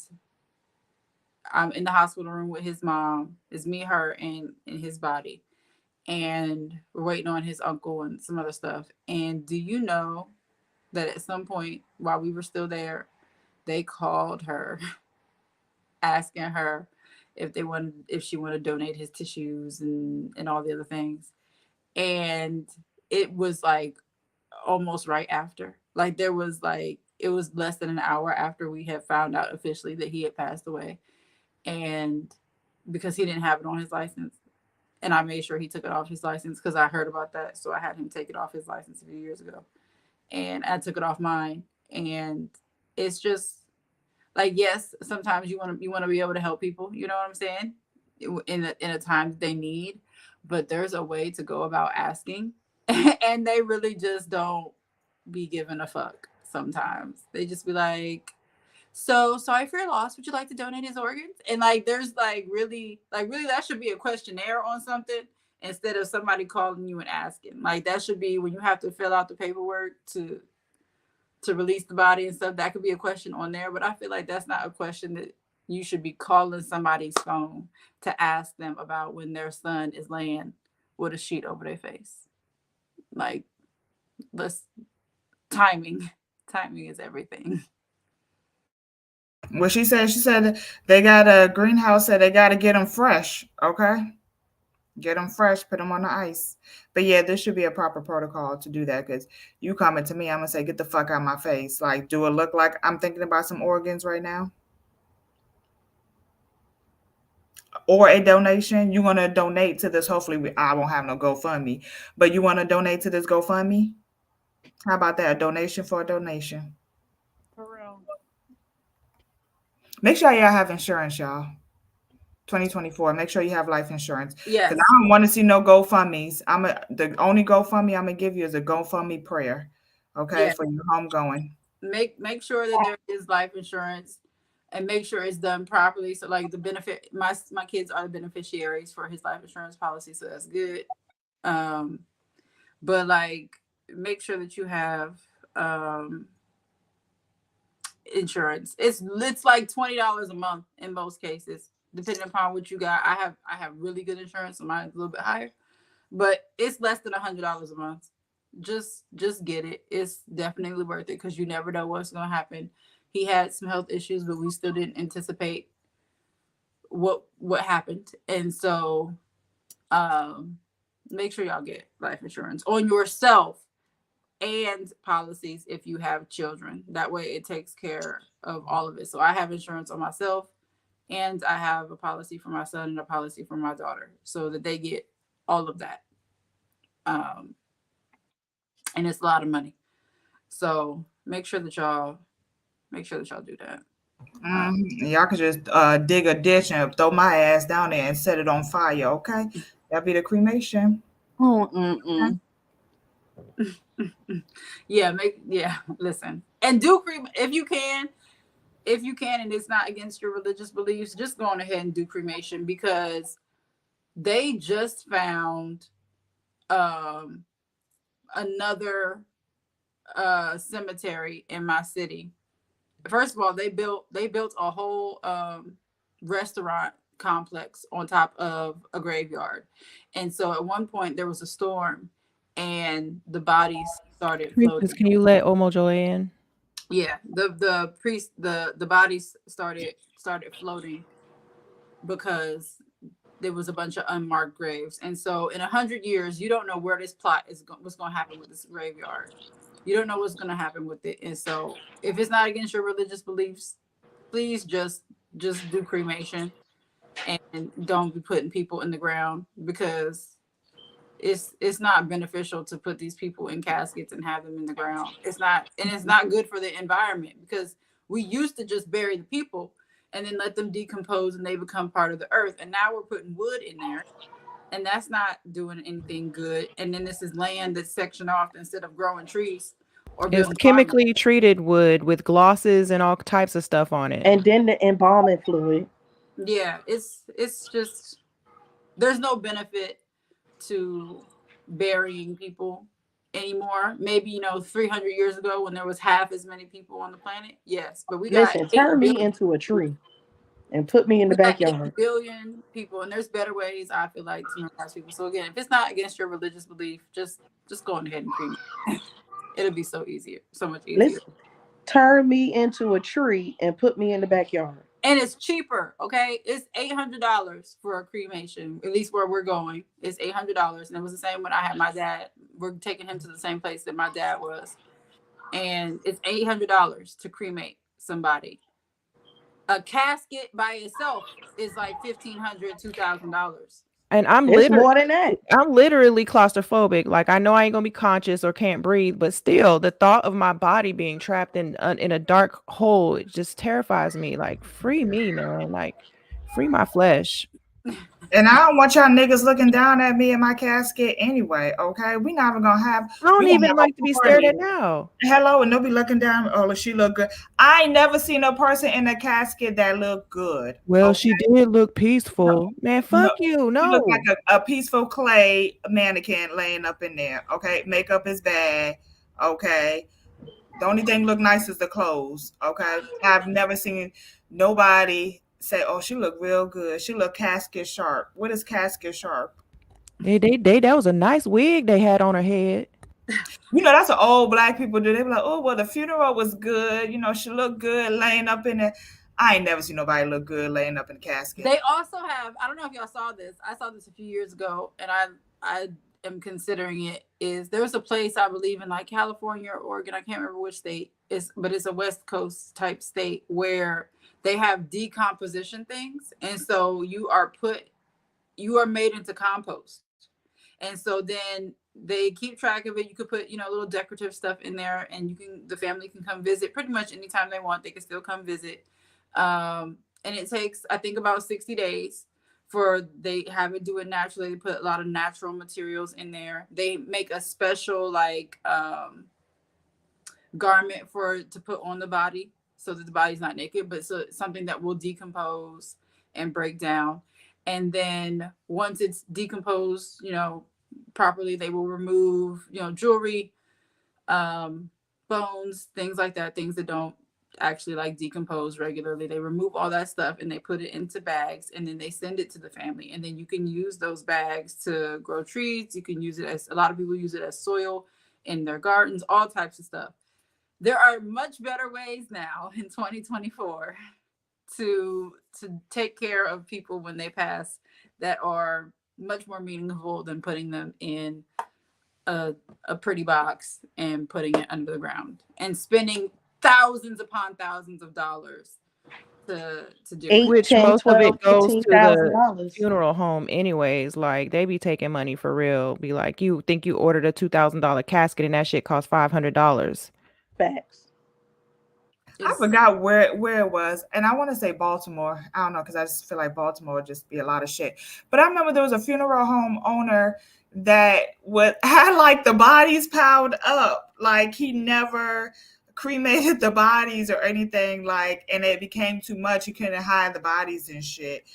I'm in the hospital room with his mom. It's me, her, and his body. And we're waiting on his uncle and some other stuff. And do you know that at some point while we were still there, they called her asking her if she wanted to donate his tissues and all the other things. And it was like almost right after. Like there was like it was less than an hour after we had found out officially that he had passed away. And because he didn't have it on his license. And I made sure he took it off his license because I heard about that. So I had him take it off his license a few years ago. And I took it off mine. And it's just Like, yes, sometimes you want to be able to help people. You know what I'm saying? In a time that they need, but there's a way to go about asking, and they really just don't be giving a fuck. Sometimes they just be like, "So sorry for your loss. Would you like to donate his organs?" And like, there's like really, that should be a questionnaire on something instead of somebody calling you and asking. Like, that should be when you have to fill out the paperwork to release the body and stuff. That could be a question on there, but I feel like that's not a question that you should be calling somebody's phone to ask them about when their son is laying with a sheet over their face. Like, let's timing. Timing is everything. What she said they got a greenhouse, said they got to get them fresh. Okay. Get them fresh, put them on the ice. But yeah, there should be a proper protocol to do that because you coming to me, I'm going to say, get the fuck out of my face. Like, do it look like I'm thinking about some organs right now? Or a donation? You want to donate to this? Hopefully, I won't have no GoFundMe, but you want to donate to this GoFundMe? How about that? A donation for a donation. For real. Make sure y'all have insurance, y'all. 2024. Make sure you have life insurance because Yes. I don't want to see no GoFundMe's. The only GoFundMe I'm gonna give you is a GoFundMe prayer, okay, Yeah. for your homegoing. Make sure that there is life insurance, and make sure it's done properly. So like, the benefit, my kids are the beneficiaries for his life insurance policy, so that's good. Um, but like, make sure that you have um insurance. It's like $20 a month in most cases, depending upon what you got. I have really good insurance, so mine's a little bit higher, but it's less than $100 a month. Just get it. It's definitely worth it because you never know what's gonna happen. He had some health issues, but we still didn't anticipate what happened, and so um, make sure y'all get life insurance on yourself and policies if you have children. That way, it takes care of all of it. So I have insurance on myself, and I have a policy for my son and a policy for my daughter, so that they get all of that. Um, and it's a lot of money. So make sure that y'all do that. Uh, Y'all could just dig a ditch and throw my ass down there and set it on fire, okay? That'd be the cremation. Okay. mm-mm. Yeah. Listen, and do if you can. If you can, and it's not against your religious beliefs, just go on ahead and do cremation, because they just found um, another cemetery in my city. First of all, they built a whole restaurant complex on top of a graveyard, and so at one point there was a storm, and the bodies started Priestess, floating. can you let Omojoy in? Yeah, the bodies started floating because there was a bunch of unmarked graves. And so in 100 years, you don't know where this plot what's going to happen with this graveyard. You don't know what's going to happen with it. And so if it's not against your religious beliefs, please just do cremation, and don't be putting people in the ground, because it's not beneficial to put these people in caskets and have them in the ground. It's not good for the environment, because we used to just bury the people and then let them decompose and they become part of the earth. And now we're putting wood in there, and that's not doing anything good. And then this is land that's sectioned off instead of growing trees or It's building farmland. chemically treated wood with glosses and all types of stuff on it. And then the embalming fluid. Yeah, it's just, there's no benefit to burying people anymore. Maybe, 300 years ago when there was half as many people on the planet. Yes, but Listen, turn me into a tree and put me in the we got 8 backyard. billion people, and there's better ways, I feel like, to memorize people. So again, if it's not against your religious belief, just go on ahead and cremate. It'll be so easier, so much easier. Listen, turn me into a tree and put me in the backyard. And it's cheaper, okay? It's $800 for a cremation, at least where we're going. It's $800. And it was the same when I had my dad. We're taking him to the same place that my dad was. And it's $800 to cremate somebody. A casket by itself is like $1,500, $2,000. And It's more than that. I'm literally claustrophobic. Like I know I ain't gonna be conscious or can't breathe, but still, the thought of my body being trapped in a dark hole, it just terrifies me. Like free me, man. Like free my flesh. And I don't want y'all niggas looking down at me in my casket anyway. Okay, we not even gonna have. I don't We gonna even have like to a be stared party. at now. Hello, and they'll be looking down. Oh, she look good. I ain't never seen a person in a casket that look good. Well, Okay, she did look no, peaceful. Man, no. fuck you. She look No. like a peaceful clay mannequin laying up in there. Okay, makeup is bad. Okay, the only thing look nice is the clothes. Okay, I've never seen nobody say, "Oh, she look real good. She look casket sharp." What is casket sharp? That was a nice wig they had on her head. You know, that's what old black people do. They be like, "Oh, well, the funeral was good. You know, she looked good laying up in it." I ain't never seen nobody look good laying up in the casket. They also have, I don't know if y'all saw this. I saw this a few years ago, and I am considering it. Is there's a place I believe in like California or Oregon, I can't remember which state is, but it's a West Coast type state where they have decomposition things, and so you are made into compost. And so then they keep track of it. You could put, little decorative stuff in there, and the family can come visit pretty much anytime they want. They can still come visit. And it takes, I think, about 60 days for they have it do it naturally. They put a lot of natural materials in there. They make a special garment to put on the body so that the body's not naked, but so something that will decompose and break down. And then once it's decomposed, properly, they will remove, jewelry, bones, things like that, things that don't actually like decompose regularly. They remove all that stuff and they put it into bags, and then they send it to the family. And then you can use those bags to grow trees. You can use it as, a lot of people use it as soil in their gardens, all types of stuff. There are much better ways now in 2024 to take care of people when they pass that are much more meaningful than putting them in a pretty box and putting it under the ground and spending thousands upon thousands of dollars to do it. 8, Which 10, most of 12, it goes to the $15,000. funeral home anyways. Like they be taking money for real. Be like, you think you ordered a $2,000 casket and that shit cost $500. Facts. I forgot where it was, and I want to say Baltimore. I don't know because I just feel like Baltimore would just be a lot of shit. But I remember there was a funeral home owner that would had like the bodies piled up, like he never cremated the bodies or anything, like, and it became too much. He couldn't hide the bodies and shit.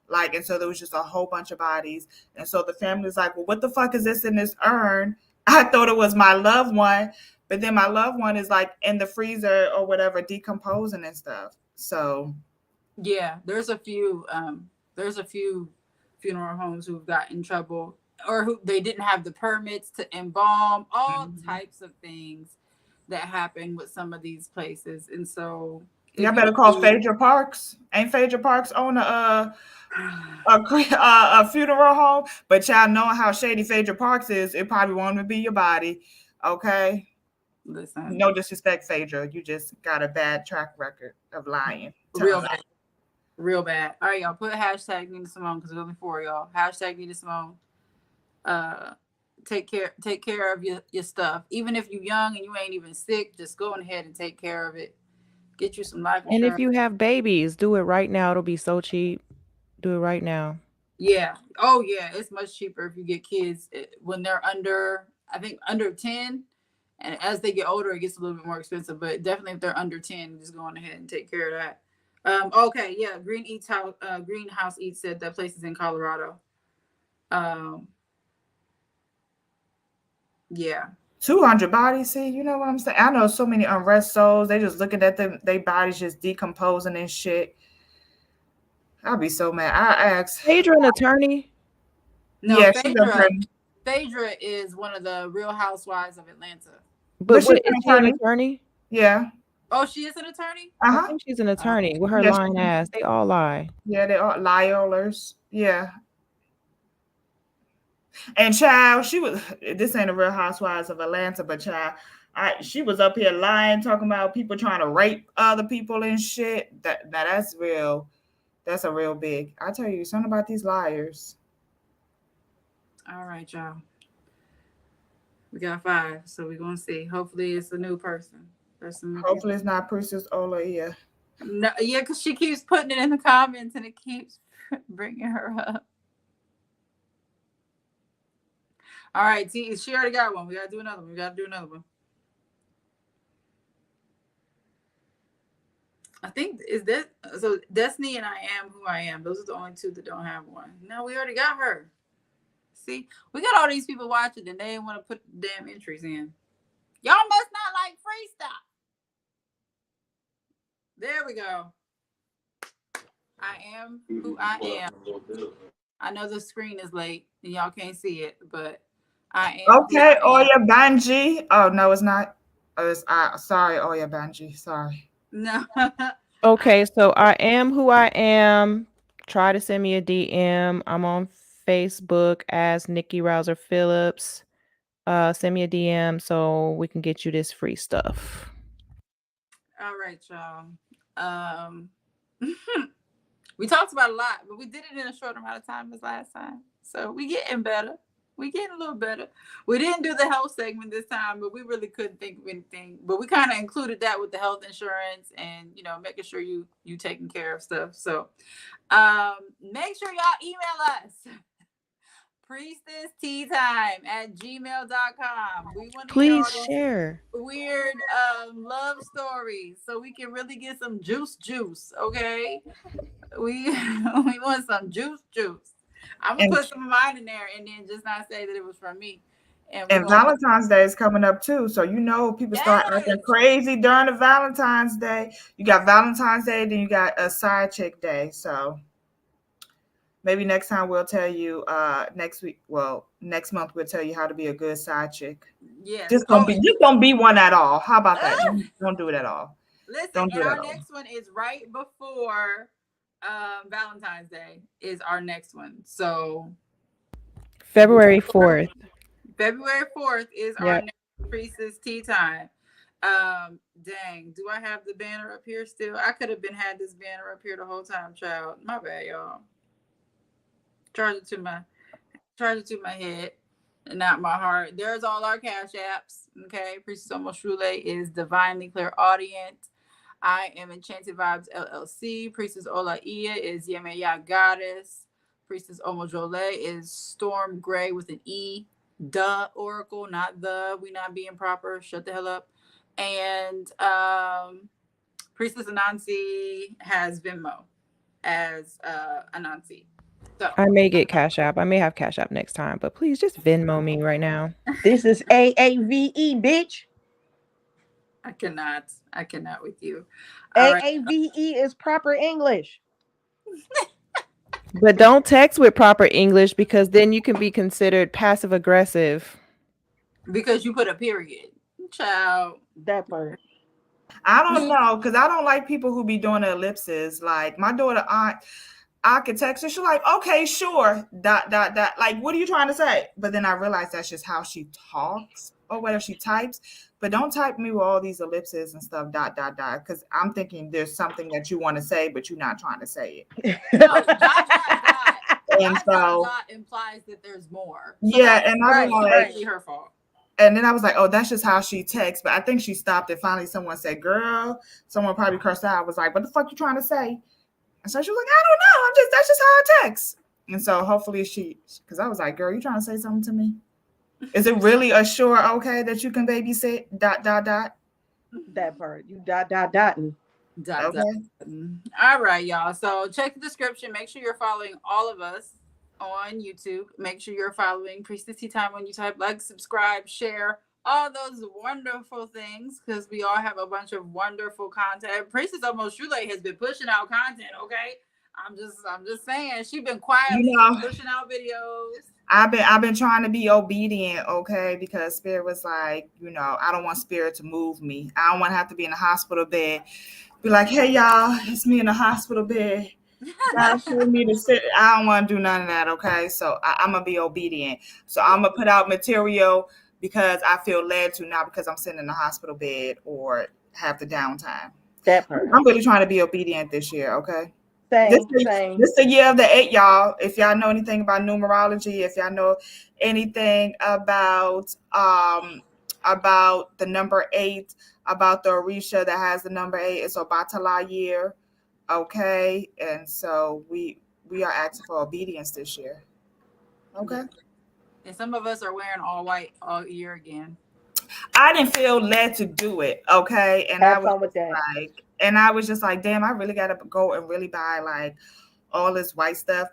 Like, and so there was just a whole bunch of bodies. And so the family's like, well, what the fuck is this in this urn? I thought it was my loved one. But then my loved one is like in the freezer or whatever, decomposing and stuff. So yeah, there's a few funeral homes who've got in trouble, or who they didn't have the permits to embalm, all types of things that happen with some of these places. And so y'all better call Phaedra Parks. Ain't Phaedra Parks own a funeral home? But y'all knowing how shady Phaedra Parks is, it probably won't even be your body. Okay. Listen, no disrespect, Phaedra. You just got a bad track record of lying. Real bad. Real bad. All right, y'all. Put hashtag Nina Simone because there's only 4 of y'all. Hashtag Nina Simone. Take care of your stuff. Even if you're young and you ain't even sick, just go ahead and take care of it. Get you some life And insurance. if you have babies, do it right now. It'll be so cheap. Do it right now. Yeah. Oh yeah, it's much cheaper if you get kids when they're under, I think under 10. And as they get older, it gets a little bit more expensive. But definitely if they're under 10, just go on ahead and take care of that. Okay, yeah. Greenhouse Eats said that place is in Colorado. Yeah. 200 bodies. See, you know what I'm saying? I know so many unrest souls. They just looking at them, their bodies just decomposing and shit. I'll be so mad. I asked Phaedra an attorney? No, yeah, she's an attorney. Phaedra is one of the Real Housewives of Atlanta. But she's is she an attorney? Yeah. Oh, she is an attorney? I think she's an attorney with her lying ass. They all lie. Yeah, they are liars. Yeah. And child, this ain't a Real Housewives of Atlanta, but child, she was up here lying, talking about people trying to rape other people and shit. That's real. That's a real big. I tell you something about these liars. All right, y'all. We got 5, so we're gonna see. Hopefully, it's a new person. There's some new people. Hopefully it's not Priestess Ola here. No, yeah, because she keeps putting it in the comments and it keeps bringing her up. All right, T, she already got one. We gotta do another one. We gotta do another one. I think is this so Destiny and I Am Who I Am. Those are the only 2 that don't have one. No, we already got her. See, we got all these people watching and they didn't want to put the damn entries in. Y'all must not like free stuff. There we go. I am who I am. I know the screen is late and y'all can't see it, but I am. Okay, Oya Banji. Oh no, it's not. Oh, it's sorry, Oya Banji. Sorry. No. Okay, so I am who I am. Try to send me a DM. I'm on Facebook as Nikki Rouser Phillips. Send me a DM so we can get you this free stuff. All right, y'all. We talked about a lot, but we did it in a short amount of time as last time. So we getting better. We getting a little better. We didn't do the health segment this time, but we really couldn't think of anything. But we kind of included that with the health insurance and making sure you taking care of stuff. So make sure y'all email us. priestessteatime@gmail.com. We want to hear all these share weird love stories so we can really get some juice, okay? We want some juice. I'm gonna put some of mine in there and then just not say that it was from me. And Valentine's Day is coming up too, so people start acting crazy during the Valentine's Day. You got Valentine's Day, then you got a side chick day. So maybe next time we'll tell you. Next month we'll tell you how to be a good side chick. Yes, just don't be one at all. How about that? Don't do it at all. Listen, and our next one is right before Valentine's Day is our next one. So February 4th. February 4th is our next Priestess Tea Time. Dang, do I have the banner up here still? I could have had this banner up here the whole time, child. My bad, y'all. Charge it to my head and not my heart. There's all our cash apps. Okay, Priestess Omoshule is Divinely Clairaudient. I am Enchanted Vibes LLC. Priestess Ola Iya is Yemeya Goddess. Priestess Omojole is Storm Gray with an E. Duh, Oracle, not the. We not being proper. Shut the hell up. And Priestess Anansi has Venmo as Anansi. So I may get Cash App. I may have Cash App next time, but please just Venmo me right now. This is AAVE, bitch. I cannot with you. AAVE is proper English. But don't text with proper English because then you can be considered passive aggressive. Because you put a period. Child. That part. I don't know, because I don't like people who be doing the ellipses. Like my daughter, I could text her. She's like, okay, sure. ... Like, what are you trying to say? But then I realized that's just how she talks or whether she types. But don't type me with all these ellipses and stuff, ... Because I'm thinking there's something that you want to say, but you're not trying to say it. No, ... And so implies that there's more. So yeah, and I was like, her fault. And then I was like, oh, that's just how she texts. But I think she stopped and finally someone said, girl, someone probably cursed out. I was like, what the fuck you trying to say? And so she was like, I don't know. That's just how I text. And so hopefully because I was like, girl, you trying to say something to me? Is it really a sure okay that you can babysit ... That part. You ... dotting. All right, y'all. So check the description. Make sure you're following all of us on YouTube. Make sure you're following Priestess Tea Time on YouTube. Like, subscribe, share, all those wonderful things, because we all have a bunch of wonderful content. Priestess Omoshule has been pushing out content, okay? I'm just saying, she's been quietly pushing out videos. I've been trying to be obedient, okay? Because Spirit was like, I don't want Spirit to move me. I don't want to have to be in a hospital bed. Be like, hey y'all, it's me in the hospital bed. God told me to sit. I don't want to do none of that, okay? So I'm gonna be obedient. So I'm gonna put out material because I feel led to, not because I'm sitting in the hospital bed or have the downtime. That part. I'm really trying to be obedient this year, okay? Same, same. This the year of the 8, y'all. If y'all know anything about numerology, if y'all know anything about the number 8, about the Orisha that has the number 8, it's Obatala year. Okay, and so we are asking for obedience this year. Okay. Yeah. And some of us are wearing all white all year again. I didn't feel led to do it. Okay, and Have fun with that. I was just like, damn, I really got to go and really buy like all this white stuff.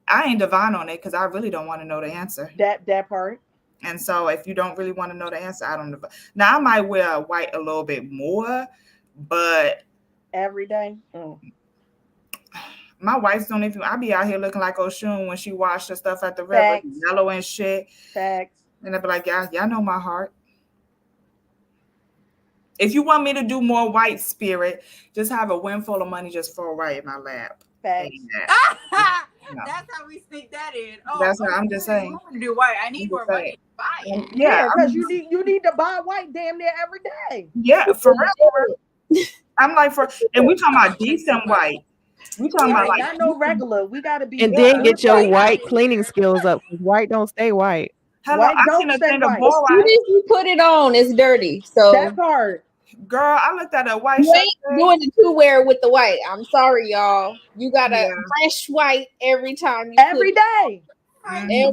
I ain't divine on it because I really don't want to know the answer. That part. And so if you don't really want to know the answer, I don't know. Now I might wear white a little bit more, but Every day. my wife don't even. I be out here looking like Oshun when she washed her stuff at the river, Facts. yellow and shit. Facts. And I be like, y'all know my heart. If you want me to do more white spirit, just have a windfall of money just fall right in my lap. Facts. That's how we sneak that in. Oh, That's what I'm just saying. I want to do white. I need more money to buy it. Yeah, because you need to buy white damn near every day. Yeah, for real. I'm like and we talking about decent white. We talking about like not no regular. We gotta be And good. then get your White. white cleaning skills up. White don't stay white. hello. White I don't seen a stay thing of white. As soon borax. as you put it on, it's dirty. So That part. Girl, I looked at a white you shirt. ain't doing the two wear with the white. I'm sorry, y'all. You got a fresh white every time you Every put day. it.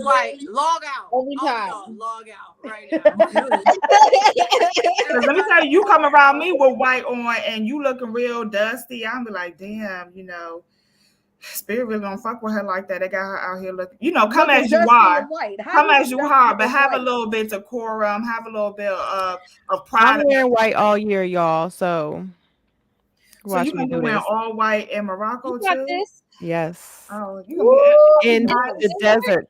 White. Log out. Every All time. y'all, log out right now. Because let me tell you, you come around me with white on and you looking real dusty. I'm be like, damn, Spirit really don't fuck with her like that. They got her out here looking, come Looking as you dusty are. and white. How Come you as be you dusty are, but and have a white? little bit of decorum, have a little bit of I'm pride. wearing white all year, y'all. So So you watch me gonna be do wearing this. all white in Morocco You got too? this. Yes. Oh, you gonna Woo! be In nice. the desert.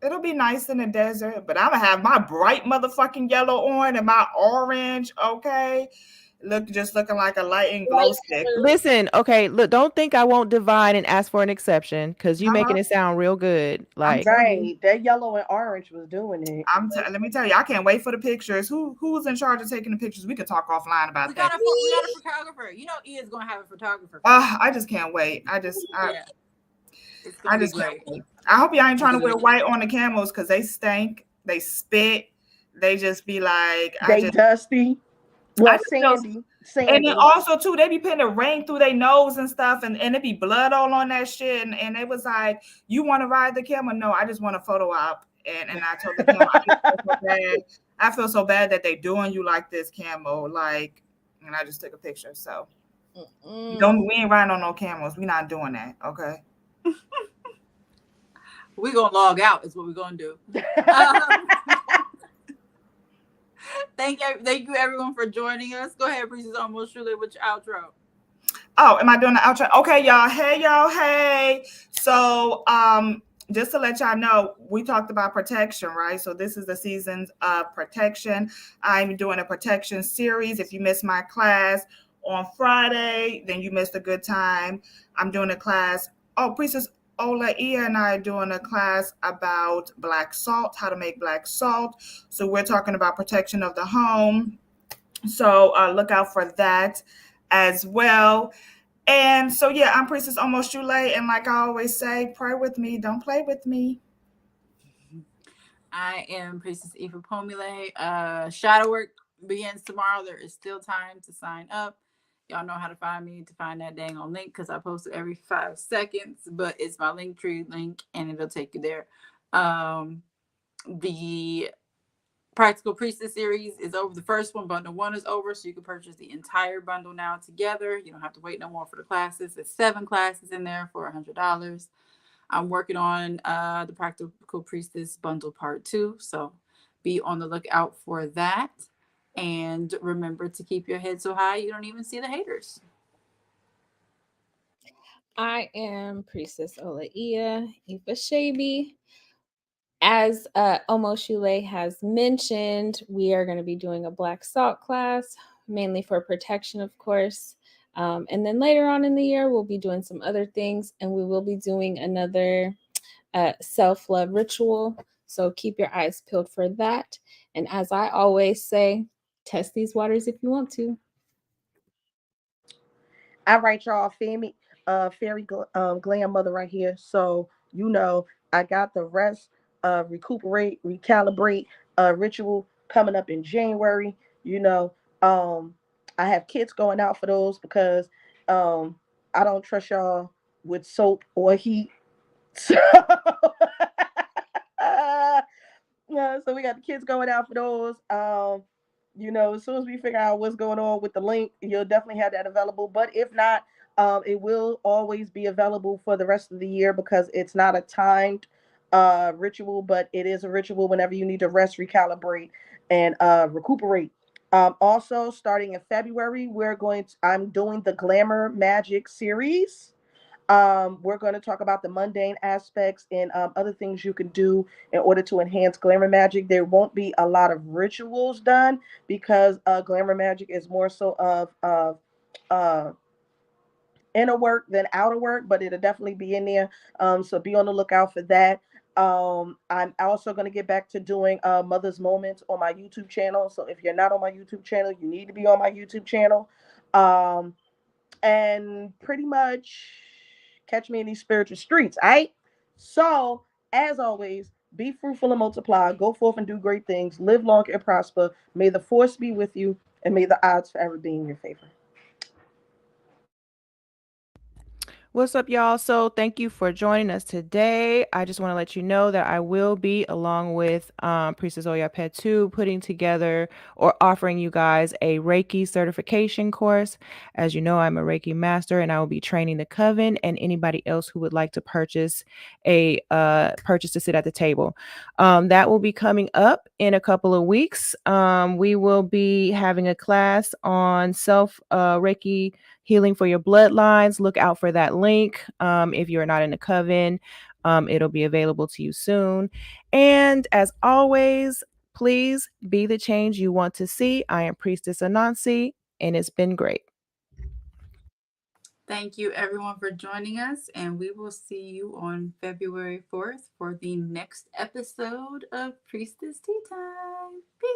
It'll be nice in the desert, but I'm gonna have my bright motherfucking yellow on and my orange. Okay, looking like a lightning glow stick. Listen, okay, look, don't think I won't divine and ask for an exception because you making Hello? it sound real good. I'm Like, telling you. Right. That yellow and orange was doing it. Let me tell you, I can't wait for the pictures. Who's in charge of taking the pictures? We can talk offline about we that. got a photographer. Ian's gonna have a photographer. I just can't wait. It's gonna be great. Can't wait. I hope y'all ain't trying to wear white on the camels because they stink, they spit, they just be like, Dusty. Well, sandy. and then also too, they be putting the rain through their nose and stuff, and it be blood all on that shit. And it was like, you want to ride the camel? No, I just want a photo op. And I told the camel, I feel so bad that they doing you like this, camel. Like, and I just took a picture. So we ain't riding on no camels. We not doing that. Okay. We gonna log out is what we're gonna do. Thank you everyone for joining us. Go ahead, Priestess Almost Truly, with your outro. Oh, am I doing the outro? Okay, y'all. Hey. So just to let y'all know, we talked about protection, right? So this is the seasons of protection. I'm doing a protection series. If you missed my class on Friday, then you missed a good time. I'm doing a class. Oh, Priestess Ia and I are doing a class about black salt, how to make black salt. So we're talking about protection of the home. So look out for that as well. And so, yeah, I'm Priestess Almost Shule. And like I always say, pray with me. Don't play with me. I am Priestess Eva Pomule. Shadow work begins tomorrow. There is still time to sign up. Y'all know how to find me, to find that dang on link, because I post it every 5 seconds, but it's my Linktree link and it'll take you there. The Practical Priestess series is over. The first one, bundle 1, is over, so you can purchase the entire bundle now together. You don't have to wait no more for the classes. There's 7 classes in there for $100. I'm working on the Practical Priestess bundle part 2, so be on the lookout for that. And remember to keep your head so high you don't even see the haters. I am Priestess Olaia Ifashabi. As Omo Shule has mentioned, we are going to be doing a black salt class, mainly for protection, of course. And then later on in the year, we'll be doing some other things, and we will be doing another self-love ritual. So keep your eyes peeled for that. And as I always say, test these waters if you want to. All right, y'all, glam mother right here. So I got the rest, recuperate, recalibrate, ritual coming up in January. You know, um, I have kits going out for those because um, I don't trust y'all with soap or heat. So, yeah, so we got the kids going out for those. As soon as we figure out what's going on with the link, you'll definitely have that available. But if not, it will always be available for the rest of the year because it's not a timed ritual, but it is a ritual whenever you need to rest, recalibrate, and recuperate. Also, starting in February, I'm doing the Glamour Magic series. We're going to talk about the mundane aspects and other things you can do in order to enhance glamour magic. There won't be a lot of rituals done because glamour magic is more so of uh, inner work than outer work, but it'll definitely be in there. So be on the lookout for that. I'm also going to get back to doing Mother's Moments on my YouTube channel. So if you're not on my YouTube channel, you need to be on my YouTube channel. Um, and pretty much catch me in these spiritual streets. All right. So, as always, be fruitful and multiply. Go forth and do great things. Live long and prosper. May the force be with you, and may the odds forever be in your favor. What's up, y'all? So, thank you for joining us today. I just want to let you know that I will be, along with Priestess Oya Petu, putting together or offering you guys a Reiki certification course. As you know, I'm a Reiki master, and I will be training the coven and anybody else who would like to purchase to sit at the table. That will be coming up in a couple of weeks. We will be having a class on self Reiki healing for your bloodlines. Look out for that link. If you're not in the coven, it'll be available to you soon. And as always, please be the change you want to see. I am Priestess Anansi, and it's been great. Thank you, everyone, for joining us, and we will see you on February 4th for the next episode of Priestess Tea Time. Peace.